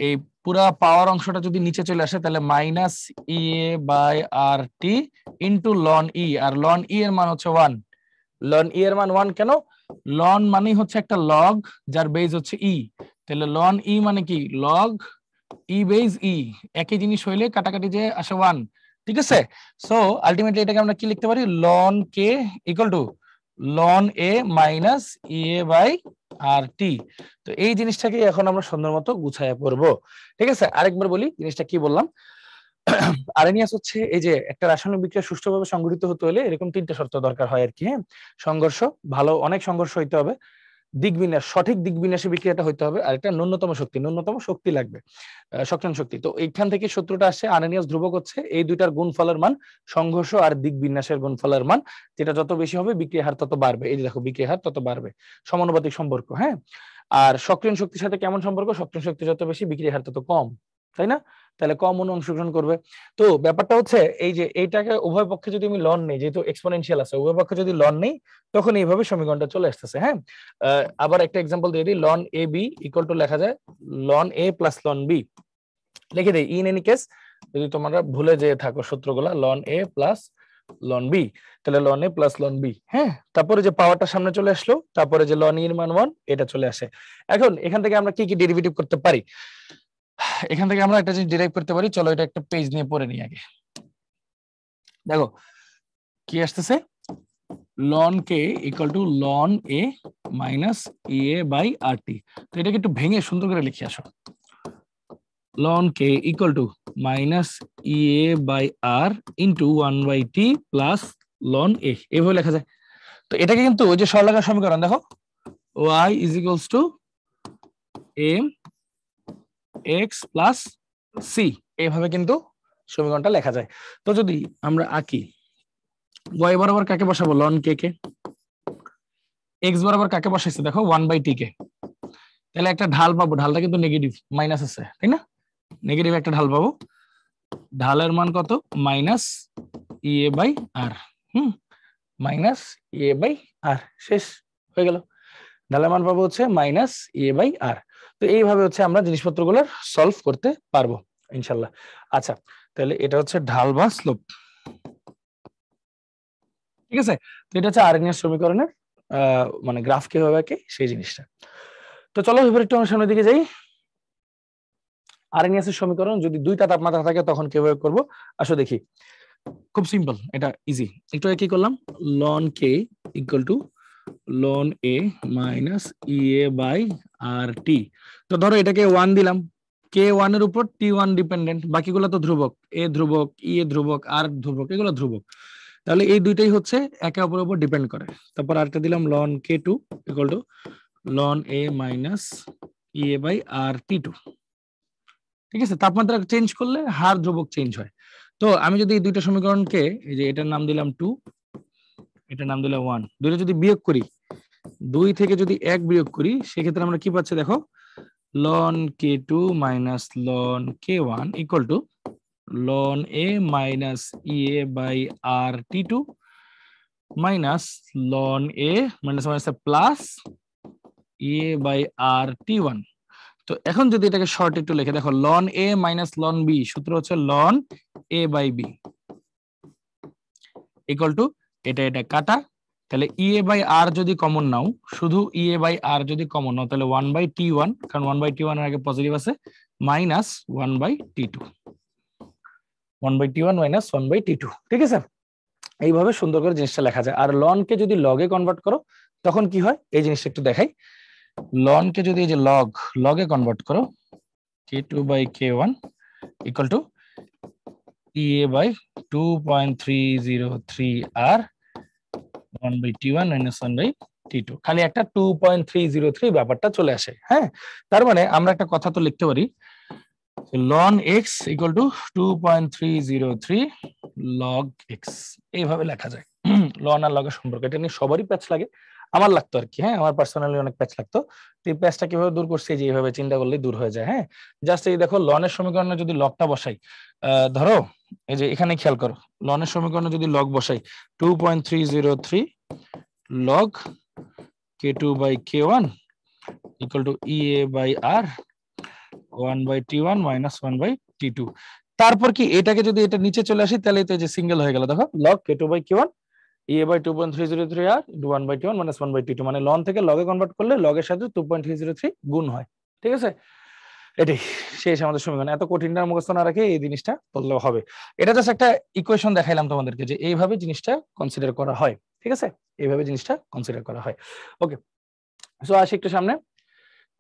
এই পুরা পাওয়ার অংশটা যদি নিচে চলে আসে তাহলে minus E A by R T into ln e, আর লন ই এর মান হচ্ছে 1, লন ই এর মান 1 কেন? লন মানে হচ্ছে একটা লগ যার বেজ হচ্ছে ই, তাহলে লন ই মানে কি লগ ই বেজ ই, একই জিনিস হইলে কাটাকাটি যে আসে 1, ঠিক আছে? সো আলটিমেটলি এটাকে আমরা কি লিখতে পারি, ln K equal to ln A minus E A by R T. তো এই জিনিসটাকে এখন আমরা সুন্দর মতো গুছাইয়া পড়বো, ঠিক আছে? আরেকবার বলি জিনিসটা কি বললাম। আরএনএস হচ্ছে এই যে একটা রাসায়নিক বিক্রিয়া সুষ্ঠুভাবে সংঘটিত হতে হলে এরকম 3টে শর্ত দরকার হয় আর কি, হ্যাঁ? সংঘর্ষ, ভালো অনেক সংঘর্ষ হইতে হবে, দিক বিন্যাস, সঠিক দিক বিন্যাসে বিক্রিয়াটা হইতে হবে, আর একটা ন্যূনতম শক্তি লাগবে, সক্ষম শক্তি। তো এইখান থেকে সূত্রটা আসে, আরএনএস ধ্রুবক হচ্ছে এই দুইটার গুণফলের মান, সংঘর্ষ আর দিক বিন্যাসের গুণফলের মান, যেটা যত বেশি হবে বিক্রিয়া হার তত বাড়বে। এই যে দেখো বিক্রিয়া হার তত বাড়বে, সমানুপাতিক সম্পর্ক, হ্যাঁ? আর সক্রিয় শক্তির সাথে কেমন সম্পর্ক, সক্রিয় শক্তি যত বেশি বিক্রিয়া হার তত কম, তাই না? তাহলে কম অণু অংশগ্রহণ করবে। তো ব্যাপারটা হচ্ছে এই যে এইটাকে উভয় পক্ষে যদি আমি লন নেই, যেহেতু এক্সপোনেনশিয়াল আছে, উভয় পক্ষে যদি লন নেই তখন এইভাবে সমীকরণটা চলে আসতেছে, হ্যাঁ? আবার একটা এক্সাম্পল দিয়ে দিই, ln A B equal to লেখা যায় ln A plus ln B, লিখে দেই ইন এনি কেস যদি তোমরা ভুলে যেয়ে থাকো সূত্রগুলা, loan A plus ln B, তাহলে loan A plus ln B, হ্যাঁ? তারপরে যে পাওয়ারটা সামনে চলে আসলো, তারপরে যে লন এর মান 1 এটা চলে আসে। এখন এখান থেকে আমরা কি কি ডেরিভেটিভ করতে পারি, এখান থেকে আমরা একটা জিনিস ডিরাইভ করতে পারি, চলো এটা একটা পেজ নিয়ে পড়ে নিই আগে। দেখো কি আসতেছে, ln K equal to ln A minus E A by R T. তো এটাকে একটু ভেঙে সুন্দর করে লিখে আসো, ln K equal to minus E A by R into 1/t plus ln A, এভাবে লেখা যায়। তো এটাকে কিন্তু ওই যে সরলরেখার সমীকরণ দেখো, y is equals to M X plus C, এইভাবে কিন্তু সমীকরণটা লেখা যায়। তো যদি আমরা আঁকি, y বরাবর কাকে বসাবো, লন কে কে, x বরাবর কাকে বসাইছে দেখো 1/t কে, তাহলে একটা ঢাল পাবো, ঢালটা কিন্তু নেগেটিভ মাইনাস আছে, তাই না? নেগেটিভ একটা ঢাল পাবো, ঢালের মান কত, minus E A by R, minus E A by R, শেষ হয়ে গেল। ঢালের মান পাবো হচ্ছে মাইনাস ই এ বাই আর। তো এইভাবে হচ্ছে আমরা জিনিসপত্রগুলোর সলভ করতে পারবো ইনশাল্লাহ। আচ্ছা, তাহলে এটা হচ্ছে ঢাল বা স্লোপ, ঠিক আছে? তো এটা হচ্ছে আরএনএস সমীকরণের মানে গ্রাফ কিভাবে আঁকে সেই জিনিসটা। তো চলো এবার একটু সামনের দিকে যাই। আরএনএস এর সমীকরণ যদি দুইটা তাপমাত্রা থাকে তখন কিভাবে করব, আসো দেখি। খুব সিম্পল, এটা ইজি। একটু কি করলাম, ln K equal to ln A minus E A by R T. তো ধরো এটাকে 1 দিলাম, কে 1 এর উপর টি 1 ডিপেন্ডেন্ট, বাকিগুলো তো ধ্রুবক, এ ধ্রুবক, ই এ ধ্রুবক, আর ধ্রুবক, এগুলো ধ্রুবক। তাহলে এই দুইটাই হচ্ছে একে অপরের উপর ডিপেন্ড করে। তারপর আরেকটা দিলাম ln K 2 equal to ln A minus E A by R T 2, ঠিক আছে? তাপমাত্রা চেঞ্জ করলে হার ধ্রুবক চেঞ্জ হয়। তো আমি যদি এই দুইটা সমীকরণকে, এই যে এটার নাম দিলাম 2, এটার নাম দিলাম 1, দুইটা যদি বিয়োগ করি, 2 থেকে যদি 1 বিয়োগ করি, সেক্ষেত্রে আমরা কি পাচ্ছি দেখো, ln K 2 minus ln K 1 equal to ln A minus E A by R T 2 minus ln A minus minus plus E A by R T 1। তো এখন যদি এটাকে শর্ট একটু লিখে দেখো, ln A minus ln B, সূত্র হচ্ছে ln A by B equal to এটা এটা কাটা, তাহলে ই এ বাই আর যদি কমন নাও, শুধু ই এ বাই আর যদি কমন নাও, তাহলে 1/t1, কারণ 1/t1 এর আগে পজিটিভ আছে, minus 1/t2, 1/t1 minus 1/t2, ঠিক আছে? এইভাবে সুন্দর করে জিনিসটা লেখা যায়। আর লন কে যদি লগে কনভার্ট করো তখন কি হয়, এই জিনিসটা একটু দেখাই। লন কে যদি এই যে লগে কনভার্ট করো, k2/k1 equal to E A by 2.303 R 1/t1 minus 1/t2, খালি একটা 2.303 ব্যাপারটা চলে আসে, হ্যাঁ? তার মানে আমরা একটা কথা তো লিখতে পারি, ln x equal to 2.303 log x, এইভাবে লেখা যায়। লন আর লগের সম্পর্ক, এটা নিয়ে সবারই প্যাচ লাগে, আমার লাগতো আর কি, হ্যাঁ? আমার পার্সোনালি অনেক প্যাচ লাগতো। তো এই প্যাচটা কিভাবে দূর করছে, যে এইভাবে চিন্তা করলেই দূর হয়ে যায়, হ্যাঁ? জাস্ট এই দেখো, লনের সমীকরণে যদি লগটা বসাই, ধরো এই যে এখানে খেয়াল করো, লনের সমীকরণে যদি লগ বসাই 2.303 log k2/k1 equal to E A by R 1/t1 minus 1/t2। তারপর কি এটাকে যদি এটা নিচে চলে আসি, তাহলে তো যে সিঙ্গেল হয়ে গেল, দেখো লগ k2/k1 E/2.303 আর 1/T1 - 1/T2 মানে লন থেকে লগে কনভার্ট করলে লগের সাথে 2.303 গুণ হয়। ঠিক আছে, এটাই শেষ আমাদের সমীকরণ। এত কঠিনটা মুখস্থ না রাখে এই জিনিসটা বললেও হবে। এটা জাস্ট একটা ইকুয়েশন দেখাইলাম তোমাদেরকে যে এইভাবে জিনিসটা কনসিডার করা হয়। ঠিক আছে, এইভাবে জিনিসটা কনসিডার করা হয়। ওকে, সো আসি একটু সামনে।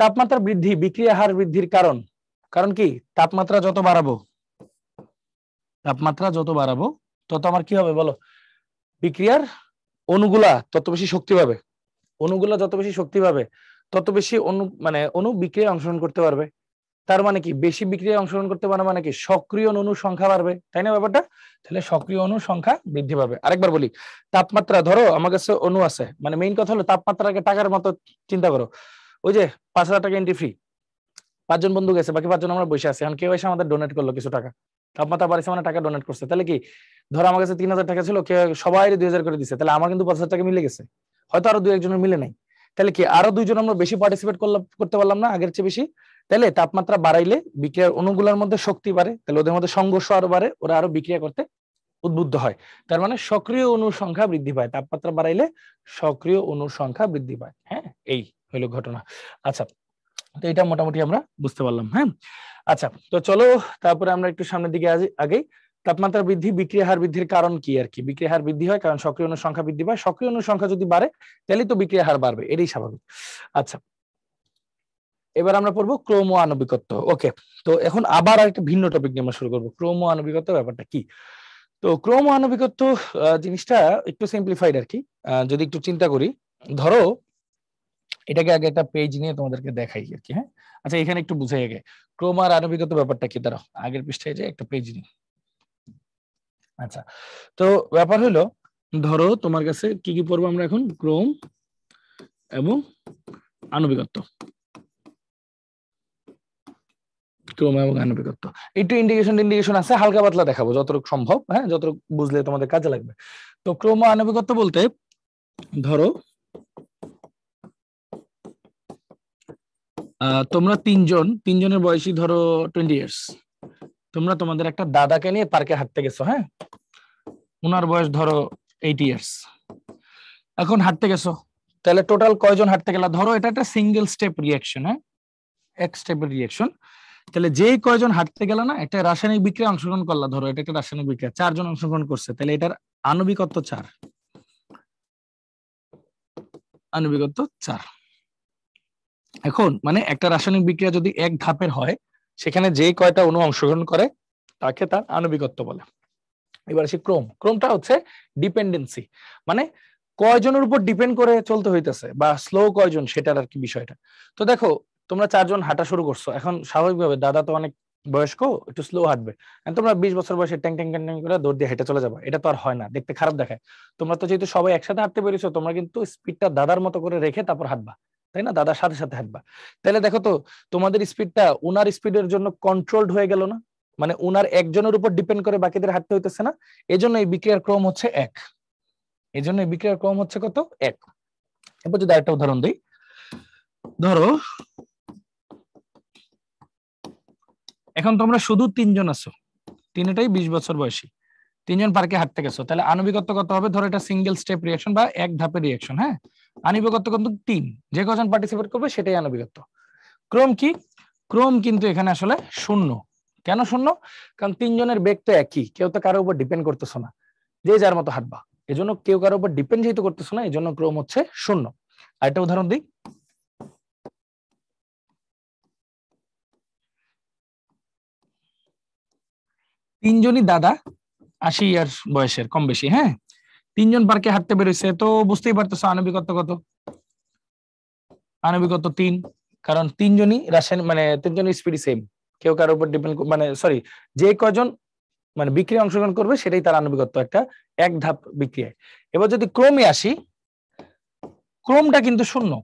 তাপমাত্রা বৃদ্ধি বিক্রিয়া হার বৃদ্ধির কারণ। কারণ কি? তাপমাত্রা যত বাড়াবো তত আমার কি হবে বলো? বিক্রিয়ার অণুগুলা তত বেশি শক্তি পাবে। অণুগুলা যত বেশি শক্তি পাবে তত বেশি অণু বিক্রিয়ায় অংশগ্রহণ করতে পারবে। তার মানে কি? বেশি বিক্রিয়ায় অংশগ্রহণ করতে পারে মানে কি? সক্রিয় অণুর সংখ্যা বাড়বে, তাই না ব্যাপারটা? তাহলে সক্রিয় অণুর সংখ্যা বৃদ্ধি পাবে। আরেকবার বলি, তাপমাত্রা ধরো আমার কাছে অণু আছে, মানে মেইন কথা হলো তাপমাত্রাকে টাকার মতো চিন্তা করো। ওই যে 5,000 টাকা এন্ট্রি ফ্রি, 5 জন বন্ধু গেছে, বাকি 5 জন আমরা বসে আছি, এখন কেউ এসে আমাদের ডোনেট করলো কিছু টাকা, তাপমাত্রা বাড়ছে মানে টাকা ডোনেট করছে, তাহলে কি? ধরো আমার কাছে 3,000 টাকা ছিল, কেউ সবাই 2,000 করে দিচ্ছে, তাহলে আমার কিন্তু 5,000 টাকা মিলে গেছে। হয়তো আরো 2-1 জনের মিলে নাই, তাহলে কি আরো 2 জন আমরা বেশি পার্টিসিপেট করতে পারলাম না আগের চেয়ে বেশি? তাহলে তাপমাত্রা বাড়াইলে বিক্রিয়ার অণুগুলোর মধ্যে শক্তি বাড়ে, তাহলে ওদের মধ্যে সংঘর্ষ আরো বাড়ে, ওরা আরো বিক্রিয়া করতে উদ্বুদ্ধ হয়। তার মানে সক্রিয় অণুর সংখ্যা বৃদ্ধি পায়, তাপমাত্রা বাড়াইলে সক্রিয় অণুর সংখ্যা বৃদ্ধি পায়। হ্যাঁ, এই হলো ঘটনা। আচ্ছা, তো এটা মোটামুটি আমরা বুঝতে পারলাম। হ্যাঁ, আচ্ছা, তো চলো তারপরে আমরা একটু সামনের দিকে আগেই। তাপমাত্রা বৃদ্ধি বিক্রিয়া হার বৃদ্ধির কারণ কি আর কি? বিক্রিয়া হার বৃদ্ধি হয় কারণ সক্রিয় অণুর সংখ্যা বৃদ্ধি পায়। সক্রিয় অণুর সংখ্যা যদি বাড়ে তাহলে তো বিক্রিয়া হার বাড়বে, এটাই স্বাভাবিক। আচ্ছা, এবার আমরা পড়বো ক্রোমো আণবিকত্ব। ওকে, তো এখন আবার একটা ভিন্ন টপিক নিয়ে আমরা শুরু করবো। ক্রোমো আণবিকত্ব ব্যাপারটা কি? তো ক্রোমো আণবিকত্ব জিনিসটা একটু সিম্পলিফাইড আর কি। যদি একটু চিন্তা করি, ধরো এটাকে আগে একটা পেজ নিয়ে তোমাদেরকে দেখাই আর কি। হ্যাঁ, আচ্ছা, এখানে একটু বুঝাই আগে ক্রোম আর আণবিকত্ব ব্যাপারটা কি। দাঁড়াও, আগের পৃষ্ঠায় যে একটা পেজ নিই। আচ্ছা, তো ব্যাপার হলো, ধরো তোমার কাছে কি কি পড়বো আমরা এখন? ক্রোম এবং আণবিকত্ব। ক্রোম এবং আণবিকত্ব একটু ইন্ডিকেশন আছে, হালকা পাতলা দেখাবো যতটুকু সম্ভব। হ্যাঁ, যতটুকু বুঝলে তোমাদের কাজে লাগবে। তো ক্রোম ও আণবিকত্ব বলতে ধরো তোমরা তিনজনের বয়সী ধরো 20 ইয়ার্স। তোমরা তোমাদের একটা দাদাকে নিয়ে পার্কে হাঁটতে গেছো। হ্যাঁ, ওনার বয়স ধরো 80 ইয়ার্স। এখন হাঁটতে গেছো, তাহলে টোটাল কয়জন হাঁটতে গেলা? ধরো এটা একটা সিঙ্গেল স্টেপ রিয়াকশন। হ্যাঁ, এক স্টেপের রিয়াকশন। তাহলে যে কয়জন হাঁটতে গেল না, একটা রাসায়নিক বিক্রিয়া অংশগ্রহণ করলা, ধরো এটা একটা রাসায়নিক বিক্রিয়া, 4 জন অংশগ্রহণ করছে, তাহলে এটার আণবিকত্ব 4। আণবিকত্ব 4। এখন মানে একটা রাসায়নিক বিক্রিয়া যদি এক ধাপের হয়, সেখানে যে কয়টা অণু অংশগ্রহণ করে তাকে তার আণবিকত্ব বলে। এবার আসি ক্রোমটা হচ্ছে ডিপেন্ডেন্সি, মানে কয়জনের উপর ডিপেন্ড করে চলতে হইতেছে বা স্লো কয়জন সেটার আর কি বিষয়টা। তো দেখো, তোমরা 4 জন হাঁটা শুরু করছো, এখন স্বাভাবিকভাবে দাদা তো অনেক বয়স্ক, একটু স্লো হাঁটবে। তোমরা 20 বছর বয়সে ট্যাং ট্যাং ট্যাং ট্যাং করে দৌড় দিয়ে হেঁটে চলে যাবে, এটা তো আর হয় না, দেখতে খারাপ দেখায়। তোমরা তো যেহেতু সবাই একসাথে হাঁটতে পেরেছো, তোমরা কিন্তু স্পিডটা দাদার মতো করে রেখে তারপর হাঁটবা, তাই না? দাদার সাথে সাথে হাঁটবা। তাহলে দেখো তো, তোমাদের স্পিডটা উনার স্পিডের জন্য কন্ট্রোলড হয়ে গেল না? মানে উনার একজনের উপর ডিপেন্ড করে বাকিদের হাঁটতে হইতেছে না। এজন্য এই বিক্রিয়ার ক্রম হচ্ছে 1। এজন্য এই বিক্রিয়ার ক্রম হচ্ছে কত? 1। এরপর যদি আরেকটা উদাহরণ দিই, ধরো এখন তোমরা শুধু 3 জন আছো, তিনটাই 20 বছর বয়সী, 3 জন পার্কে হাঁটতে গেছো, তাহলে আণবিকত্ব কত হবে? ধরো এটা সিঙ্গেল স্টেপ রিয়াকশন বা এক ধাপের রিয়াকশন। হ্যাঁ, আণবিকত্ব কিন্তু 3, যে কজন পার্টিসিপেট করবে সেটাই আণবিকত্ব। ক্রম কি? ক্রম কিন্তু এখানে আসলে 0। কেন 0? কারণ 3 জনের বেগ তো একই, কেউ তো কারোর উপর ডিপেন্ড করতেছ না, যে যার মতো হাঁটবা। এজন্য কেউ কারোর উপর ডিপেন্ড যেহেতু করতেছ না, এজন্য ক্রম হচ্ছে 0। আরেকটা উদাহরণ দিই, তিনজনই দাদা, 80 ইয়ার্স বয়সের কম বেশি। হ্যাঁ, 3 জন পার্কে হাঁটতে বেরোইছে, তো বুঝতেই পারতেছো আণবিকত্ব কত? আণবিকত্ব 3, কারণ 3 জনই রাসায়নিক, মানে 3 জনের স্পিড সেম, কেউ কারোর উপর ডিপেন্ড, মানে সরি, যে কয়জন মানে বিক্রিয়া অংশগ্রহণ করবে সেটাই তার আণবিকত্ব, একটা এক ধাপ বিক্রিয়ায়। এবার যদি ক্রমে আসি, ক্রমটা কিন্তু 0।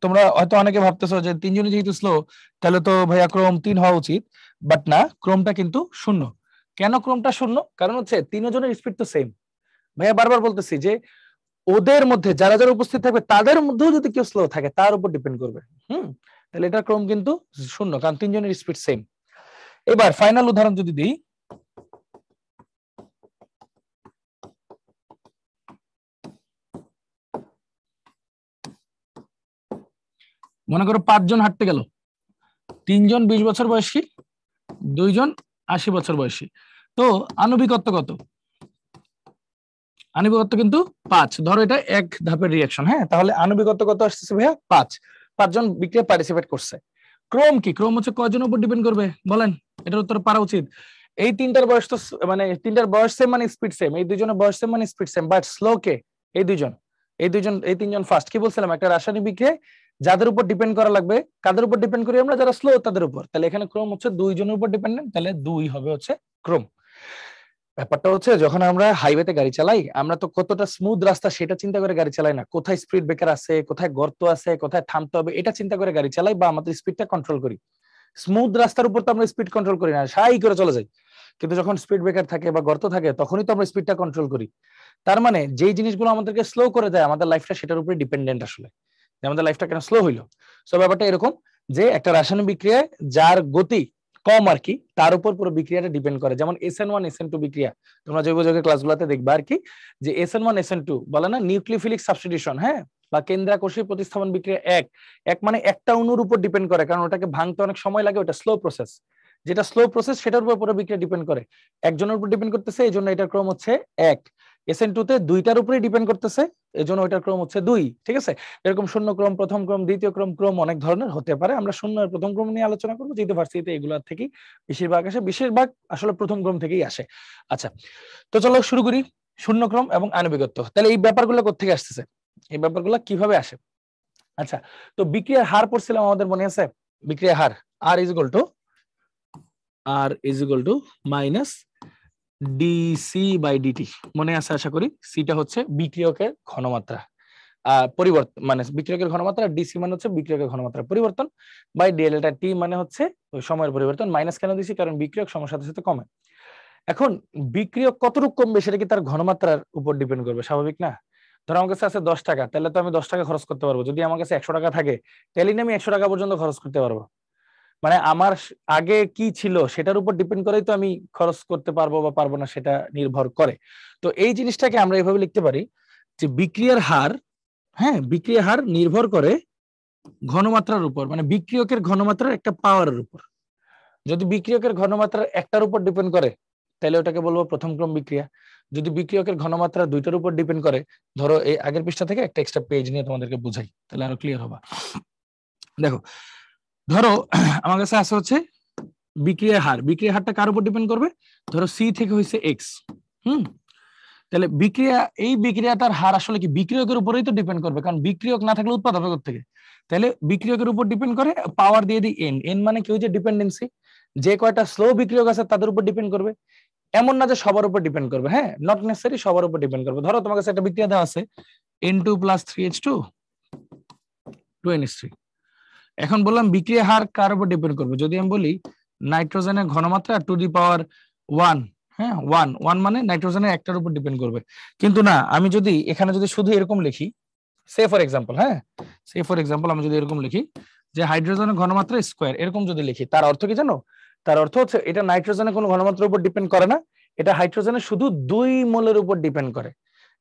তোমরা হয়তো অনেকে ভাবতেছো যে 3 জনই যেহেতু স্লো, তাহলে তো ভাইয়া ক্রম 3 হওয়া উচিত, বাট না, ক্রমটা কিন্তু 0। কেন ক্রমটা 0? কারণ হচ্ছে 3 জনের স্পিড তো সেম। ভাইয়া বারবার বলতেছি যে ওদের মধ্যে যারা যারা উপস্থিত থাকবে তাদের মধ্যেও যদি কেউ স্লো থাকে তার উপর ডিপেন্ড করবে। তাহলে এটা ক্রম কিন্তু 0, কারণ 3 জনের স্পিড সেম। এবার ফাইনাল উদাহরণ যদি দিই, মনে করো 5 জন হাঁটতে গেল, 3 জন 20 বছর বয়সী, 2 জন 80 বছর বয়সী। তো আণবিকত্ব কত? আণবিকত্ব কিন্তু 5। ধরো এটা এক ধাপের রিঅ্যাকশন, হ্যাঁ, তাহলে আণবিকত্ব কত আসছে ভাইয়া? 5। 5 জন বিক্রিয়া পার্টিসিপেট করছে। ক্রম কি? ক্রম হচ্ছে কয়জনের উপর ডিপেন্ড করবে বলেন? এটার উত্তর পারা উচিত। এই তিনটার বয়স তো মানে তিনটার বয়স সেম মানে স্পিড সেম, এই দুইজনের বয়স সেম মানে স্পিড সেম, বাট স্লো কে? এই দুইজন, এই তিনজন ফার্স্ট। কি বলছিলাম? একটা রাসায়নিক বিক্রিয়ায় যাদের উপর ডিপেন্ড করা লাগবে, কাদের উপর ডিপেন্ড করি আমরা? যারা স্লো তাদের উপর। তাহলে এখানে ক্রম হচ্ছে 2 জনের উপর ডিপেন্ডেন্ট, তাহলে 2 হবে হচ্ছে ক্রম। ব্যাপারটা হচ্ছে যখন আমরা হাইওয়েতে গাড়ি চালাই, আমরা তো কতটা স্মুথ রাস্তা সেটা চিন্তা করে গাড়ি চালাই না, কোথায় স্পিড ব্রেকার আছে, কোথায় গর্ত আছে, কোথায় থামতে হবে, এটা চিন্তা করে গাড়ি চালাই বা আমাদের স্পিডটা কন্ট্রোল করি। স্মুথ রাস্তার উপর তো আমরা স্পিড কন্ট্রোল করি না, সাই করে চলে যাই। কিন্তু যখন স্পিড ব্রেকার থাকে বা গর্ত থাকে তখনই তো আমরা স্পিডটা কন্ট্রোল করি। তার মানে যেই জিনিসগুলো আমাদেরকে স্লো করে দেয় আমাদের লাইফটা সেটার উপরে ডিপেন্ডেন্ট আসলে, যে আমাদের লাইফটা কেন স্লো হইলো। সো ব্যাপারটা এরকম যে একটা রাসায়নিক বিক্রিয়ায় যার গতি কম আর কি, তার উপর পুরো বিক্রিয়াটা ডিপেন্ড করে। যেমন SN1 SN2 বিক্রিয়া তোমরা জৈব যৌগের ক্লাসগুলোতে দেখবা আর কি, যে SN1 SN2 বলে না নিউক্লিওফিলিক সাবস্টিটিউশন, হ্যাঁ, বা কেন্দ্রাকোষী প্রতিস্থাপন বিক্রিয়া এক মানে একটা অণুর উপর ডিপেন্ড করে, কারণ ওটাকে ভাঙতে অনেক সময় লাগে, ওটা স্লো প্রসেস। যেটা স্লো প্রসেস সেটার উপর পুরো বিক্রিয়া ডিপেন্ড করে, একজনের উপর ডিপেন্ড করতেছে, এই জন্য এটার ক্রম হচ্ছে 1। SN2 তে দুইটার উপরে ডিপেন্ড করতেছে, এই জন্য ওইটার ক্রম হচ্ছে 2। ঠিক আছে? এরকম শূন্য ক্রম, প্রথম ক্রম, দ্বিতীয় ক্রম, ক্রম অনেক ধরনের হতে পারে। আমরা শূন্য আর প্রথম ক্রম নিয়ে আলোচনা করবো, যেহেতু ভার্সিটিতে এগুলোর থেকেই বেশিরভাগ আসে, বেশিরভাগ আসলে প্রথম ক্রম থেকেই আসে। আচ্ছা, তো চলো শুরু করি। শূন্য ক্রম এবং আণবিকত্ব, তাহলে এই ব্যাপারগুলো কোত্থেকে আসতেছে, এই ব্যাপারগুলো কিভাবে আসে? আচ্ছা, তো বিক্রিয়ার হার পড়ছিলাম আমাদের, মনে আছে? বিক্রিয়ার হার R is equal to minus DC by dt, মনে আছে আশা করি। সিটা হচ্ছে বিক্রিয়কের ঘনমাত্রা পরিবর্তন, মানে বিক্রিয়কের ঘনমাত্রা, ডিসি মানে হচ্ছে বিক্রিয়কের ঘনমাত্রা পরিবর্তন, বাই ডেল্টা টি মানে হচ্ছে ওই সময়ের পরিবর্তন। মাইনাস কেন দিছি? কারণ বিক্রিয়ক সময়ের সাথে সাথে কমে। এখন বিক্রিয়ক কতটুকু কমবে সেটা কি তার ঘনমাত্রার উপর ডিপেন্ড করবে? স্বাভাবিক না? ধরো আমার কাছে আছে 10 টাকা, তাহলে তো আমি 10 টাকা খরচ করতে পারবো। যদি আমার কাছে 100 টাকা থাকে তাহলে আমি 100 টাকা পর্যন্ত খরচ করতে পারবো। মানে আমার আগে কি ছিল সেটার উপর ডিপেন্ড করেই তো আমি খরচ করতে পারবো বা পারবো না, সেটা নির্ভর করে। তো এই জিনিসটাকে আমরা এইভাবে লিখতে পারি যে বিক্রিয়ার হার, হ্যাঁ, বিক্রিয়ার হার নির্ভর করে ঘনমাত্রার উপর, মানে বিক্রিয়কের ঘনমাত্রার একটা পাওয়ারের উপর। যদি বিক্রিয়কের ঘনমাত্রার একটার উপর ডিপেন্ড করে তাহলে ওটাকে বলবো প্রথম ক্রম বিক্রিয়া। যদি বিক্রিয়কের ঘনমাত্রা দুইটার উপর ডিপেন্ড করে, ধরো এই আগের পৃষ্ঠা থেকে একটা এক্সট্রা পেজ নিয়ে তোমাদেরকে বুঝাই, তাহলে আরো ক্লিয়ার হবে। দেখো, ধরো আমার কাছে আছে হচ্ছে বিক্রিয়ার হার, বিক্রিয়ার হারটা কার উপর ডিপেন্ড করবে? ধরো সি থেকে হইছে এক্স, তাহলে বিক্রিয়া, এই বিক্রিয়াটার হার আসলে কি বিক্রিয়কের উপরেই তো ডিপেন্ড করবে, কারণ বিক্রিয়ক না থাকলে উৎপাদ হবে কোত্থেকে? তাহলে বিক্রিয়কের উপর ডিপেন্ড করে, পাওয়ার দিয়ে দিই এন। এন মানে কি? ওই যে ডিপেন্ডেন্সি, যে কয়টা স্লো বিক্রিয়ক আছে তাদের উপর ডিপেন্ড করবে। এমন না যে সবার উপর ডিপেন্ড করবে, হ্যাঁ, নট নেসেসারি সবার উপর ডিপেন্ড করবে। ধরো তোমার কাছে একটা বিক্রিয়া দেওয়া আছে N2 + 3H2 2NH3। এখন বললাম বিক্রিয়া হার কার উপর ডিপেন্ড করবে? যদি আমি বলি নাইট্রোজেনের ঘনমাত্রা টু দি পাওয়ার 1, হ্যাঁ, 1 মানে নাইট্রোজেনের একটার উপর ডিপেন্ড করবে। কিন্তু না, আমি যদি এখানে যদি শুধু এরকম লিখি, সে ফর এক্সাম্পল, হ্যাঁ, সে ফর এক্সাম্পল আমি যদি এরকম লিখি যে হাইড্রোজেনের ঘনমাত্রা স্কয়ার, এরকম যদি লিখি, তার অর্থ কি জানো? তার অর্থ হচ্ছে এটা নাইট্রোজেনের কোনো ঘনমাত্রার উপর ডিপেন্ড করে না, এটা হাইড্রোজেনের শুধু 2 মোলের উপর ডিপেন্ড করে,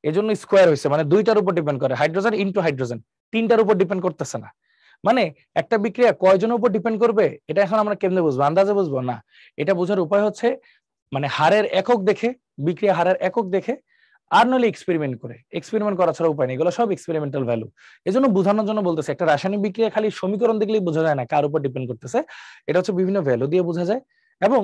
এজন্য স্কয়ার হয়েছে, মানে দুইটার উপর ডিপেন্ড করে, হাইড্রোজেন ইনটু হাইড্রোজেন, তিনটার উপর ডিপেন্ড করতেছে না। মানে একটা বিক্রিয়া কয়জনের উপর ডিপেন্ড করবে এটা এখন আমরা কেমনে বুঝবো? আন্দাজে বুঝবো না, এটা বোঝার উপায় হচ্ছে মানে হারের একক দেখে, বিক্রিয়া হারের একক দেখে, আর নইলে এক্সপেরিমেন্ট করে। এক্সপেরিমেন্ট করা ছাড়া উপায় নেই, এগুলো সব এক্সপেরিমেন্টাল ভ্যালু। এজন্য বোঝানোর জন্য বলতেছে, একটা রাসায়নিক বিক্রিয়া খালি সমীকরণ দেখলেই বোঝা যায় না কার উপর ডিপেন্ড করতেছে, এটা হচ্ছে বিভিন্ন ভ্যালু দিয়ে বোঝা যায়। এবং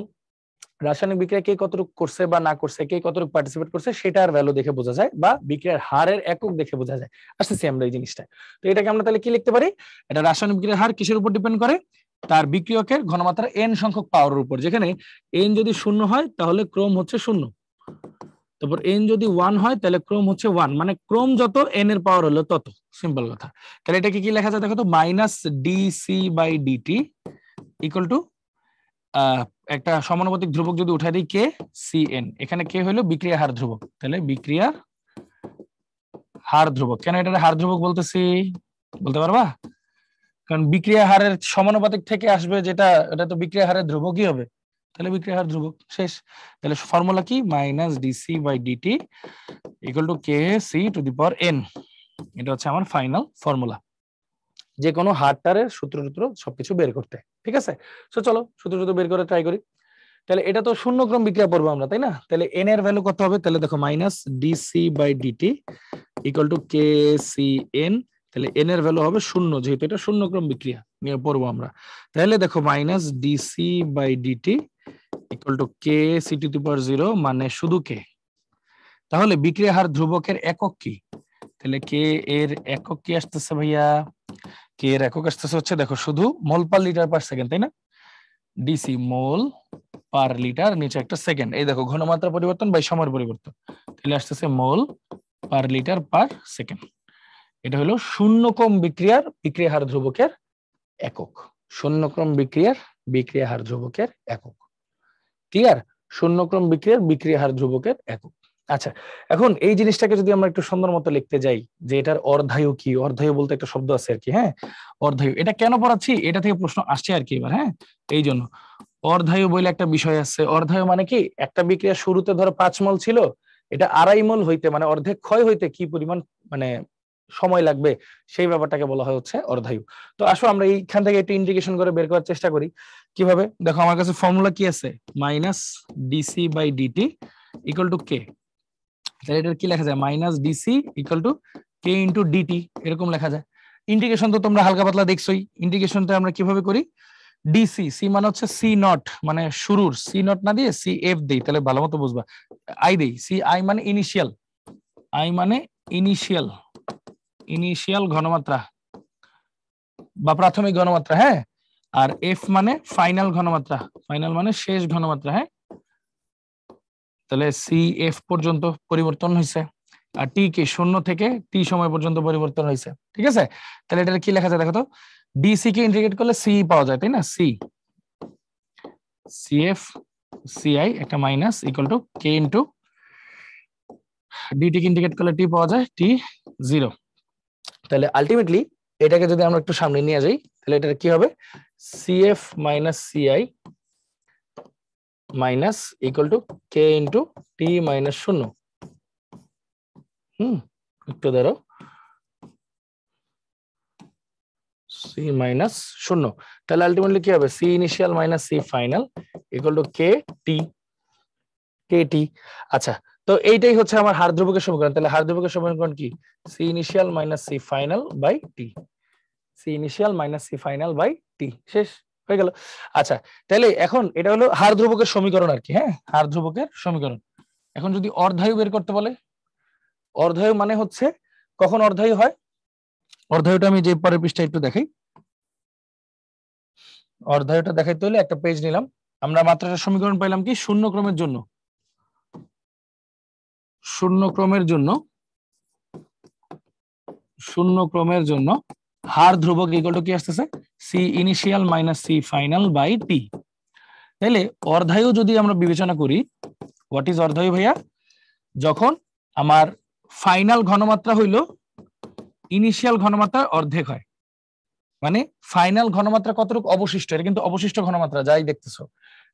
রাসায়নিক বিক্রিয়া কে কতটুকু করছে বা না করছে, কে কতটুকু পার্টিসিপেট করছে সেটার ভ্যালু দেখে বোঝা যায়, বা বিক্রিয়ার হারের একক দেখে বোঝা যায়। আসতেছি আমরা এই জিনিসটা। তো এটাকে আমরা তাহলে কি লিখতে পারি? এটা রাসায়নিক বিক্রিয়ার হার কিসের উপর ডিপেন্ড করে? তার বিক্রিয়কের ঘনমাত্রা n সংখ্যক পাওয়ারের উপর। যেখানে n যদি 0 হয় তাহলে ক্রম হচ্ছে 0, তারপর n যদি 1 হয় তাহলে ক্রম হচ্ছে 1, মানে ক্রম যত n এর পাওয়ার হলো তত। সিম্পল কথা। তাহলে এটাকে কি লেখা যায় দেখো তো, minus DC by DT equal to একটা সমানুপাতিক ধ্রুবক যদি উঠাই দিই কে সি এন, এখানে কে হলো বিক্রিয়া হার ধ্রুবক, তাহলে বিক্রিয়ার হার ধ্রুবক। কেন এটা হার ধ্রুবক বলতেছি বলতে পারবা? কারণ বিক্রিয়া হারের সমানুপাতিক থেকে আসবে যেটা, এটা তো বিক্রিয়া হারের ধ্রুবকই হবে, তাহলে বিক্রিয়া হার ধ্রুবক শেষ। তাহলে ফর্মুলা কি? Minus DC by DT equal to K C to the power n, এটা হচ্ছে আমার ফাইনাল ফর্মুলা। যে কোনো হারটারের সূত্র সবকিছু বের করতে। ঠিক আছে, তো চলো সূত্র বের করে ট্রাই করি। তাহলে এটা তো শূন্যক্রম বিক্রিয়া পড়বো আমরা, তাই না? তাহলে এন এর ভ্যালু কত হবে? তাহলে দেখো minus DC by DT equal to K C n. তাহলে এন এর ভ্যালু হবে শূন্য, যেহেতু এটা শূন্যক্রম বিক্রিয়া নিয়ে পড়বো আমরা। তাহলে দেখো minus DC by DT equal to K C to the power 0 মানে শুধু কে। তাহলে বিক্রিয়া হার ধ্রুবকের একক কি? তাহলে কে এর একক কি আসতেছে ভাইয়া? কে এর একক আসতেছে হচ্ছে দেখো শুধু মোল পার লিটার পার সেকেন্ড, তাই না? ডিসি মোল পার লিটার, নিচে একটা সেকেন্ড, এই দেখো ঘনমাত্রা পরিবর্তন বাই সময়ের পরিবর্তন, তাহলে আসতেছে মোল পার লিটার পার সেকেন্ড। এটা হলো শূন্যক্রম বিক্রিয়ার বিক্রিয়া হার ধ্রুবকের একক। শূন্যক্রম বিক্রিয়ার বিক্রিয়া হার ধ্রুবকের একক। ক্লিয়ার? শূন্যক্রম বিক্রিয়ার বিক্রিয়া হার ধ্রুবকের একক। আচ্ছা, এখন এই জিনিসটাকে যদি আমরা একটু সুন্দর মতো লিখতে যাই যে এটার অর্ধায়ু কি, অর্ধায়ু বলতে একটা শব্দ আছে আর কি, হ্যাঁ অর্ধায়ু। এটা কেন পড়াচ্ছি, এটা থেকে প্রশ্ন আসছে আর কি এবার, হ্যাঁ এই জন্য অর্ধায়ু বলে একটা বিষয় আছে। অর্ধায়ু মানে কি, একটা বিক্রিয়া শুরুতে ধরো 5 মোল ছিল, এটা 2.5 মোল হইতে মানে অর্ধেক ক্ষয় হইতে কি পরিমাণ মানে সময় লাগবে, সেই ব্যাপারটাকে বলা হয় হচ্ছে অর্ধায়ু। তো আসো আমরা এইখান থেকে একটু ইন্টিগ্রেশন করে বের করার চেষ্টা করি। কিভাবে? দেখো আমার কাছে ফর্মুলা কি আছে, minus DC by DT equal to K. তাহলে এটা কি লেখা যায়? Minus dC equal to K into dt, এরকম লেখা যায়। ইন্টিগ্রেশন তো তোমরা হালকা পাতলা দেখছোই। ইন্টিগ্রেশনটা আমরা কিভাবে করি? ডিসি, সি মানে হচ্ছে সি নট, মানে শুরুর, সি নট না দিয়ে সি এফ দেই, তাহলে ভালো মতো বুঝবা। আই দেই, সি আই মানে ইনিশিয়াল, আই মানে ইনিশিয়াল, ইনিশিয়াল ঘনমাত্রা বা প্রাথমিক ঘনমাত্রা, হ্যাঁ। আর এফ মানে ফাইনাল ঘনমাত্রা, ফাইনাল মানে শেষ ঘনমাত্রা, হ্যাঁ। তাহলে সি এফ পর্যন্ত পরিবর্তন হয়েছে, আর টি কে 0 থেকে টি সময় পর্যন্ত পরিবর্তন হয়েছে। ঠিক আছে, তাহলে এটা কি লেখা যায় দেখো তো, ডিসি কে ইন্টিগ্রেট করলে সি পাওয়া যায়, তাই না? সি সিএফ সিআই একটা minus equal to K into dt কে ইন্টিগ্রেট করলে টি পাওয়া যায় টি 0। তাহলে আলটিমেটলি এটাকে যদি আমরা একটু সামনে নিয়ে যাই, তাহলে এটা কি হবে? CF minus CI minus equal to K into T minus 0। একটু ধরো সি মাইনাস 0, তাহলে আলটিমেটলি কি হবে? C initial minus C final equal to K T, K T. আচ্ছা, তো এইটাই হচ্ছে আমার হার ধ্রুবকের সমীকরণ। তাহলে হার ধ্রুবকের সমীকরণ কি? C initial minus C final by T, C initial minus C final by T, শেষ হয়ে গেল। আচ্ছা, তাহলে এখন এটা হলো হার ধ্রুবকের সমীকরণ আর কি, হ্যাঁ হার ধ্রুবকের সমীকরণ। এখন যদি অর্ধায়ু বের করতে বলে, অর্ধায়ু মানে হচ্ছে কখন অর্ধায়ু হয়? অর্ধায়ুটা আমি যে পরের পৃষ্ঠায় একটু দেখাই। অর্ধায়ুটা দেখাইতে হলে একটা পেজ নিলাম। আমরা মাত্র একটা সমীকরণ পাইলাম কি, শূন্য ক্রমের জন্য, শূন্য ক্রমের জন্য, শূন্য ক্রমের জন্য হার ধ্রুবক ইকুয়াল টু কি আসতেছে? C initial minus C final by T. তাহলে অর্ধায়ু যদি আমরা বিবেচনা করি, হোয়াট ইজ অর্ধায়ু ভাইয়া? যখন আমার ফাইনাল ঘনমাত্রা হইল ইনিশিয়াল ঘনমাত্রার অর্ধেক হয়, মানে ফাইনাল ঘনমাত্রা কতটুকু অবশিষ্ট, এটা কিন্তু অবশিষ্ট ঘনমাত্রা যাই দেখতেছো,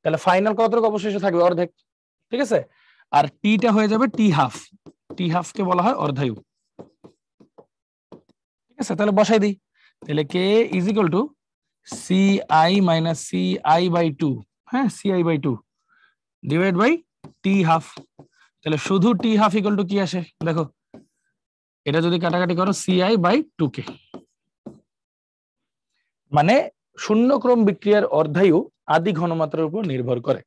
তাহলে ফাইনাল কতটুকু অবশিষ্ট থাকবে? অর্ধেক, ঠিক আছে। আর টিটা হয়ে যাবে টি হাফ, টি হাফ কে বলা হয় অর্ধায়ু, ঠিক আছে। তাহলে বসাই দিই, তাহলে K is equal to C I minus C I by 2, হ্যাঁ C I by 2 divide by T half. তাহলে শুধু টি হাফ ইকুয়াল টু কি আসে দেখো, এটা যদি কাটাকাটি করো সি আই বাই 2 কে, মানে শূন্যক্রম বিক্রিয়ার অর্ধায়ু আদি ঘনমাত্রার উপর নির্ভর করে,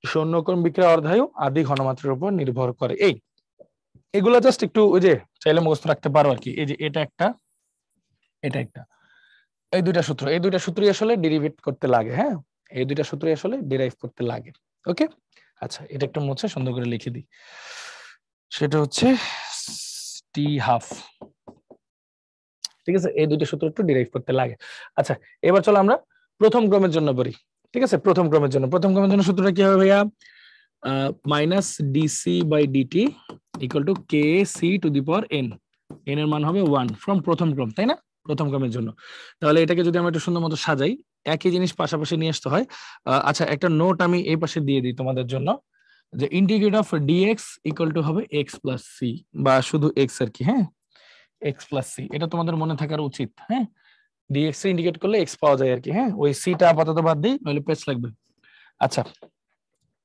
শূন্যক্রম বিক্রিয়া অর্ধায়ু আদি ঘনমাত্রার উপর নির্ভর করে। এই এগুলো জাস্ট একটু ওই যে চাইলে মুখস্থ রাখতে পারো আর কি। এই যে এটা একটা, এটা একটা, এই দুইটা সূত্র, এই দুইটা সূত্রই আসলে ডেরিভেট করতে লাগে, হ্যাঁ এই দুইটা সূত্রই আসলে ডেরাইভ করতে লাগে। ওকে, আচ্ছা এটা একটু মুছে সুন্দর করে লিখে দিই, সেটা হচ্ছে টি হাফ, ঠিক আছে। এই দুইটা সূত্র একটু ডেরাইভ করতে লাগে। আচ্ছা, এবার চলো আমরা প্রথম ক্রমের জন্য পড়ি, ঠিক আছে। প্রথম ক্রমের জন্য, প্রথম ক্রমের জন্য সূত্রটা কি হবে ভাইয়া? Minus DC by DT equal to K C to the power n, n এর মান হবে 1 ফ্রম প্রথম ক্রম, তাই না? প্রথম ক্রমের জন্য। তাহলে এটাকে যদি আমরা একটু সুন্দর মতো সাজাই, একই জিনিস পাশাপাশি নিয়ে আসতে হয়। আচ্ছা, একটা নোট আমি এই পাশে দিয়ে দিই তোমাদের জন্য, যে integrate of dx equal to হবে এক্স প্লাস সি, বা শুধু এক্স আর কি, হ্যাঁ এক্স প্লাস সি, এটা তোমাদের মনে থাকার উচিত। হ্যাঁ, ডিএক্স ইন্ডিকেট করলে এক্স পাওয়া যায় আর কি। হ্যাঁ, ওই সিটা আপাতত বাদ দিই, নইলে পেজ লাগবে। আচ্ছা,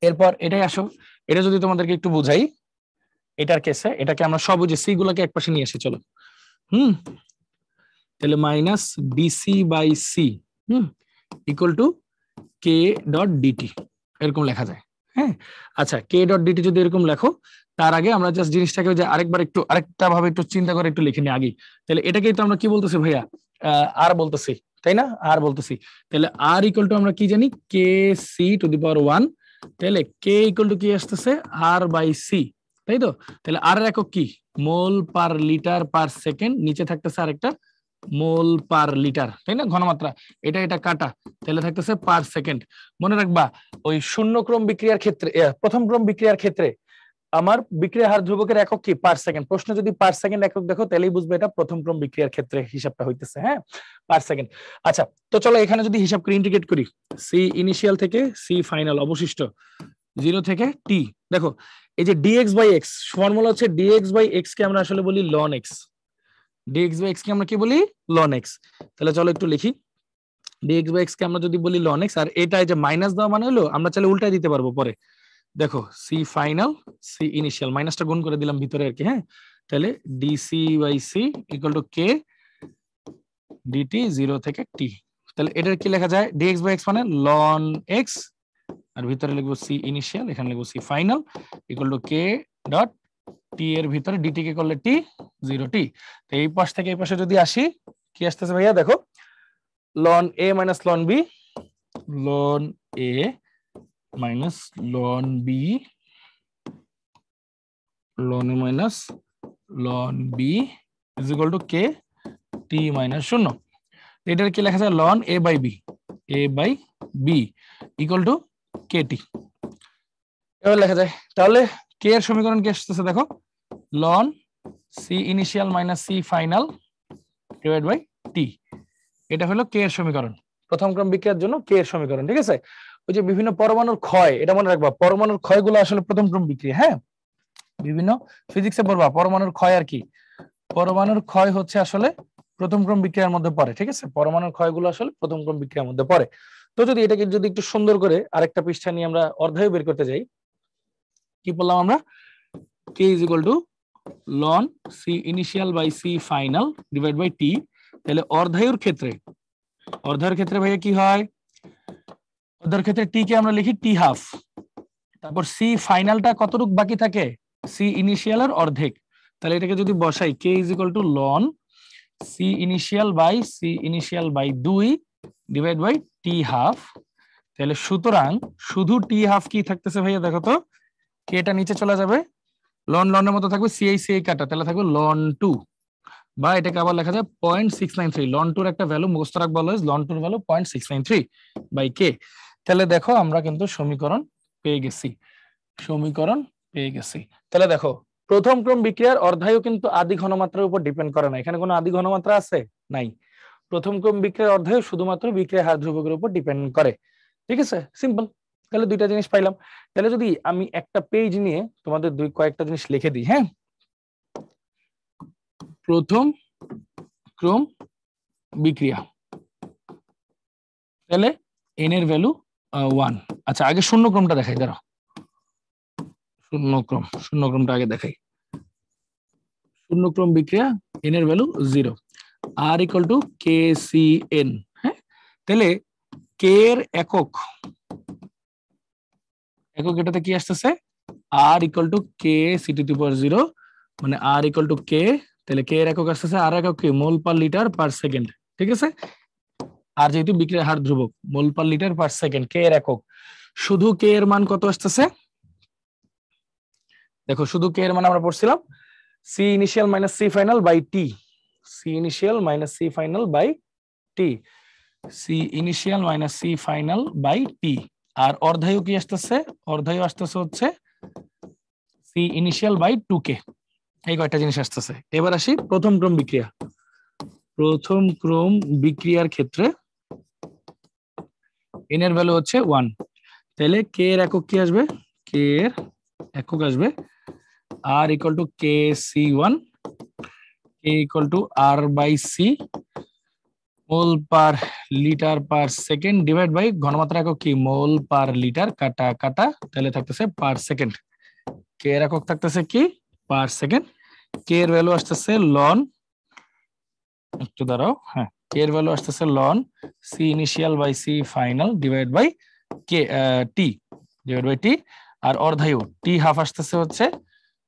এরপর এটাই আসো, এটা যদি তোমাদেরকে একটু বুঝাই, এটার কেসে এটাকে আমরা সব বুঝে সি গুলাকে একপাশে নিয়ে আসি, চলো। তাহলে মাইনাস বিসি by c equal to k dot dt, এরকম লেখা যায়। হ্যাঁ, আচ্ছা, কে ডট ডিটি যদি এরকম লেখো, তার আগে আমরা জাস্ট জিনিসটাকে যে আরেকবার একটু আরেকটা ভাবে একটু চিন্তা করে একটু লিখে নিই আগে। তাহলে এটাকেই তো আমরা কি বলতেছি ভাইয়া, আর বলতেছি, তাই না? আর বলতেছি। তাহলে আর ইকুয়াল টু আমরা কি জানি, কে সি টু দি পাওয়ার 1। তাহলে কে ইকুয়াল টু কি আসতেছে, আর বাই সি, তাই তো? তাহলে আর এর একক কি, মোল পার লিটার পার সেকেন্ড, নিচে থাকতেছে আরেকটা মোল পার লিটার, তাই না? ঘনমাত্রা, এটা এটা কাটা, তাহলে থাকতেছে পার সেকেন্ড। মনে রাখবা, ওই শূন্য ক্রম বিক্রিয়ার ক্ষেত্রে, প্রথম ক্রম বিক্রিয়ার ক্ষেত্রে আমার বিক্রিয়ার হার ধ্রুবকের একক কি, পার সেকেন্ড। প্রশ্ন যদি পার সেকেন্ড একক দেখো, তাহলেই বুঝবে এটা প্রথম ক্রম বিক্রিয়ার ক্ষেত্রে হিসাবটা হইতেছে। হ্যাঁ, পার সেকেন্ড। আচ্ছা, তো চলো এখানে যদি হিসাব করে ইন্টিগ্রেট করি, সি ইনিশিয়াল থেকে সি ফাইনাল, অবশিষ্ট 0 থেকে টি। দেখো, এই যে ডিএক্স বাই এক্স, ফর্মুলা হচ্ছে ডিএক্স বাই এক্স কে আমরা আসলে বলি ln x. Dx by x কে আমরা কি বলি, লন এক্স। তাহলে চলো একটু লিখি, ডিএক্স বাই এক্স কে আমরা যদি বলি লন এক্স, আর এটা যে মাইনাস দেওয়া মানে হলো, আমরা চাইলে উল্টাই দিতে পারবো পরে। দেখো, সি ফাইনাল সি ইনিশিয়াল, মাইনাসটা গুণ করে দিলাম ভিতরে আর কি। হ্যাঁ, তাহলে dc by c equal to k dt 0 থেকে টি। তাহলে এটার কি লেখা যায়, ডিএক্স বাই এক্স মানে লন এক্স, আর ভিতরে লিখবো সি ইনিশিয়াল, এখানে লিখবো c final equal to k dot t এর ভিতরে ডিটি কে করলে টি 0 টি। তো এই পাশ থেকে এই পাশে যদি আসি, কি আসতেছে ভাইয়া, দেখো, ln A minus ln B, ln A minus ln B, ln A minus ln B is equal to K T minus 0। এটার কি লেখা যায়, ln A by B, A by B equal to K T, এবার লেখা যায়। তাহলে K এর সমীকরণ কি আসতেছে, দেখো, ln C initial minus C final divide by T. এটা হলো কে এর সমীকরণ, প্রথম ক্রম বিক্রিয়ার জন্য কে এর সমীকরণ। ঠিক আছে, ওই যে বিভিন্ন পরমাণুর ক্ষয়, এটা মনে রাখবা, পরমাণুর ক্ষয়গুলো আসলে প্রথম ক্রম বিক্রিয়া। হ্যাঁ, বিভিন্ন ফিজিক্সে পড়বা পরমাণুর ক্ষয় আর কি, পরমাণুর ক্ষয় হচ্ছে আসলে প্রথম ক্রম বিক্রিয়ার মধ্যে পড়ে। ঠিক আছে, পরমাণুর ক্ষয়গুলো আসলে প্রথম ক্রম বিক্রিয়ার মধ্যে পড়ে। তো যদি এটাকে যদি একটু সুন্দর করে আরেকটা পৃষ্ঠা নিয়ে আমরা অর্ধায়ু বের করতে যাই, কি বললাম আমরা, K is equal to ln C initial by C final divide by T. তাহলে অর্ধায়ুর ক্ষেত্রে, অর্ধায়ুর ক্ষেত্রে ভাইয়া কি হয়, অর্ধায়ুর ক্ষেত্রে টি কে আমরা লিখি টি হাফ, তারপর সি ফাইনালটা কতটুকু বাকি থাকে, সি ইনিশিয়ালের অর্ধেক। তাহলে এটাকে যদি বসাই, K is equal to ln C initial by 2 divide by T half. তাহলে সুতরাং শুধু টি হাফ কি থাকতেছে ভাইয়া, দেখো তো, কে এটা নিচে চলে যাবে, লন লনের মতো থাকবে, সিআই কাটা, তাহলে থাকবে লন 2, বা এটাকে আবার লেখা যায় 0.693। লন টুর একটা ভ্যালু মুখস্থ রাখবো, লন টুর ভ্যালু 0.693 বাই কে। তাহলে দেখো আমরা কিন্তু সমীকরণ পেয়ে গেছি, সমীকরণ পেয়ে গেছি। তাহলে দেখো, প্রথম ক্রম বিক্রিয়ার অর্ধায়ু কিন্তু আদি ঘনমাত্রার উপর ডিপেন্ড করে না, এখানে কোনো আদি ঘনমাত্রা আছে নাই। প্রথম ক্রম বিক্রিয়ার অর্ধায়ু শুধুমাত্র বিক্রিয়ার হার ধ্রুবকের উপর ডিপেন্ড করে। ঠিক আছে, সিম্পল। তাহলে দুইটা জিনিস পাইলাম। তাহলে যদি আমি একটা পেজ নিয়ে তোমাদের কয়েকটা জিনিস লিখে দিই। হ্যাঁ, প্রথম ক্রম বিক্রিয়া, তাহলে এন এর ভ্যালু 1। আচ্ছা, আগে শূন্য ক্রমটা দেখাই, দাঁড়াও, শূন্য ক্রমটা আগে দেখাই। শূন্য ক্রম বিক্রিয়া, এন এর value 0, R equal to K C N. হ্যাঁ, তাহলে কে এর একক, এটাতে কি আসতেছে, R equal to K C to the power 0, মানে আর ইকুয়াল টু কে। তাহলে কে এর একক আসতেছে, আর একক কি, মোল পার লিটার পার সেকেন্ড। ঠিক আছে, আর যেহেতু বিক্রিয়ার হার ধ্রুবক, মোল পার লিটার পার সেকেন্ড কে এর একক। শুধু কে এর মান কত আসতেছে, দেখো, শুধু কে এর মান আমরা পড়ছিলাম C initial minus C final by T, C initial minus C final by T, C initial minus C final by T. আর অর্ধায়ু কি আসতেছে, অর্ধায়ু আসতেছে হচ্ছে সি ইনিশিয়াল বাই 2k। এই কয়টা জিনিস আসতেছে। এবার আসি প্রথম ক্রম বিক্রিয়া, প্রথম ক্রম বিক্রিয়ার ক্ষেত্রে এন এর ভ্যালু হচ্ছে 1। তাহলে কে এর একক কি আসবে, কে এর একক আসবে R equal to K C 1 K equal to R by C mole per litre per second divide by ঘনমাত্রা একক কি মোল পার লিটার কাটা কাটা, তাহলে থাকতেছে পার সেকেন্ড। কে এর একক থাকতেছে কি পার সেকেন্ড। কে এর ভ্যালু আসতেছে লন, একটু দাঁড়াও, হ্যাঁ কে এর ভ্যালু আসতেছে ln C initial by C final divide by K T divide by T, আর অর্ধায়ু টি হাফ আসতেছে হচ্ছে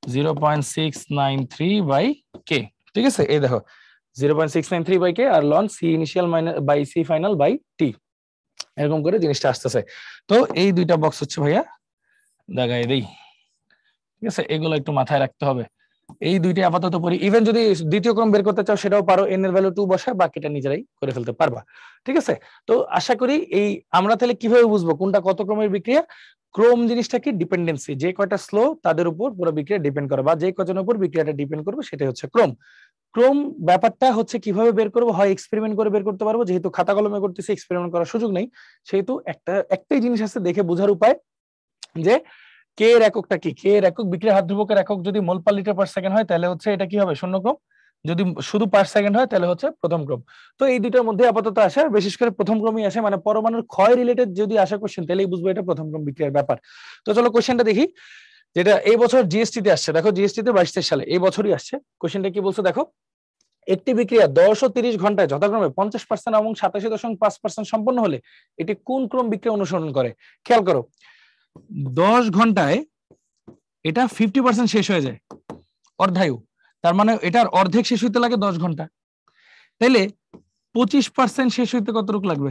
0.693 বাই কে। ঠিক আছে, এই দেখো 0.693 বাই কে আর ln C initial by C final by T, এরকম করে জিনিসটা আসতেছে। তো এই দুইটা বক্স হচ্ছে ভাইয়া দাগাই দেই। ঠিক আছে, এগুলো একটু মাথায় রাখতে হবে। এই দুইটা আপাতত পড়ি, ইভেন যদি দ্বিতীয় ক্রম বের করতে চাও সেটাও পারো, এন এর ভ্যালু 2 বসায় বাকিটা নিজেরাই করে ফেলতে পারবা। ঠিক আছে, তো আশা করি এই আমরা তাহলে কিভাবে বুঝবো কোনটা কত ক্রমের বিক্রিয়া। ক্রম জিনিসটা কি ডিপেন্ডেন্সি, যে কয়টা স্লো তাদের উপর পুরো বিক্রিয়া ডিপেন্ড করে, বা যে কজনের উপর বিক্রিয়াটা ডিপেন্ড করবে সেটাই হচ্ছে ক্রম। ক্রম ব্যাপারটা হচ্ছে কিভাবে বের করবো, হয় এক্সপেরিমেন্ট করে বের করতে পারবো, যেহেতু খাতা কলমে করতেছি এক্সপেরিমেন্ট করার সুযোগ নেই, সেহেতু একটাই জিনিস আছে দেখে বোঝার উপায়, যে কে এর এককটা কি, কে এর একক বিক্রিয়ার হার ধ্রুবকের একক যদি মোল পার লিটার পার সেকেন্ড হয় তাহলে হচ্ছে এটা কি হবে শূন্য ক্রম, যদি শুধু পার সেকেন্ড হয় তাহলে হচ্ছে প্রথম ক্রম। তো এই দুইটার মধ্যে আপাতত আসে, বিশেষ করে প্রথম ক্রমই আসে, মানে পরমাণুর ক্ষয় রিলেটেড যদি আসে কোশ্চেন তাহলেই বুঝবো এটা প্রথম ক্রম বিক্রিয়ার ব্যাপার। তো চলো কোশ্চেনটা দেখি, যেটা এই বছর জিএসটি তে আসছে, দেখো জিএসটি তে 22-23 সালে এই বছরই আসছে। কোশ্চেনটা কি বলছে দেখো, একটি বিক্রিয়া 10 ও 30 ঘন্টায় যথাক্রমে 50% এবং 87.5% সম্পন্ন হলে এটি কোন ক্রম বিক্রিয়া অনুসরণ করে। খেয়াল করো, 10 ঘন্টায় এটা 50% শেষ হয়ে যায়, অর্ধায়ু, তার মানে এটার অর্ধেক শেষ হইতে লাগে 10 ঘন্টা, তাইলে 25% শেষ হইতে কতটুকু লাগবে।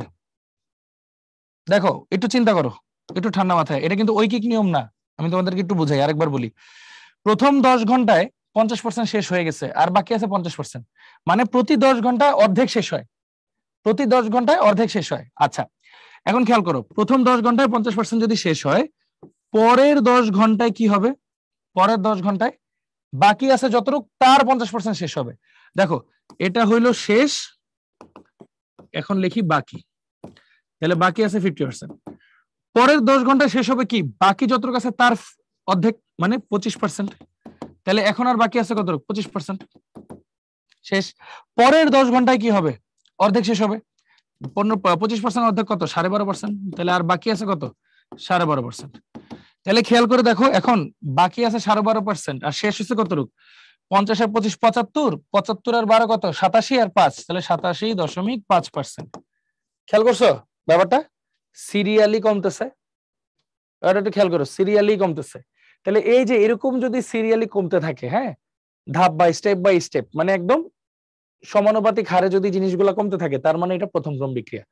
দেখো একটু চিন্তা করো, একটু ঠান্ডা মাথায়, এটা কিন্তু ঐকিক নিয়ম না, আমি তোমাদেরকে একটু বুঝাই আরেকবার বলি। প্রথম 10 ঘন্টায় 50% শেষ হয়ে গেছে আর বাকি আছে 50%, মানে প্রতি 10 ঘন্টায় অর্ধেক শেষ হয়, প্রতি 10 ঘন্টায় অর্ধেক শেষ হয়। আচ্ছা এখন খেয়াল করো, প্রথম 10 ঘন্টায় 50% যদি শেষ হয়, পরের 10 ঘন্টায় কি হবে, পরের 10 ঘন্টায় বাকি আছে যতটুকু তার 50% শেষ হবে। দেখো এটা হইলো শেষ, এখন লিখি বাকি, তাহলে বাকি আছে 50%। পরের 10 ঘন্টায় শেষ হবে কি, বাকি যতটুকু আছে তার অর্ধেক মানে 25%, তাহলে এখন আর বাকি আছে কতটুকু 25% শেষ। পরের 10 ঘন্টায় কি হবে, অর্ধেক শেষ হবে, 25% অর্ধেক কত 12.5%, তাহলে আর বাকি আছে কত 12.5%। তাহলে খেয়াল করে দেখো, এখন বাকি আছে 12.5% আর শেষ হচ্ছে কতটুকু 50 আর 25 75, 75 আর 12 কত 87 আর 5, তাহলে 87.5%। খেয়াল করছো ব্যাপারটা, সিরিয়ালি কমতেছে, এটা একটু খেয়াল করো, সিরিয়ালি কমতেছে। তাহলে এই যে এরকম যদি সিরিয়ালি কমতে থাকে, হ্যাঁ ধাপ বাই স্টেপ, মানে একদম সমানুপাতিক হারে যদি জিনিসগুলো কমতে থাকে, তার মানে এটা প্রথম ক্রম বিক্রিয়া।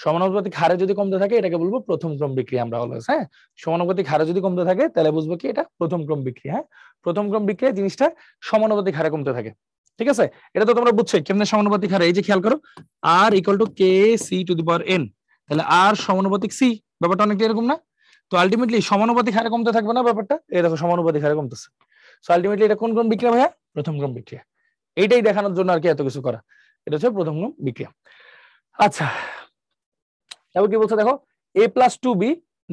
সমানুপাতিক হারে যদি কমতে থাকে এটাকে বলবো প্রথম ক্রম বিক্রিয়া আমরা অলওয়েজ, হ্যাঁ সমানুপাতিক হারে যদি কমতে থাকে তাহলে বুঝবো কি এটা প্রথম ক্রম বিক্রিয়া। হ্যাঁ প্রথম ক্রম বিক্রিয়া জিনিসটা সমানুপাতিক হারে কমতে থাকে। ঠিক আছে, এটা তো তোমরা বুঝছোই কেমনে সমানুপাতিক হারে, এই যে খেয়াল করো R equal to K C to the power N, তাহলে আর সমানুপাতিক সি, ব্যাপারটা অনেকটা এরকম না। তো আলটিমেটলি সমানুপাতিক হারে কমতে থাকবে না ব্যাপারটা, এই দেখো সমানুপাতিক হারে কমতেছে। সো আলটিমেটলি এটা কোন ক্রম বিক্রিয়া ভাইয়া, প্রথম ক্রম বিক্রিয়া। এইটাই দেখানোর জন্য আর কি এত কিছু করা, এটা হচ্ছে প্রথম ক্রম বিক্রিয়া। আচ্ছা তারপর কি বলছে দেখো, a প্লাস 2b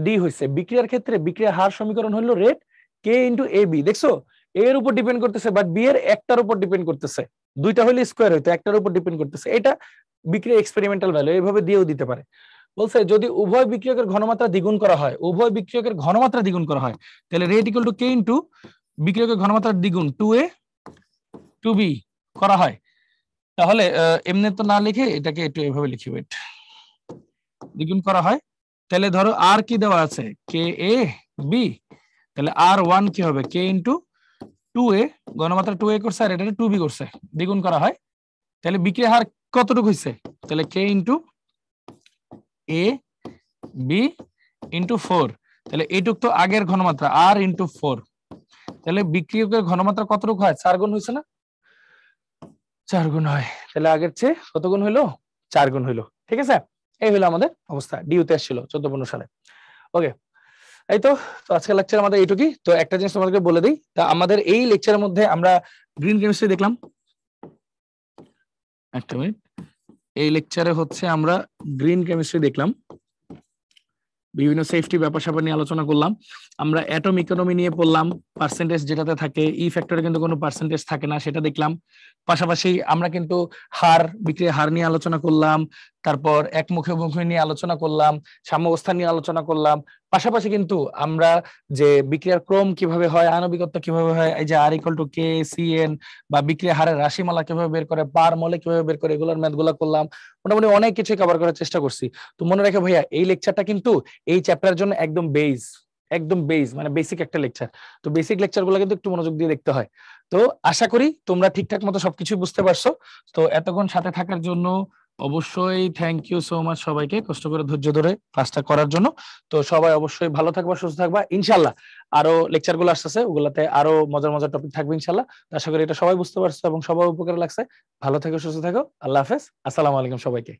ডি হয়েছে বিক্রিয়ার ক্ষেত্রে বিক্রিয়ার হার সমীকরণ হলো rate K into A B. দেখছো এর উপর ডিপেন্ড করতেছে, বাট বি এর একটার উপর ডিপেন্ড করতেছে, দুইটা হইলে স্কোয়ার হইতো, একটার উপর ডিপেন্ড করতেছে। এটা বিক্রিয়া এক্সপেরিমেন্টাল ভ্যালু, এইভাবে দিয়েও দিতে পারে। বলছে যদি উভয় বিক্রিয়কের ঘনমাত্রা দ্বিগুণ করা হয়, উভয় বিক্রিয়কের ঘনমাত্রা দ্বিগুণ করা হয়, তাহলে rate equal to K into বিক্রিয়কের ঘনমাত্রা দ্বিগুণ 2a 2b করা হয়, তাহলে এমনি তো না লিখে এটাকে একটু এভাবে লিখি, ওয়েট, দ্বিগুণ করা হয়, তাহলে ধরো আর কি দেওয়া আছে কে এ বি, তাহলে আর ওয়ান কি হবে কে ইন্টু 2a, ঘনমাত্রা 2a করছে আর এটা 2b করছে, দ্বিগুণ করা হয়, তাহলে বিক্রিয়ার হার কতটুকু হইছে, তাহলে কে ইন্টু এ বি ইন্টু 4, তাহলে এইটুক তো আগের ঘনমাত্রা আর ইন্টু 4, তাহলে বিক্রিয়কের ঘনমাত্রা কতটুকু হয় 4 গুণ হয়েছে না, 4 গুণ হয়, তাহলে আগের চেয়ে কত গুণ হইলো 4 গুণ হইলো। ঠিক আছে, এই হলো আমাদের অবস্থা, ডিউতে আসছিল 14-15 সালে। ওকে, এই তো আজকের লেকচার আমাদের এইটুকুই। তো একটা জিনিস তোমাদেরকে বলে দিই, তা আমাদের এই লেকচারের মধ্যে আমরা গ্রিন কেমিস্ট্রি দেখলাম, একটা মিনিট, এই লেকচারে হচ্ছে আমরা গ্রিন কেমিস্ট্রি দেখলাম, বিভিন্ন সেফটি ব্যাপার স্যাপার নিয়ে আলোচনা করলাম। আমরা অ্যাটম ইকোনমি নিয়ে পড়লাম, পার্সেন্টেজ যেটাতে থাকে, ই ফ্যাক্টরে কিন্তু কোনো পার্সেন্টেজ থাকে না সেটা দেখলাম। পাশাপাশি আমরা কিন্তু হার, বিক্রির হার নিয়ে আলোচনা করলাম, তারপর একমুখী মুখী নিয়ে আলোচনা করলাম, সাম্যাবস্থা নিয়ে আলোচনা করলাম। পাশাপাশি কিন্তু আমরা যে বিক্রিয়ার ক্রম কিভাবে হয়, আণবিকত্ব কিভাবে হয়, এই যে R equal to K C N বা বিক্রিয়া হারের রাশিমালা কিভাবে বের করে, পার মলে কিভাবে বের করে, এগুলোর ম্যাথ গুলা করলাম। মোটামুটি অনেক কিছু কভার করার চেষ্টা করছি। তো মনে রাখে ভাইয়া, এই লেকচারটা কিন্তু এই চ্যাপ্টারের জন্য একদম বেস, একদম বেস মানে বেসিক একটা লেকচার। তো বেসিক লেকচার গুলো কিন্তু একটু মনোযোগ দিয়ে দেখতে হয়। তো আশা করি তোমরা ঠিকঠাক মতো সবকিছু বুঝতে পারছো। তো এতক্ষণ সাথে থাকার জন্য অবশ্যই থ্যাংক ইউ সো মাচ সবাইকে, কষ্ট করে ধৈর্য ধরে ক্লাসটা করার জন্য। তো সবাই অবশ্যই ভালো থাকবা, সুস্থ থাকবা ইনশাল্লাহ। আরো লেকচার গুলো আসতেছে, ওগুলাতে আরো মজার মজার টপিক থাকবে ইনশাল্লাহ। আশা করি এটা সবাই বুঝতে পারছো এবং সবাই উপকারে লাগছে। ভালো থেকো, সুস্থ থেকো, আল্লাহ হাফেজ, আসসালামু আলাইকুম সবাইকে।